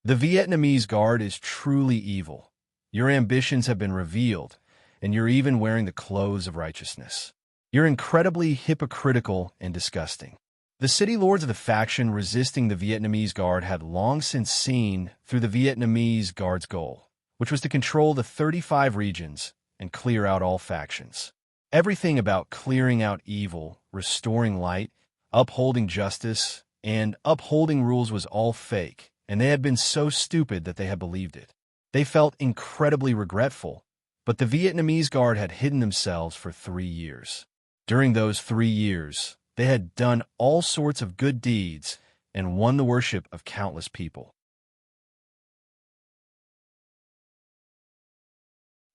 The Vietnamese Guard is truly evil. Your ambitions have been revealed, and you're even wearing the clothes of righteousness. You're incredibly hypocritical and disgusting. The city lords of the faction resisting the Vietnamese Guard had long since seen through the Vietnamese Guard's goal, which was to control the 35 regions and clear out all factions. Everything about clearing out evil, restoring light, upholding justice, and upholding rules was all fake, and they had been so stupid that they had believed it. They felt incredibly regretful, but the Vietnamese Guard had hidden themselves for 3 years. During those 3 years, they had done all sorts of good deeds and won the worship of countless people.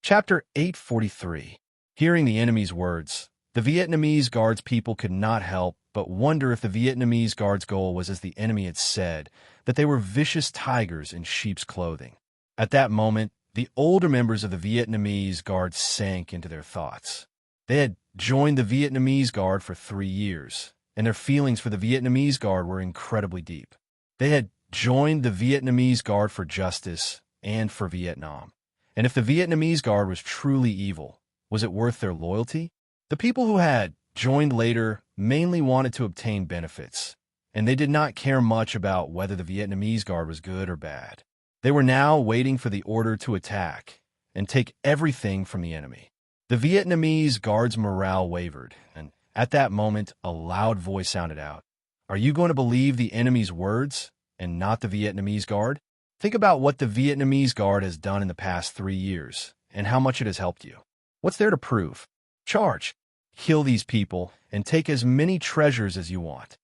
Chapter 843. Hearing the enemy's words, the Vietnamese Guard's people could not help but wonder if the Vietnamese Guard's goal was as the enemy had said, that they were vicious tigers in sheep's clothing. At that moment, the older members of the Vietnamese Guard sank into their thoughts. They had joined the Vietnamese Guard for 3 years, and their feelings for the Vietnamese Guard were incredibly deep. They had joined the Vietnamese Guard for justice and for Vietnam. And if the Vietnamese Guard was truly evil, was it worth their loyalty? The people who had joined later mainly wanted to obtain benefits, and they did not care much about whether the Vietnamese Guard was good or bad. They were now waiting for the order to attack and take everything from the enemy. The Vietnamese Guard's morale wavered, and at that moment, a loud voice sounded out. Are you going to believe the enemy's words and not the Vietnamese Guard? Think about what the Vietnamese Guard has done in the past 3 years and how much it has helped you. What's there to prove? Charge! kill these people, and take as many treasures as you want.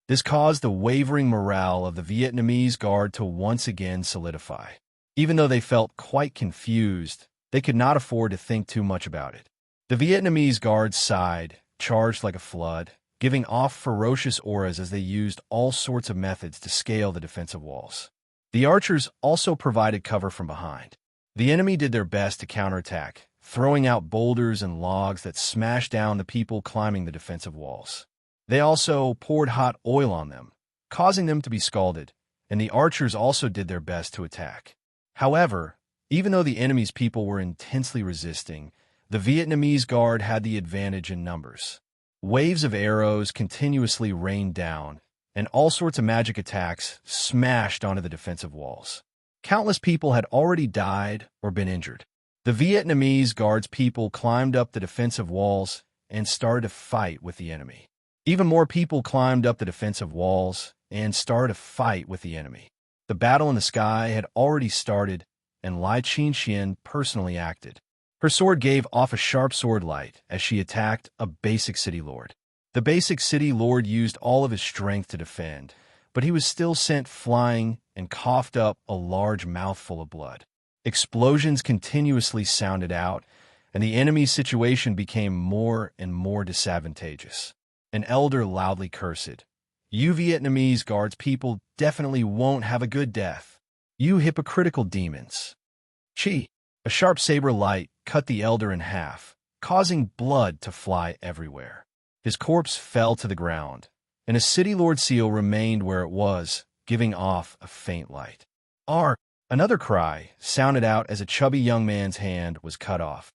This caused the wavering morale of the Vietnamese guard to once again solidify. Even though they felt quite confused, they could not afford to think too much about it. The Vietnamese guards sighed, charged like a flood, giving off ferocious auras as they used all sorts of methods to scale the defensive walls. The archers also provided cover from behind. The enemy did their best to counterattack, throwing out boulders and logs that smashed down the people climbing the defensive walls. They also poured hot oil on them, causing them to be scalded, and the archers also did their best to attack. However, even though the enemy's people were intensely resisting, the Vietnamese guard had the advantage in numbers. Waves of arrows continuously rained down, and all sorts of magic attacks smashed onto the defensive walls. Countless people had already died or been injured. The Vietnamese guard's people climbed up the defensive walls and started to fight with the enemy. Even more people climbed up the defensive walls and started to fight with the enemy. The battle in the sky had already started, and Lai Qingxian personally acted. Her sword gave off a sharp sword light as she attacked a basic city lord. The basic city lord used all of his strength to defend, but he was still sent flying and coughed up a large mouthful of blood. Explosions continuously sounded out, and the enemy's situation became more and more disadvantageous. An elder loudly cursed, "You Vietnamese guards people definitely won't have a good death. You hypocritical demons." Chi! A sharp saber light cut the elder in half, causing blood to fly everywhere. His corpse fell to the ground, and a city lord seal remained where it was, giving off a faint light. "R!" Another cry sounded out as a chubby young man's hand was cut off.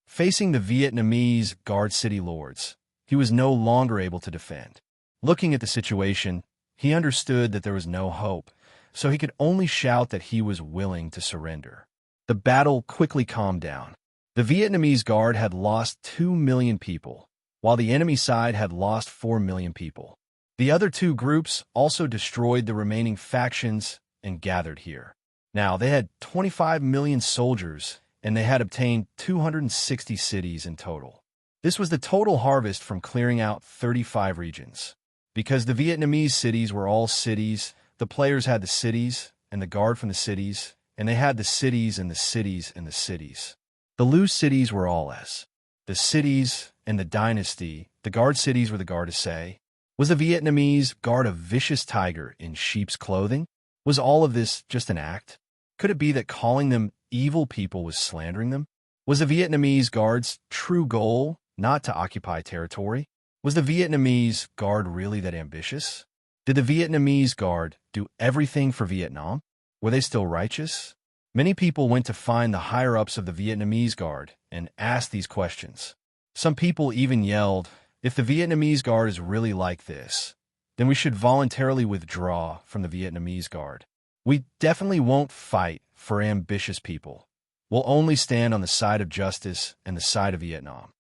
Facing the Vietnamese guard city lords, he was no longer able to defend. Looking at the situation, he understood that there was no hope, so he could only shout that he was willing to surrender. The battle quickly calmed down. The Vietnamese guard had lost 2 million people, while the enemy side had lost 4 million people. The other two groups also destroyed the remaining factions and gathered here. Now, they had 25 million soldiers, and they had obtained 260 cities in total. This was the total harvest from clearing out 35 regions. Because the Vietnamese cities were all cities, the players had the cities and the guard from the cities, and they had the cities and the cities and the cities. The loose cities were all as the cities and the dynasty. The guard cities were the guard to say. Was the Vietnamese guard a vicious tiger in sheep's clothing? Was all of this just an act? Could it be that calling them evil people was slandering them? Was the Vietnamese guard's true goal not to occupy territory? Was the Vietnamese guard really that ambitious? Did the Vietnamese guard do everything for Vietnam? Were they still righteous? Many people went to find the higher-ups of the Vietnamese guard and asked these questions. Some people even yelled, "If the Vietnamese guard is really like this, then we should voluntarily withdraw from the Vietnamese guard. We definitely won't fight for ambitious people. We'll only stand on the side of justice and the side of Vietnam."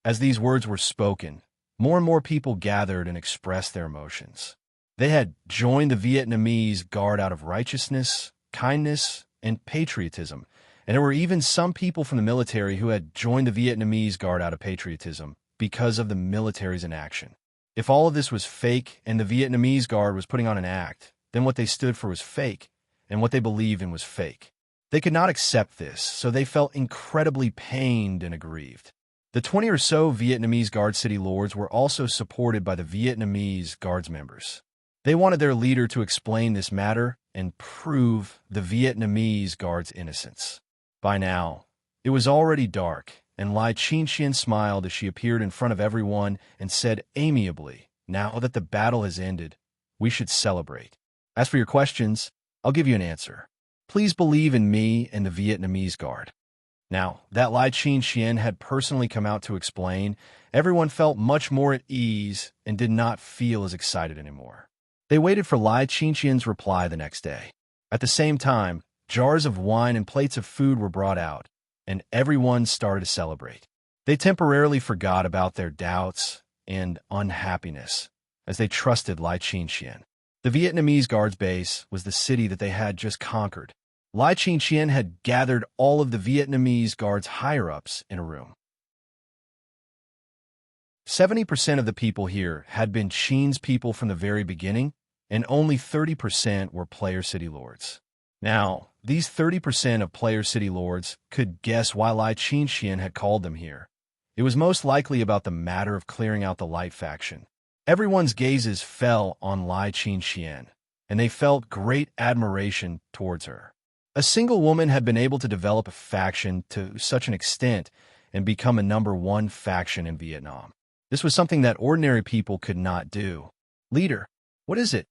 As these words were spoken, more and more people gathered and expressed their emotions. They had joined the Vietnamese guard out of righteousness, kindness, and patriotism, and there were even some people from the military who had joined the Vietnamese guard out of patriotism because of the military's inaction. If all of this was fake and the Vietnamese guard was putting on an act, then what they stood for was fake, and what they believed in was fake. They could not accept this, so they felt incredibly pained and aggrieved. The 20 or so Vietnamese guard city lords were also supported by the Vietnamese guards members. They wanted their leader to explain this matter and prove the Vietnamese guard's innocence. By now, it was already dark, and Lai Qingxian smiled as she appeared in front of everyone and said amiably, "Now that the battle has ended, we should celebrate. As for your questions, I'll give you an answer. Please believe in me and the Vietnamese guard." Now, that Lai Qingxian had personally come out to explain, everyone felt much more at ease and did not feel as excited anymore. They waited for Lai Qingxian's reply the next day. At the same time, jars of wine and plates of food were brought out, and everyone started to celebrate. They temporarily forgot about their doubts and unhappiness as they trusted Lai Qingxian. The Vietnamese guards base was the city that they had just conquered. Lai Qingxian had gathered all of the Vietnamese guards higher-ups in a room. 70% of the people here had been Qin's people from the very beginning, and only 30% were Player City Lords. Now, these 30% of Player City Lords could guess why Lai Qinxian had called them here. It was most likely about the matter of clearing out the Light faction. Everyone's gazes fell on Lai Qinxian, and they felt great admiration towards her. A single woman had been able to develop a faction to such an extent and become a #1 faction in Vietnam. This was something that ordinary people could not do. "Leader, what is it?"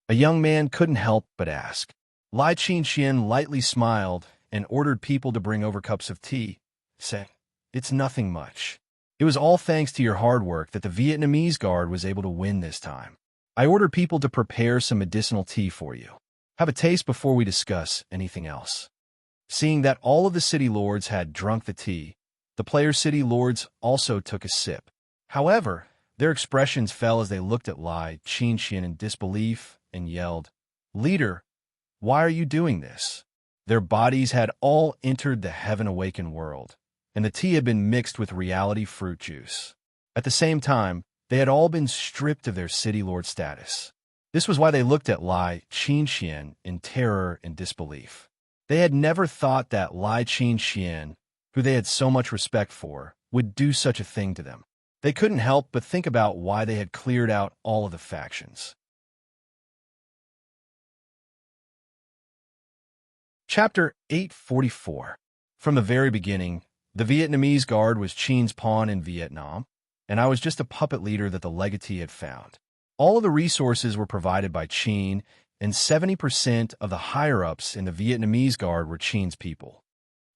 A young man couldn't help but ask. Lai Qinxian lightly smiled and ordered people to bring over cups of tea, saying, "It's nothing much. It was all thanks to your hard work that the Vietnamese guard was able to win this time. I ordered people to prepare some medicinal tea for you. Have a taste before we discuss anything else." Seeing that all of the city lords had drunk the tea, the Player City Lords also took a sip. However, their expressions fell as they looked at Lai Qinxian in disbelief and yelled, "Leader, why are you doing this?" Their bodies had all entered the heaven-awakened world, and the tea had been mixed with reality fruit juice. At the same time, they had all been stripped of their city lord status. This was why they looked at Lai Qinxian in terror and disbelief. They had never thought that Lai Qinxian, who they had so much respect for, would do such a thing to them. They couldn't help but think about why they had cleared out all of the factions. Chapter 844. From the very beginning, the Vietnamese guard was Qin's pawn in Vietnam, and I was just a puppet leader that the legatee had found. All of the resources were provided by Qin, and 70% of the higher-ups in the Vietnamese guard were Qin's people.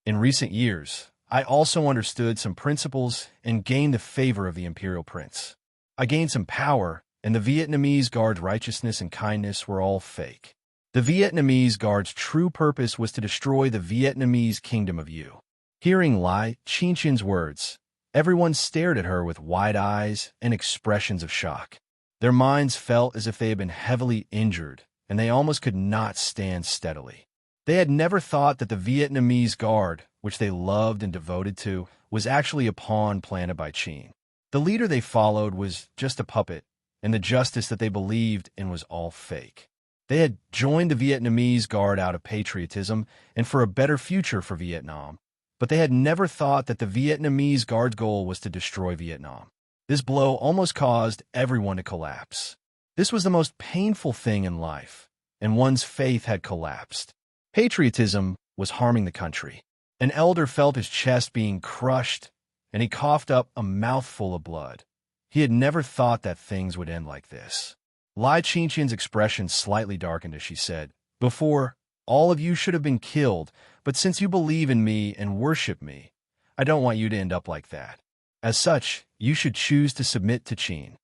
In recent years, I also understood some principles and gained the favor of the imperial prince. I gained some power, and the Vietnamese guard's righteousness and kindness were all fake. The Vietnamese guard's true purpose was to destroy the Vietnamese kingdom of Yu. Hearing Lai Qinxian's words, everyone stared at her with wide eyes and expressions of shock. Their minds felt as if they had been heavily injured, and they almost could not stand steadily. They had never thought that the Vietnamese guard, which they loved and devoted to, was actually a pawn planted by Qin. The leader they followed was just a puppet, and the justice that they believed in was all fake. They had joined the Vietnamese guard out of patriotism and for a better future for Vietnam, but they had never thought that the Vietnamese guard's goal was to destroy Vietnam. This blow almost caused everyone to collapse. This was the most painful thing in life, and one's faith had collapsed. Patriotism was harming the country. An elder felt his chest being crushed, and he coughed up a mouthful of blood. He had never thought that things would end like this. Lai Qinxian's expression slightly darkened as she said, "Before, all of you should have been killed, but since you believe in me and worship me, I don't want you to end up like that. As such, you should choose to submit to Qin.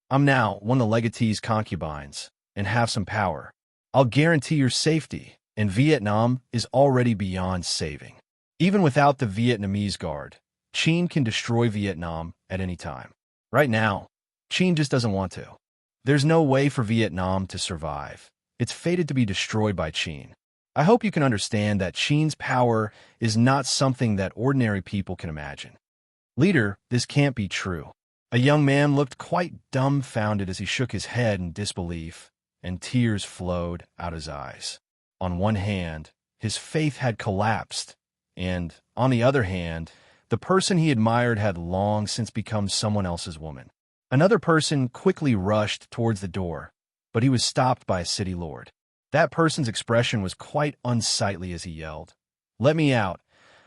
I'm now one of the legatee's concubines and have some power. I'll guarantee your safety, and Vietnam is already beyond saving. Even without the Vietnamese guard, Qin can destroy Vietnam at any time. Right now, Qin just doesn't want to. There's no way for Vietnam to survive. It's fated to be destroyed by Qin. I hope you can understand that Qin's power is not something that ordinary people can imagine." "Leader, this can't be true." A young man looked quite dumbfounded as he shook his head in disbelief, and tears flowed out his eyes. On one hand, his faith had collapsed, and, on the other hand, the person he admired had long since become someone else's woman. Another person quickly rushed towards the door, but he was stopped by a city lord. That person's expression was quite unsightly as he yelled, "Let me out.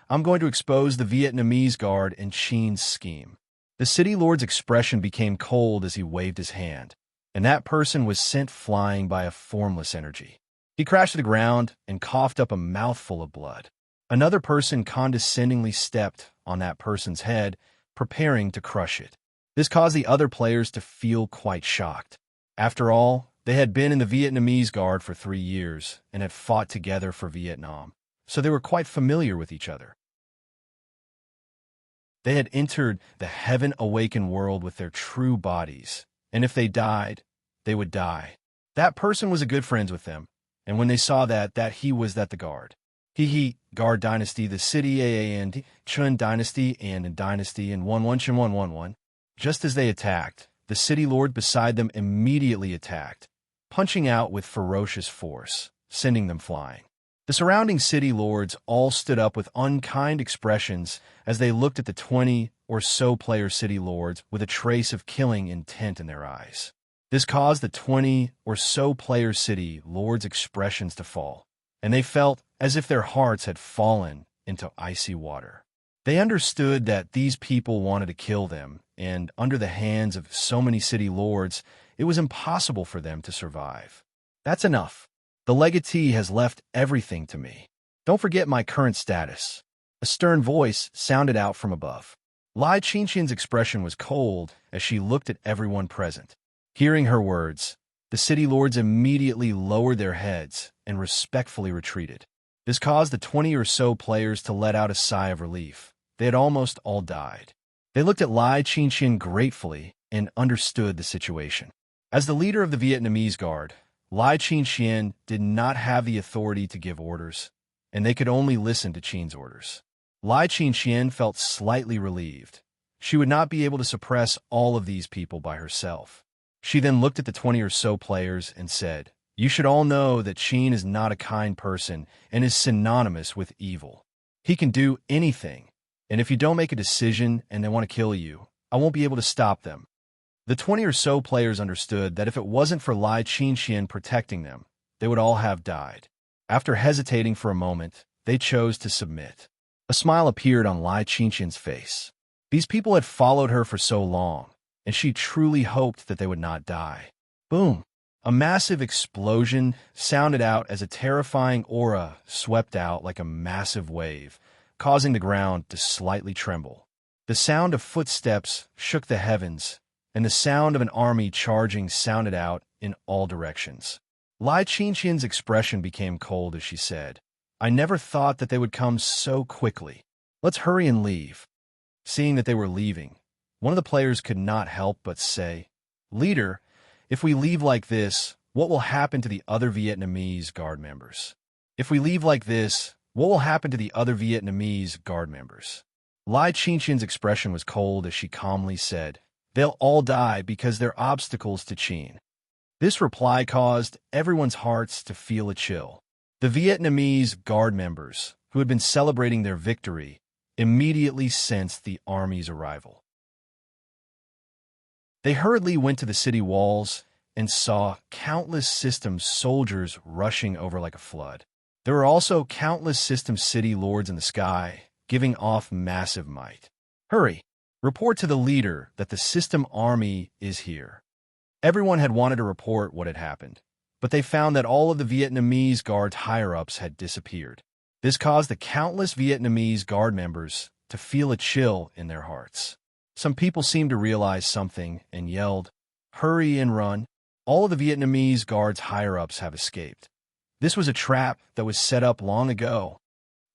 I'm going to expose the Vietnamese guard and Qin's scheme." The city lord's expression became cold as he waved his hand, and that person was sent flying by a formless energy. He crashed to the ground and coughed up a mouthful of blood. Another person condescendingly stepped on that person's head, preparing to crush it. This caused the other players to feel quite shocked. After all, they had been in the Vietnamese guard for 3 years and had fought together for Vietnam, so they were quite familiar with each other. They had entered the heaven-awakened world with their true bodies, and if they died, they would die. That person was a good friends with them, and when they saw that he was the guard. Guard dynasty, the city and Chun dynasty and dynasty and 11 Chun 111. Just as they attacked, the city lord beside them immediately attacked, punching out with ferocious force, sending them flying. The surrounding city lords all stood up with unkind expressions as they looked at the 20 or so player city lords with a trace of killing intent in their eyes. This caused the 20 or so player city lords' expressions to fall, and they felt as if their hearts had fallen into icy water. They understood that these people wanted to kill them, and under the hands of so many city lords, it was impossible for them to survive. That's enough. The legatee has left everything to me. Don't forget my current status. A stern voice sounded out from above. Lai Qingqian's expression was cold as she looked at everyone present. Hearing her words, the city lords immediately lowered their heads and respectfully retreated. This caused the 20 or so players to let out a sigh of relief. They had almost all died. They looked at Lai Qingqian gratefully and understood the situation. As the leader of the Vietnamese Guard, Lai Qingqian did not have the authority to give orders, and they could only listen to Qin's orders. Lai Qingqian felt slightly relieved. She would not be able to suppress all of these people by herself. She then looked at the 20 or so players and said, "You should all know that Qin is not a kind person and is synonymous with evil. He can do anything, and if you don't make a decision and they want to kill you, I won't be able to stop them." The 20 or so players understood that if it wasn't for Lai Qingqian protecting them, they would all have died. After hesitating for a moment, they chose to submit. A smile appeared on Lai Qingqian's face. These people had followed her for so long, and she truly hoped that they would not die. Boom! A massive explosion sounded out as a terrifying aura swept out like a massive wave, causing the ground to slightly tremble. The sound of footsteps shook the heavens, and the sound of an army charging sounded out in all directions. Lai Qingqian's expression became cold as she said, "I never thought that they would come so quickly. Let's hurry and leave." Seeing that they were leaving, one of the players could not help but say, "Leader, if we leave like this, what will happen to the other Vietnamese Guard members? If we leave like this, what will happen to the other Vietnamese Guard members?" Lai Qingqian's expression was cold as she calmly said, "They'll all die because they're obstacles to Qin." This reply caused everyone's hearts to feel a chill. The Vietnamese Guard members, who had been celebrating their victory, immediately sensed the army's arrival. They hurriedly went to the city walls and saw countless system soldiers rushing over like a flood. There were also countless system city lords in the sky, giving off massive might. "Hurry! Report to the leader that the system army is here." Everyone had wanted to report what had happened, but they found that all of the Vietnamese Guard's higher-ups had disappeared. This caused the countless Vietnamese Guard members to feel a chill in their hearts. Some people seemed to realize something and yelled, "Hurry and run. All of the Vietnamese Guard's higher-ups have escaped." This was a trap that was set up long ago.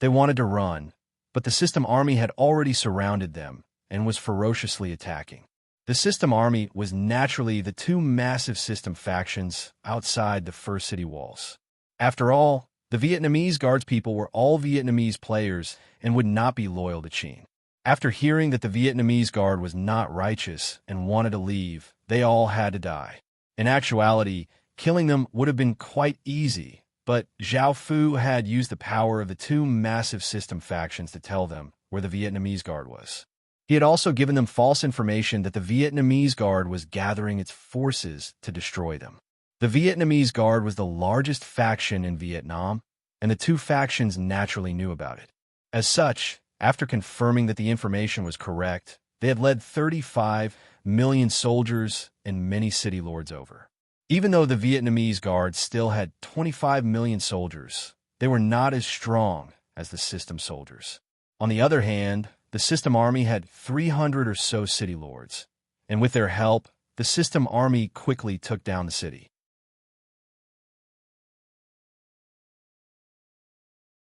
They wanted to run, but the system army had already surrounded them and was ferociously attacking. The system army was naturally the two massive system factions outside the first city walls. After all, the Vietnamese Guards people were all Vietnamese players and would not be loyal to Qin. After hearing that the Vietnamese Guard was not righteous and wanted to leave, they all had to die. In actuality, killing them would have been quite easy, but Zhao Fu had used the power of the two massive system factions to tell them where the Vietnamese Guard was. He had also given them false information that the Vietnamese Guard was gathering its forces to destroy them. The Vietnamese Guard was the largest faction in Vietnam, and the two factions naturally knew about it. As such, after confirming that the information was correct, they had led 35 million soldiers and many city lords over. Even though the Vietnamese Guard still had 25 million soldiers, they were not as strong as the system soldiers. On the other hand, the system army had 300 or so city lords, and with their help, the system army quickly took down the city.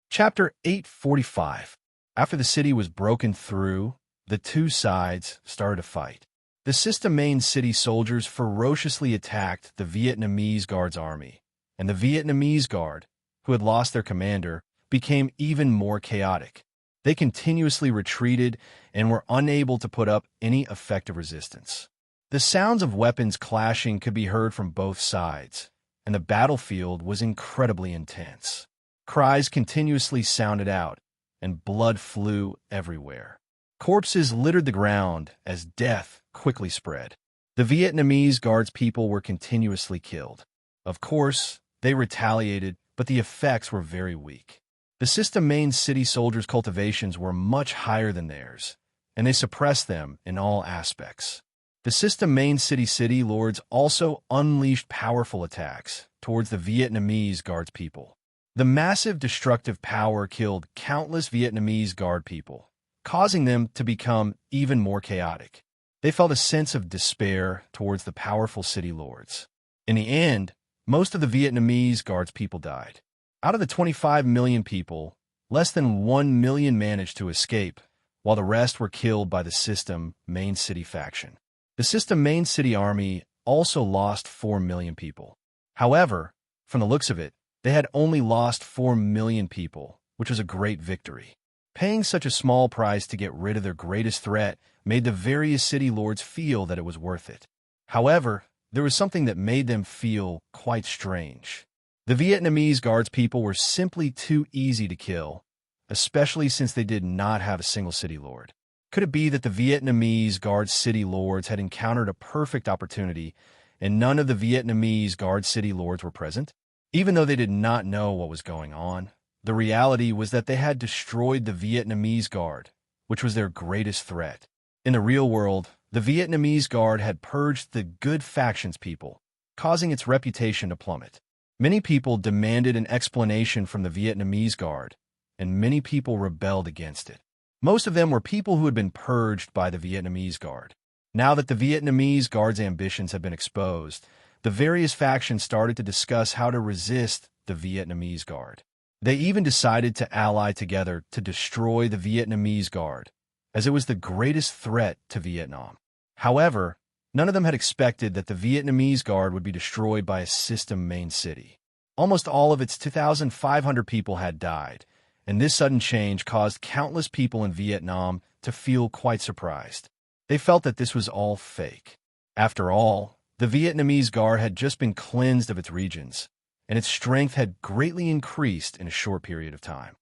Chapter 845. After the city was broken through, the two sides started to fight. The system main city soldiers ferociously attacked the Vietnamese Guard's army, and the Vietnamese Guard, who had lost their commander, became even more chaotic. They continuously retreated and were unable to put up any effective resistance. The sounds of weapons clashing could be heard from both sides, and the battlefield was incredibly intense. Cries continuously sounded out, and blood flew everywhere. Corpses littered the ground as death quickly spread. The Vietnamese Guards people were continuously killed. Of course, they retaliated, but the effects were very weak. The system main city soldiers' cultivations were much higher than theirs, and they suppressed them in all aspects. The system main city lords also unleashed powerful attacks towards the Vietnamese Guards people. The massive destructive power killed countless Vietnamese Guard people, causing them to become even more chaotic. They felt a sense of despair towards the powerful city lords. In the end, most of the Vietnamese Guards people died. Out of the 25 million people, less than 1 million managed to escape, while the rest were killed by the system main city faction. The system main city army also lost 4 million people. However, from the looks of it, they had only lost 4 million people, which was a great victory. Paying such a small price to get rid of their greatest threat made the various city lords feel that it was worth it. However, there was something that made them feel quite strange. The Vietnamese Guards people were simply too easy to kill, especially since they did not have a single city lord. Could it be that the Vietnamese Guard city lords had encountered a perfect opportunity and none of the Vietnamese Guard city lords were present? Even though they did not know what was going on, the reality was that they had destroyed the Vietnamese Guard, which was their greatest threat. In the real world, the Vietnamese Guard had purged the good factions people, causing its reputation to plummet. Many people demanded an explanation from the Vietnamese Guard, and many people rebelled against it. Most of them were people who had been purged by the Vietnamese Guard. Now that the Vietnamese Guard's ambitions had been exposed, the various factions started to discuss how to resist the Vietnamese Guard. They even decided to ally together to destroy the Vietnamese Guard, as it was the greatest threat to Vietnam. However, none of them had expected that the Vietnamese Guard would be destroyed by a system main city. Almost all of its 2,500 people had died, and this sudden change caused countless people in Vietnam to feel quite surprised. They felt that this was all fake. After all, the Vietnamese Guard had just been cleansed of its regions, and its strength had greatly increased in a short period of time.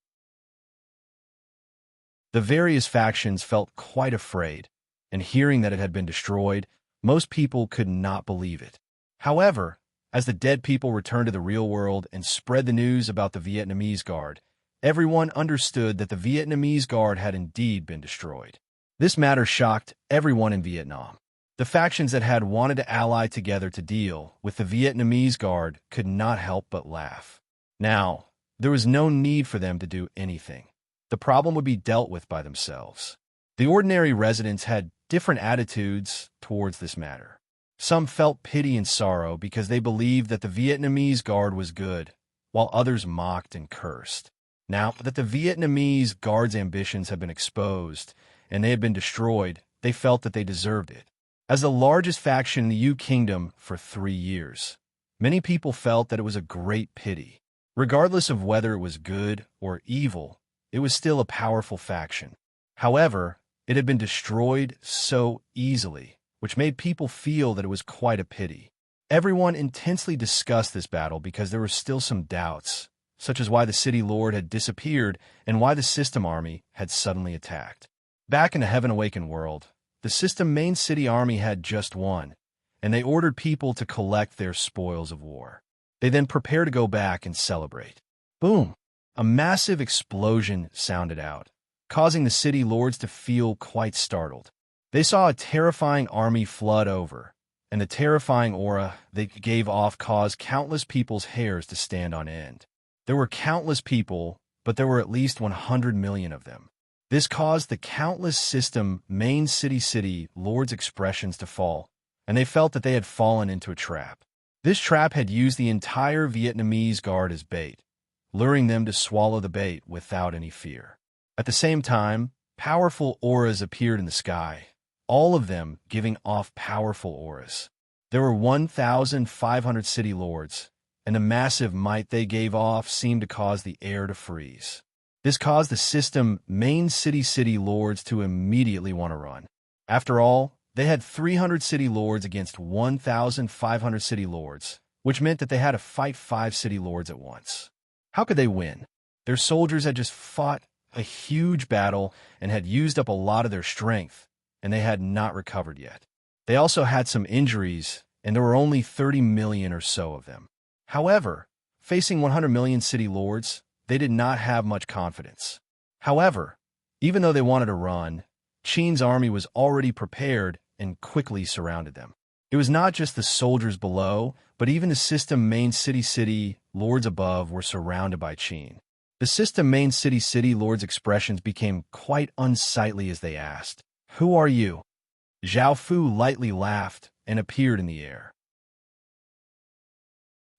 The various factions felt quite afraid, and hearing that it had been destroyed, most people could not believe it. However, as the dead people returned to the real world and spread the news about the Vietnamese Guard, everyone understood that the Vietnamese Guard had indeed been destroyed. This matter shocked everyone in Vietnam. The factions that had wanted to ally together to deal with the Vietnamese Guard could not help but laugh. Now, there was no need for them to do anything. The problem would be dealt with by themselves. The ordinary residents had different attitudes towards this matter. Some felt pity and sorrow because they believed that the Vietnamese Guard was good, while others mocked and cursed. Now that the Vietnamese Guard's ambitions had been exposed and they had been destroyed, they felt that they deserved it. As the largest faction in the U Kingdom for 3 years, many people felt that it was a great pity. Regardless of whether it was good or evil, it was still a powerful faction. However, it had been destroyed so easily, which made people feel that it was quite a pity. Everyone intensely discussed this battle because there were still some doubts, such as why the city lord had disappeared and why the system army had suddenly attacked. Back in the Heaven Awakened world, the system main city army had just won, and they ordered people to collect their spoils of war. They then prepared to go back and celebrate. Boom! A massive explosion sounded out, causing the city lords to feel quite startled. They saw a terrifying army flood over, and the terrifying aura they gave off caused countless people's hairs to stand on end. There were countless people, but there were at least 100 million of them. This caused the countless system main city lords' expressions to fall, and they felt that they had fallen into a trap. This trap had used the entire Vietnamese Guard as bait, luring them to swallow the bait without any fear. At the same time, powerful auras appeared in the sky, all of them giving off powerful auras. There were 1,500 city lords, and the massive might they gave off seemed to cause the air to freeze. This caused the system main city lords to immediately want to run. After all, they had 300 city lords against 1,500 city lords, which meant that they had to fight 5 city lords at once. How could they win? Their soldiers had just fought a huge battle and had used up a lot of their strength, and they had not recovered yet. They also had some injuries, and there were only 30 million or so of them. However, facing 100 million city lords, they did not have much confidence. However, even though they wanted to run, Qin's army was already prepared and quickly surrounded them. It was not just the soldiers below, but even the system main city lords above were surrounded by Qin. The system main city lords' expressions became quite unsightly as they asked, "Who are you?" Zhao Fu lightly laughed and appeared in the air.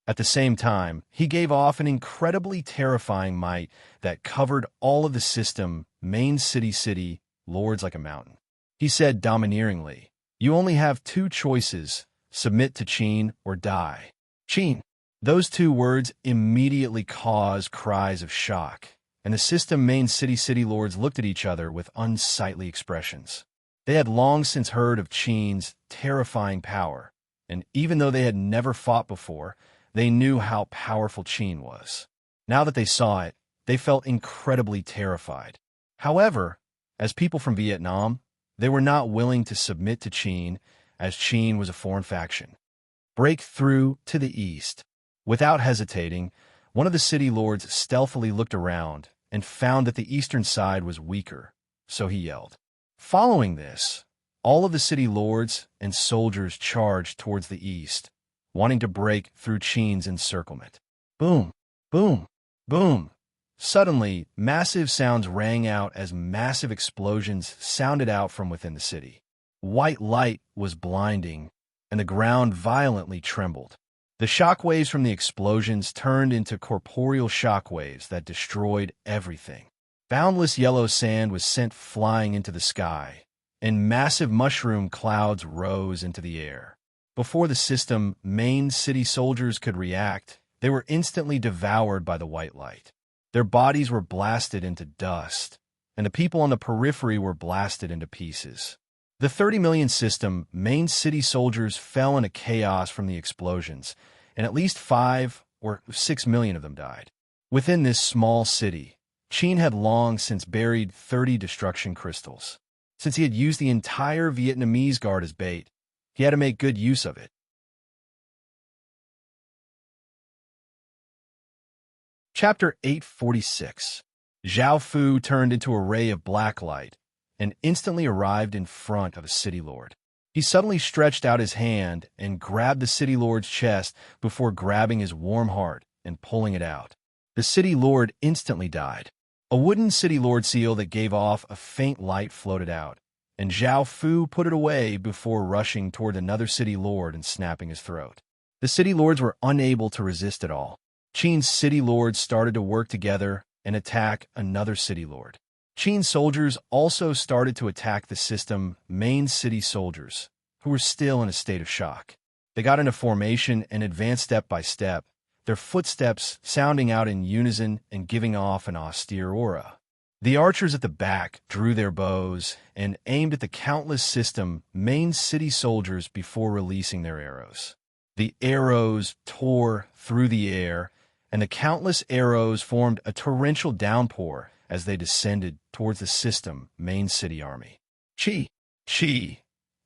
At the same time, he gave off an incredibly terrifying might that covered all of the system main city lords like a mountain. He said domineeringly, "You only have 2 choices, submit to Qin or die." Qin. Those 2 words immediately caused cries of shock, and the system main city lords looked at each other with unsightly expressions. They had long since heard of Qin's terrifying power, and even though they had never fought before, they knew how powerful Qin was. Now that they saw it, they felt incredibly terrified. However, as people from Vietnam, they were not willing to submit to Qin, as Qin was a foreign faction. Break through to the east. Without hesitating, one of the city lords stealthily looked around and found that the eastern side was weaker, so he yelled. Following this, all of the city lords and soldiers charged towards the east, wanting to break through Qin's encirclement. Boom, boom, boom. Suddenly, massive sounds rang out as massive explosions sounded out from within the city. White light was blinding, and the ground violently trembled. The shockwaves from the explosions turned into corporeal shockwaves that destroyed everything. Boundless yellow sand was sent flying into the sky, and massive mushroom clouds rose into the air. Before the system main city soldiers could react, they were instantly devoured by the white light. Their bodies were blasted into dust, and the people on the periphery were blasted into pieces. The 30 million system main city soldiers fell into chaos from the explosions, and at least 5 or 6 million of them died. Within this small city, Qin had long since buried 30 destruction crystals. Since he had used the entire Vietnamese guard as bait, he had to make good use of it. Chapter 846. Zhao Fu turned into a ray of black light and instantly arrived in front of a city lord. He suddenly stretched out his hand and grabbed the city lord's chest before grabbing his warm heart and pulling it out. The city lord instantly died. A wooden city lord seal that gave off a faint light floated out, and Zhao Fu put it away before rushing toward another city lord and snapping his throat. The city lords were unable to resist at all. Qin's city lords started to work together and attack another city lord. Qin's soldiers also started to attack the system main city soldiers, who were still in a state of shock. They got into formation and advanced step by step, their footsteps sounding out in unison and giving off an austere aura. The archers at the back drew their bows and aimed at the countless system main city soldiers before releasing their arrows. The arrows tore through the air, and the countless arrows formed a torrential downpour as they descended towards the system main city army. Chi! Chi!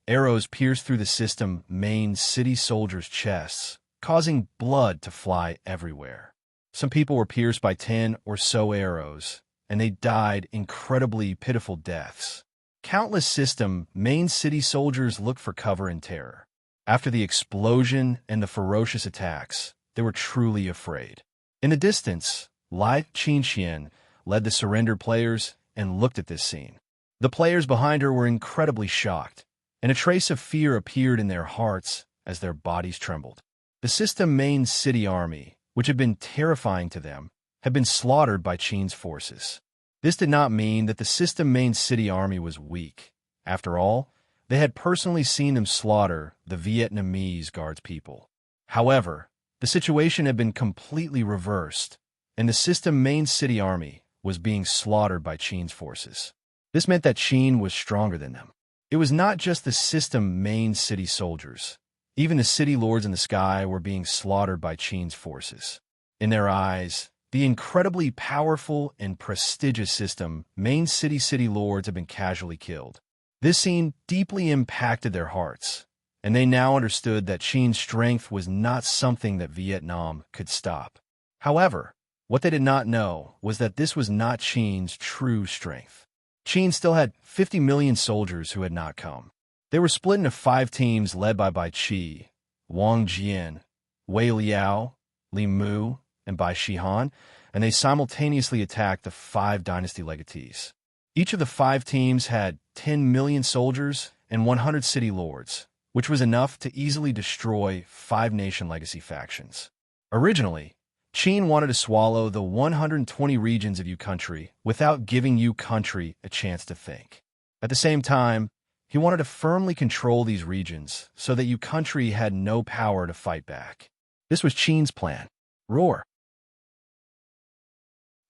Arrows pierced through the system main city soldiers' chests, causing blood to fly everywhere. Some people were pierced by 10 or so arrows, and they died incredibly pitiful deaths. Countless system main city soldiers looked for cover in terror. After the explosion and the ferocious attacks, they were truly afraid. In the distance, Lai Qinxian led the surrendered players and looked at this scene. The players behind her were incredibly shocked, and a trace of fear appeared in their hearts as their bodies trembled. The system main city army, which had been terrifying to them, had been slaughtered by Qin's forces. This did not mean that the system main city army was weak. After all, they had personally seen them slaughter the Vietnamese guards people. However, the situation had been completely reversed, and the system main city army was being slaughtered by Qin's forces. This meant that Qin was stronger than them. It was not just the system main city soldiers. Even the city lords in the sky were being slaughtered by Qin's forces. In their eyes, the incredibly powerful and prestigious system main city lords had been casually killed. This scene deeply impacted their hearts, and they now understood that Qin's strength was not something that Vietnam could stop. However, what they did not know was that this was not Qin's true strength. Qin still had 50 million soldiers who had not come. They were split into 5 teams led by Bai Qi, Wang Jian, Wei Liao, Li Mu, and Bai Shihan, and they simultaneously attacked the 5 dynasty legatees. Each of the 5 teams had 10 million soldiers and 100 city lords, which was enough to easily destroy 5 nation legacy factions. Originally, Qin wanted to swallow the 120 regions of Yu country without giving Yu country a chance to think. At the same time, he wanted to firmly control these regions so that Yu country had no power to fight back. This was Qin's plan. Roar.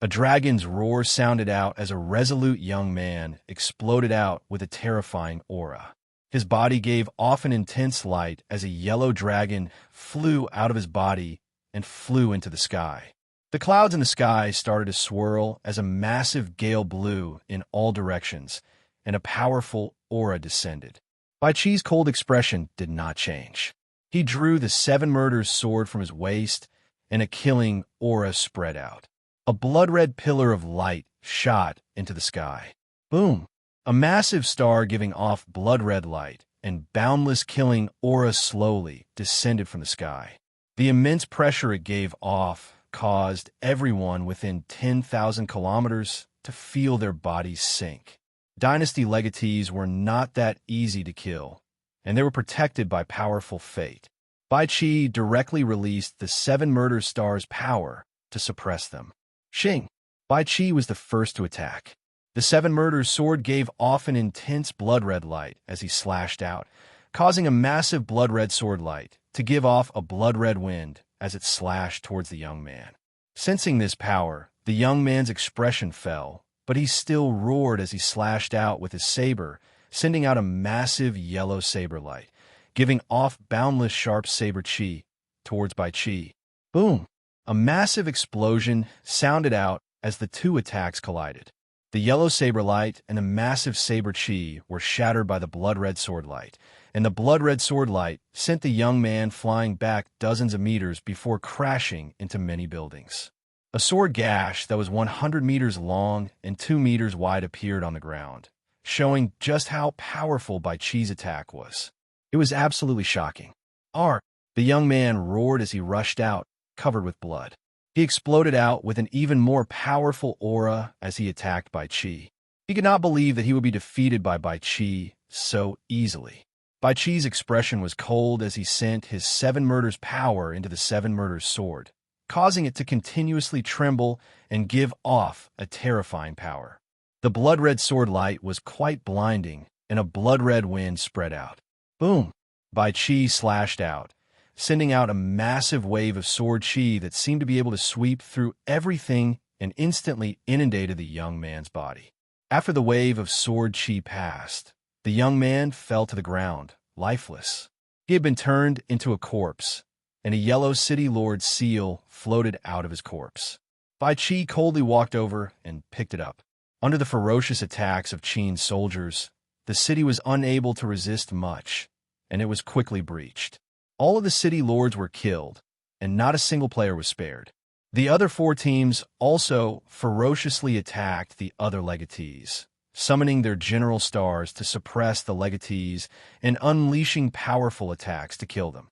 A dragon's roar sounded out as a resolute young man exploded out with a terrifying aura. His body gave off an intense light as a yellow dragon flew out of his body and flew into the sky. The clouds in the sky started to swirl as a massive gale blew in all directions, and a powerful aura descended. Bai Qi's cold expression did not change. He drew the 7 murders sword from his waist, and a killing aura spread out. A blood-red pillar of light shot into the sky. Boom! A massive star giving off blood-red light and boundless killing aura slowly descended from the sky. The immense pressure it gave off caused everyone within 10,000 kilometers to feel their bodies sink. Dynasty legatees were not that easy to kill, and they were protected by powerful fate. Bai Qi directly released the 7 murder stars' power to suppress them. Xing. Bai Qi was the first to attack. The 7 murders sword gave off an intense blood-red light as he slashed out, causing a massive blood-red sword light to give off a blood-red wind as it slashed towards the young man. Sensing this power, the young man's expression fell, but he still roared as he slashed out with his saber, sending out a massive yellow saber light, giving off boundless sharp saber chi towards Bai Qi. Boom! A massive explosion sounded out as the 2 attacks collided. The yellow saber light and the massive saber chi were shattered by the blood-red sword light, and the blood-red sword light sent the young man flying back dozens of meters before crashing into many buildings. A sword gash that was 100 meters long and 2 meters wide appeared on the ground, showing just how powerful Bai Qi's attack was. It was absolutely shocking. "Arr!" The young man roared as he rushed out, covered with blood. He exploded out with an even more powerful aura as he attacked Bai Qi. He could not believe that he would be defeated by Bai Qi so easily. Bai Qi's expression was cold as he sent his 7 murders power into the 7 murders sword, causing it to continuously tremble and give off a terrifying power. The blood-red sword light was quite blinding, and a blood-red wind spread out. Boom! Bai Qi slashed out, sending out a massive wave of sword chi that seemed to be able to sweep through everything and instantly inundated the young man's body. After the wave of sword chi passed, the young man fell to the ground, lifeless. He had been turned into a corpse, and a yellow city lord seal floated out of his corpse. Bai Qi coldly walked over and picked it up. Under the ferocious attacks of Qin's soldiers, the city was unable to resist much, and it was quickly breached. All of the city lords were killed, and not a single player was spared. The other 4 teams also ferociously attacked the other legatees, summoning their general stars to suppress the legatees and unleashing powerful attacks to kill them.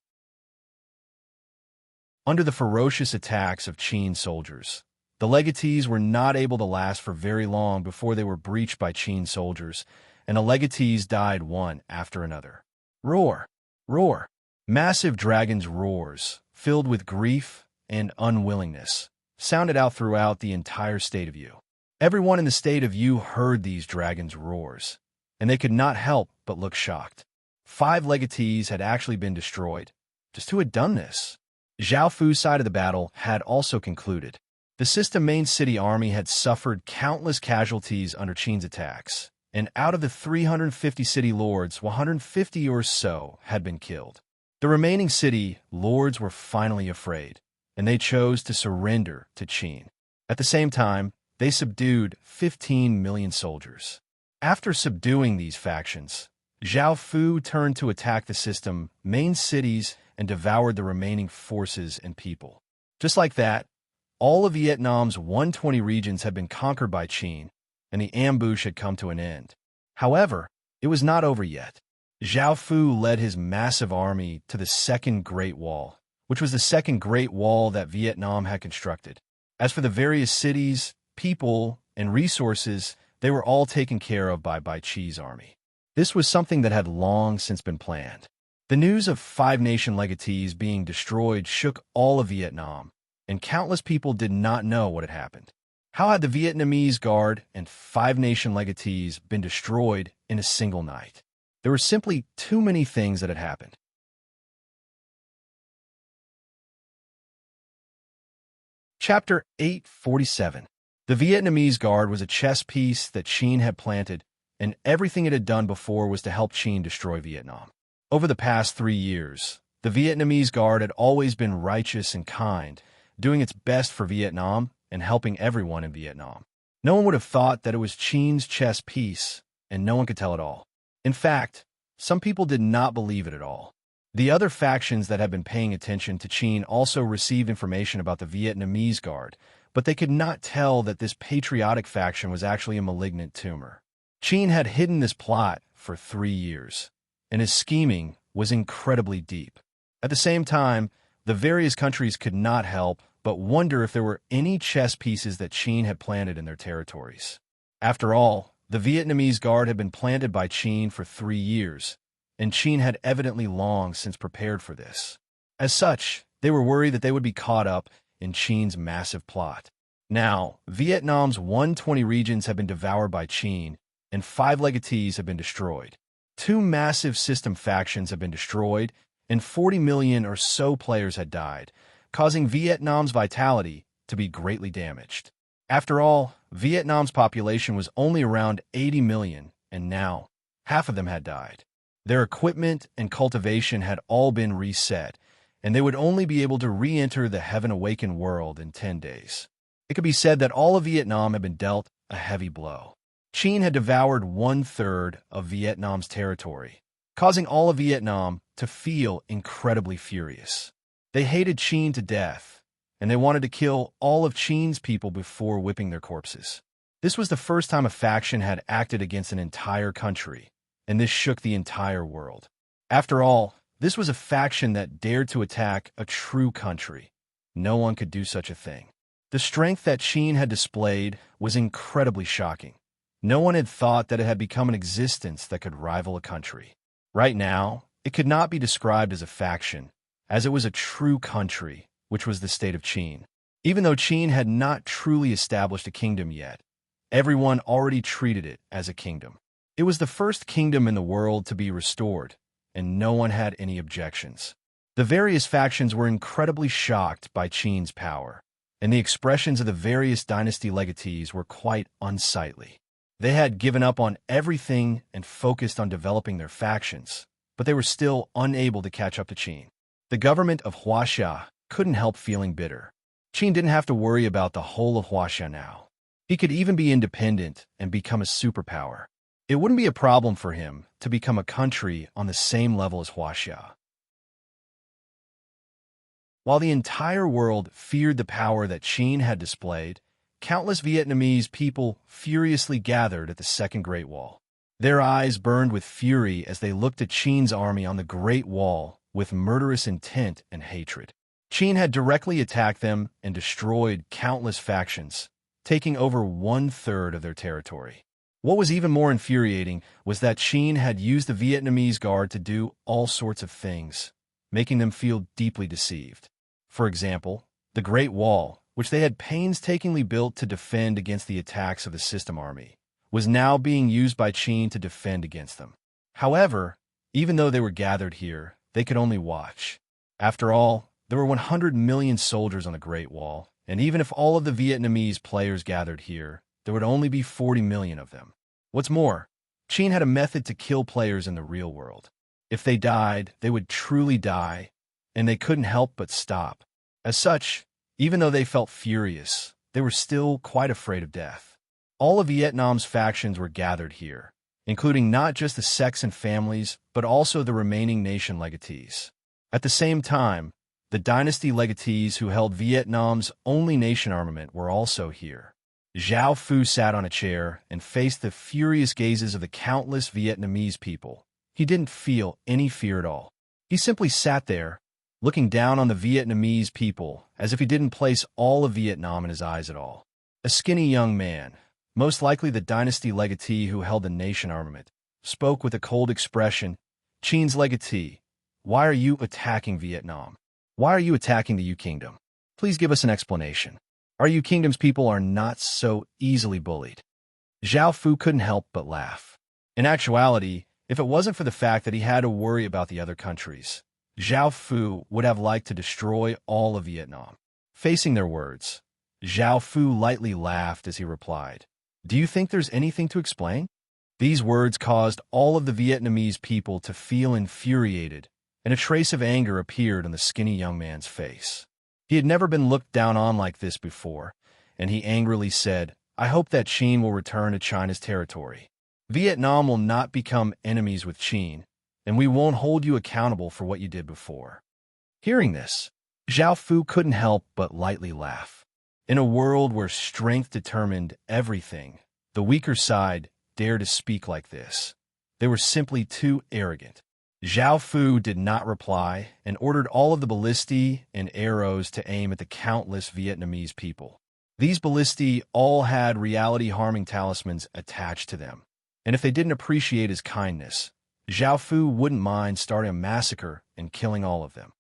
Under the ferocious attacks of Qin's soldiers, the legatees were not able to last for very long before they were breached by Qin's soldiers, and the legatees died one after another. Roar! Roar! Massive dragons' roars, filled with grief and unwillingness, sounded out throughout the entire state of Yu. Everyone in the state of Yu heard these dragons' roars, and they could not help but look shocked. 5 legatees had actually been destroyed. Just who had done this? Zhao Fu's side of the battle had also concluded. The system main city army had suffered countless casualties under Qin's attacks, and out of the 350 city lords, 150 or so had been killed. The remaining city lords were finally afraid, and they chose to surrender to Qin. At the same time, they subdued 15 million soldiers. After subduing these factions, Zhao Fu turned to attack the system main cities and devoured the remaining forces and people. Just like that, all of Vietnam's 120 regions had been conquered by Qin, and the ambush had come to an end. However, it was not over yet. Zhao Fu led his massive army to the Second Great Wall, which was the second Great Wall that Vietnam had constructed. As for the various cities, people, and resources, they were all taken care of by Qi's army. This was something that had long since been planned. The news of 5 nation legatees being destroyed shook all of Vietnam, and countless people did not know what had happened. How had the Vietnamese Guard and 5 nation legatees been destroyed in a single night? There were simply too many things that had happened. Chapter 847. The Vietnamese Guard was a chess piece that Qin had planted, and everything it had done before was to help Qin destroy Vietnam. Over the past 3 years, the Vietnamese Guard had always been righteous and kind, doing its best for Vietnam and helping everyone in Vietnam. No one would have thought that it was Qin's chess piece, and no one could tell it all. In fact, some people did not believe it at all. The other factions that had been paying attention to Qin also received information about the Vietnamese Guard, but they could not tell that this patriotic faction was actually a malignant tumor. Qin had hidden this plot for 3 years, and his scheming was incredibly deep. At the same time, the various countries could not help but wonder if there were any chess pieces that Qin had planted in their territories. After all, the Vietnamese Guard had been planted by Qin for 3 years, and Qin had evidently long since prepared for this. As such, they were worried that they would be caught up in Qin's massive plot. Now, Vietnam's 120 regions have been devoured by Qin, and 5 legatees have been destroyed. 2 massive system factions have been destroyed, and 40 million or so players had died, causing Vietnam's vitality to be greatly damaged. After all, Vietnam's population was only around 80 million, and now half of them had died. Their equipment and cultivation had all been reset, and they would only be able to re-enter the Heaven-awakened world in 10 days. It could be said that all of Vietnam had been dealt a heavy blow. Qin had devoured 1/3 of Vietnam's territory, causing all of Vietnam to feel incredibly furious. They hated Qin to death, and they wanted to kill all of Qin's people before whipping their corpses. This was the first time a faction had acted against an entire country, and this shook the entire world. After all, this was a faction that dared to attack a true country. No one could do such a thing. The strength that Qin had displayed was incredibly shocking. No one had thought that it had become an existence that could rival a country. Right now, it could not be described as a faction, as it was a true country, which was the state of Qin. Even though Qin had not truly established a kingdom yet, everyone already treated it as a kingdom. It was the first kingdom in the world to be restored, and no one had any objections. The various factions were incredibly shocked by Qin's power, and the expressions of the various dynasty legatees were quite unsightly. They had given up on everything and focused on developing their factions, but they were still unable to catch up to Qin. The government of Huaxia couldn't help feeling bitter. Qin didn't have to worry about the whole of Huaxia now. He could even be independent and become a superpower. It wouldn't be a problem for him to become a country on the same level as Huaxia. While the entire world feared the power that Qin had displayed, countless Vietnamese people furiously gathered at the Second Great Wall. Their eyes burned with fury as they looked at Qin's army on the Great Wall with murderous intent and hatred. Qin had directly attacked them and destroyed countless factions, taking over 1/3 of their territory. What was even more infuriating was that Qin had used the Vietnamese Guard to do all sorts of things, making them feel deeply deceived. For example, the Great Wall, which they had painstakingly built to defend against the attacks of the system army, was now being used by Qin to defend against them. However, even though they were gathered here, they could only watch. After all, there were 100 million soldiers on the Great Wall, And even if all of the Vietnamese players gathered here, there would only be 40 million of them. What's more, Qin had a method to kill players in the real world. If they died, they would truly die, and they couldn't help but stop. As such, even though they felt furious, they were still quite afraid of death. All of Vietnam's factions were gathered here, including not just the sects and families, but also the remaining nation legatees. At the same time, the dynasty legatees who held Vietnam's only nation armament were also here. Zhao Fu sat on a chair and faced the furious gazes of the countless Vietnamese people. He didn't feel any fear at all. He simply sat there, looking down on the Vietnamese people as if he didn't place all of Vietnam in his eyes at all. A skinny young man, most likely the dynasty legatee who held the nation armament, spoke with a cold expression. Qin's legatee, why are you attacking Vietnam? Why are you attacking the Yu Kingdom? Please give us an explanation. Our Yu Kingdom's people are not so easily bullied. Zhao Fu couldn't help but laugh. In actuality, if it wasn't for the fact that he had to worry about the other countries, Zhao Fu would have liked to destroy all of Vietnam. Facing their words, Zhao Fu lightly laughed as he replied, "Do you think there's anything to explain?" These words caused all of the Vietnamese people to feel infuriated, and a trace of anger appeared on the skinny young man's face. He had never been looked down on like this before, and he angrily said, "I hope that Qin will return to China's territory. Vietnam will not become enemies with Qin, and we won't hold you accountable for what you did before." Hearing this, Zhao Fu couldn't help but lightly laugh. In a world where strength determined everything, the weaker side dared to speak like this. They were simply too arrogant. Zhao Fu did not reply and ordered all of the ballistae and arrows to aim at the countless Vietnamese people. These ballistae all had reality-harming talismans attached to them, and if they didn't appreciate his kindness, Zhao Fu wouldn't mind starting a massacre and killing all of them.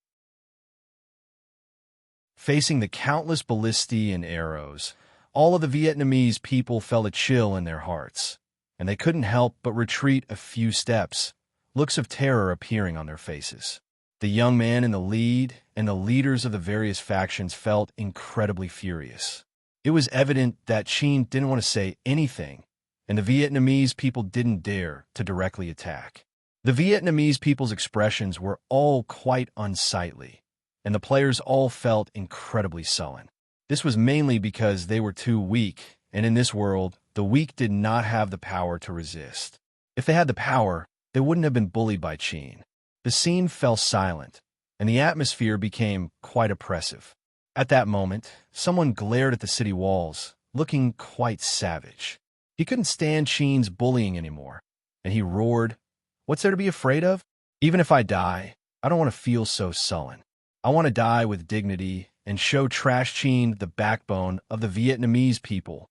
Facing the countless ballistae and arrows, all of the Vietnamese people felt a chill in their hearts, and they couldn't help but retreat a few steps, looks of terror appearing on their faces. The young man in the lead and the leaders of the various factions felt incredibly furious. It was evident that Qin didn't want to say anything, and the Vietnamese people didn't dare to directly attack. The Vietnamese people's expressions were all quite unsightly, and the players all felt incredibly sullen. This was mainly because they were too weak, and in this world, the weak did not have the power to resist. If they had the power, they wouldn't have been bullied by Qin. The scene fell silent, and the atmosphere became quite oppressive. At that moment, someone glared at the city walls, looking quite savage. He couldn't stand Qin's bullying anymore, and he roared, "What's there to be afraid of? Even if I die, I don't want to feel so sullen. I want to die with dignity and show Trash Qin the backbone of the Vietnamese people."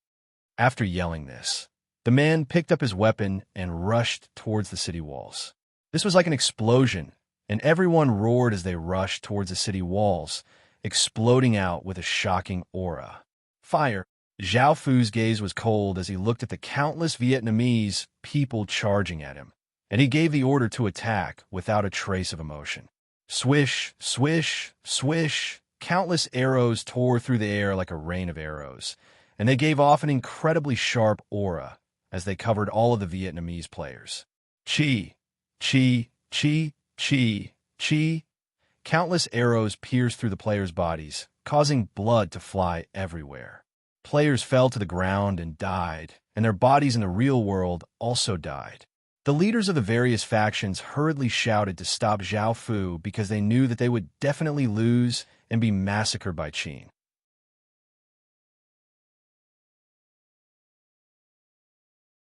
After yelling this, the man picked up his weapon and rushed towards the city walls. This was like an explosion, and everyone roared as they rushed towards the city walls, exploding out with a shocking aura. Fire. Zhao Fu's gaze was cold as he looked at the countless Vietnamese people charging at him, and he gave the order to attack without a trace of emotion. Swish, swish, swish. Countless arrows tore through the air like a rain of arrows, and they gave off an incredibly sharp aura as they covered all of the Vietnamese players. Chi, chi, chi, chi, chi. Countless arrows pierced through the players' bodies, causing blood to fly everywhere. Players fell to the ground and died, and their bodies in the real world also died. The leaders of the various factions hurriedly shouted to stop Zhao Fu because they knew that they would definitely lose and be massacred by Qin.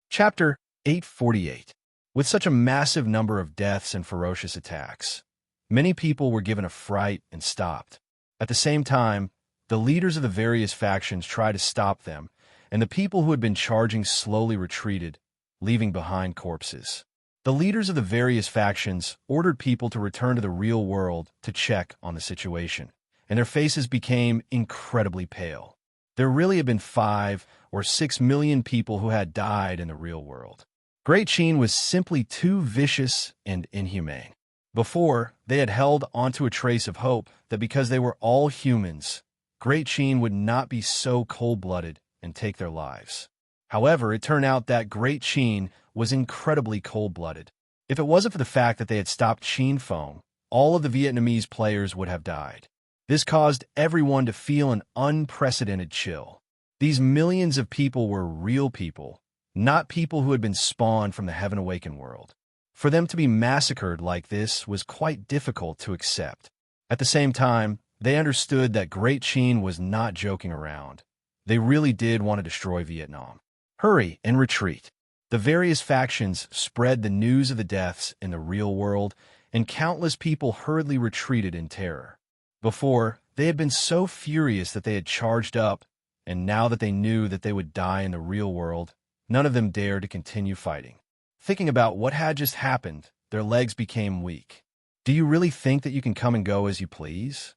Chapter 848. With such a massive number of deaths and ferocious attacks, many people were given a fright and stopped. At the same time, the leaders of the various factions tried to stop them, and the people who had been charging slowly retreated, leaving behind corpses. The leaders of the various factions ordered people to return to the real world to check on the situation, and their faces became incredibly pale. There really had been 5 or 6 million people who had died in the real world. Great Qin was simply too vicious and inhumane. Before, they had held onto a trace of hope that because they were all humans, Great Qin would not be so cold-blooded and take their lives. However, it turned out that Great Qin was incredibly cold-blooded. If it wasn't for the fact that they had stopped Qin Feng, all of the Vietnamese players would have died. This caused everyone to feel an unprecedented chill. These millions of people were real people, not people who had been spawned from the Heaven Awakened world. For them to be massacred like this was quite difficult to accept. At the same time, they understood that Great Qin was not joking around. They really did want to destroy Vietnam. Hurry and retreat. The various factions spread the news of the deaths in the real world, and countless people hurriedly retreated in terror. Before, they had been so furious that they had charged up, and now that they knew that they would die in the real world, none of them dared to continue fighting. Thinking about what had just happened, their legs became weak. Do you really think that you can come and go as you please?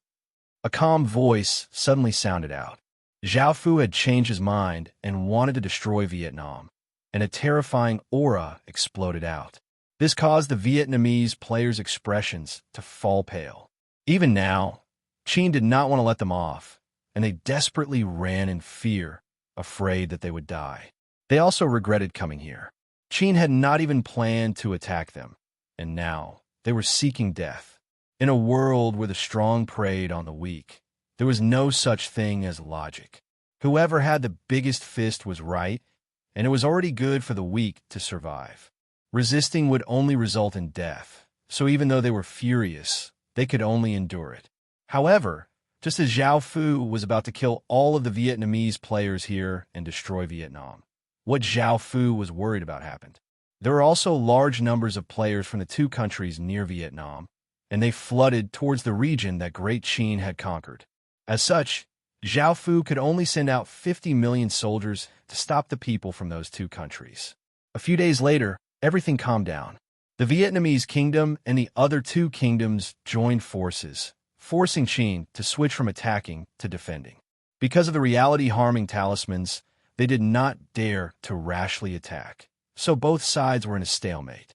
A calm voice suddenly sounded out. Zhao Fu had changed his mind and wanted to destroy Vietnam, and a terrifying aura exploded out. This caused the Vietnamese players' expressions to fall pale. Even now, Qin did not want to let them off, and they desperately ran in fear, afraid that they would die. They also regretted coming here. Qin had not even planned to attack them, and now they were seeking death. In a world where the strong preyed on the weak, there was no such thing as logic. Whoever had the biggest fist was right, and it was already good for the weak to survive. Resisting would only result in death, so even though they were furious, they could only endure it. However, just as Zhao Fu was about to kill all of the Vietnamese players here and destroy Vietnam, what Zhao Fu was worried about happened. There were also large numbers of players from the two countries near Vietnam, and they flooded towards the region that Great Qin had conquered. As such, Zhao Fu could only send out 50 million soldiers to stop the people from those two countries. A few days later, everything calmed down. The Vietnamese kingdom and the other two kingdoms joined forces, forcing Qin to switch from attacking to defending. Because of the reality-harming talismans, they did not dare to rashly attack, so both sides were in a stalemate.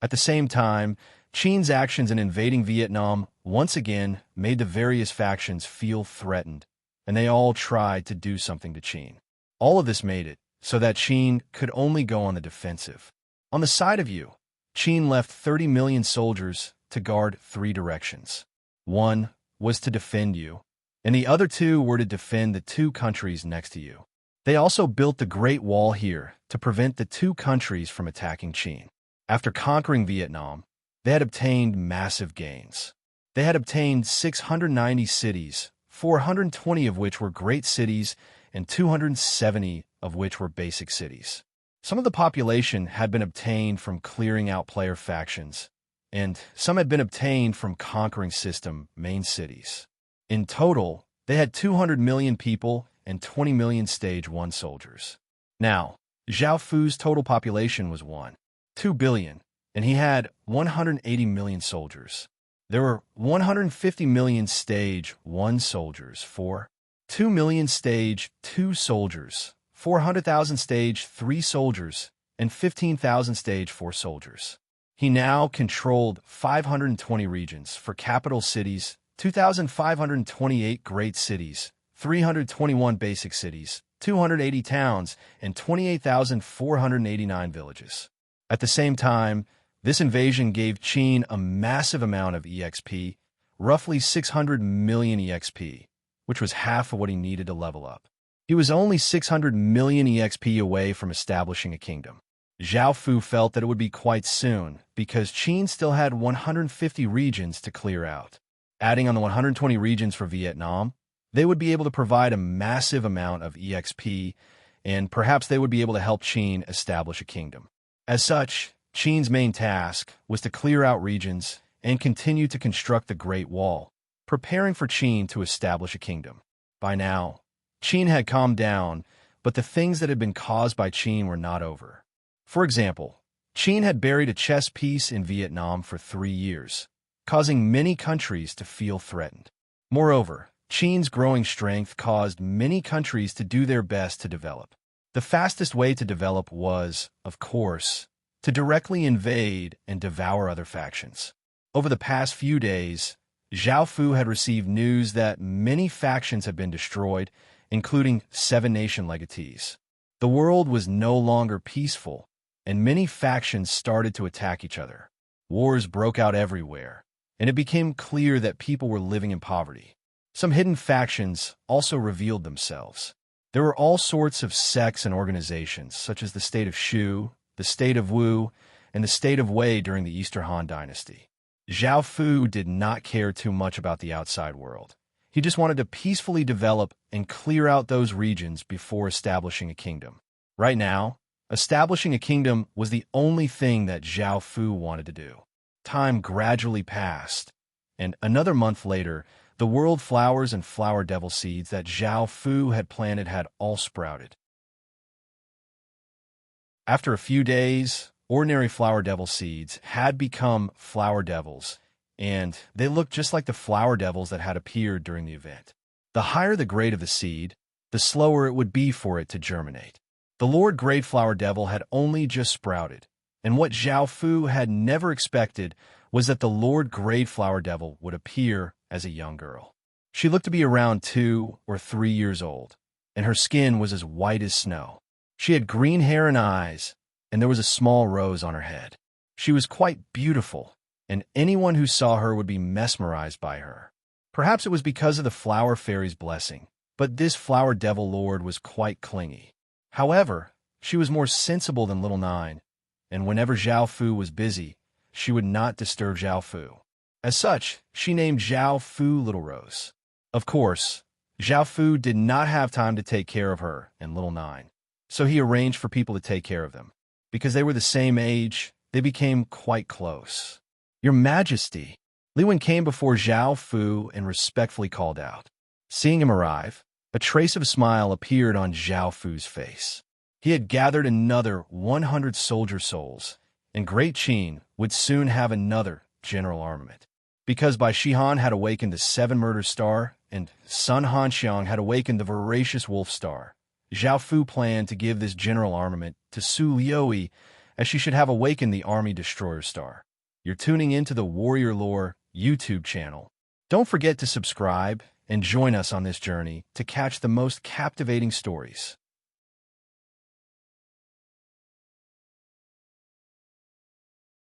At the same time, Qin's actions in invading Vietnam once again made the various factions feel threatened, and they all tried to do something to Qin. All of this made it so that Qin could only go on the defensive. On the side of you, Qin left 30 million soldiers to guard 3 directions. One was to defend you, and the other 2 were to defend the 2 countries next to you. They also built the Great Wall here to prevent the 2 countries from attacking Qin. After conquering Vietnam, they had obtained massive gains. They had obtained 690 cities, 420 of which were great cities, and 270 of which were basic cities. Some of the population had been obtained from clearing out player factions, and some had been obtained from conquering system main cities. In total, they had 200 million people and 20 million Stage 1 soldiers. Now, Zhao Fu's total population was 2 billion, and he had 180 million soldiers. There were 150 million Stage 1 soldiers for 2 million Stage 2 soldiers, 400,000 Stage 3 soldiers, and 15,000 Stage 4 soldiers. He now controlled 520 regions for capital cities, 2,528 great cities, 321 basic cities, 280 towns, and 28,489 villages. At the same time, this invasion gave Qin a massive amount of EXP, roughly 600 million EXP, which was half of what he needed to level up. He was only 600 million EXP away from establishing a kingdom. Zhao Fu felt that it would be quite soon, because Qin still had 150 regions to clear out. Adding on the 120 regions for Vietnam, they would be able to provide a massive amount of EXP, and perhaps they would be able to help Qin establish a kingdom. As such, Qin's main task was to clear out regions and continue to construct the Great Wall, preparing for Qin to establish a kingdom. By now, Qin had calmed down, but the things that had been caused by Qin were not over. For example, Qin had buried a chess piece in Vietnam for 3 years, causing many countries to feel threatened. Moreover, Qin's growing strength caused many countries to do their best to develop. The fastest way to develop was, of course, to directly invade and devour other factions. Over the past few days, Zhao Fu had received news that many factions had been destroyed, including 7 nation legatees. The world was no longer peaceful, and many factions started to attack each other. Wars broke out everywhere, and it became clear that people were living in poverty. Some hidden factions also revealed themselves. There were all sorts of sects and organizations, such as the state of Shu, the state of Wu, and the state of Wei during the Eastern Han Dynasty. Zhao Fu did not care too much about the outside world. He just wanted to peacefully develop and clear out those regions before establishing a kingdom. Right now, establishing a kingdom was the only thing that Zhao Fu wanted to do. Time gradually passed, and another month later, the world flowers and flower devil seeds that Zhao Fu had planted had all sprouted. After a few days, ordinary flower devil seeds had become flower devils, and they looked just like the flower devils that had appeared during the event. The higher the grade of the seed, the slower it would be for it to germinate. The Lord Grade Flower Devil had only just sprouted, and what Zhao Fu had never expected was that the Lord Grade Flower Devil would appear as a young girl. She looked to be around 2 or 3 years old, and her skin was as white as snow. She had green hair and eyes, and there was a small rose on her head. She was quite beautiful, and anyone who saw her would be mesmerized by her. Perhaps it was because of the flower fairy's blessing, but this flower devil lord was quite clingy. However, she was more sensible than Little Nine, and whenever Zhao Fu was busy, she would not disturb Zhao Fu. As such, she named Zhao Fu Little Rose. Of course, Zhao Fu did not have time to take care of her and Little Nine, so he arranged for people to take care of them. Because they were the same age, they became quite close. "Your Majesty!" Li Wen came before Zhao Fu and respectfully called out. Seeing him arrive, a trace of a smile appeared on Zhao Fu's face. He had gathered another 100 soldier souls, and Great Qin would soon have another general armament. Because Bai Shihan had awakened the 7 Murder Star, and Sun Hanxiang had awakened the Voracious Wolf Star, Zhao Fu planned to give this general armament to Su Liuyi, as she should have awakened the Army Destroyer Star. You're tuning into the Warrior Lore YouTube channel. Don't forget to subscribe and join us on this journey to catch the most captivating stories.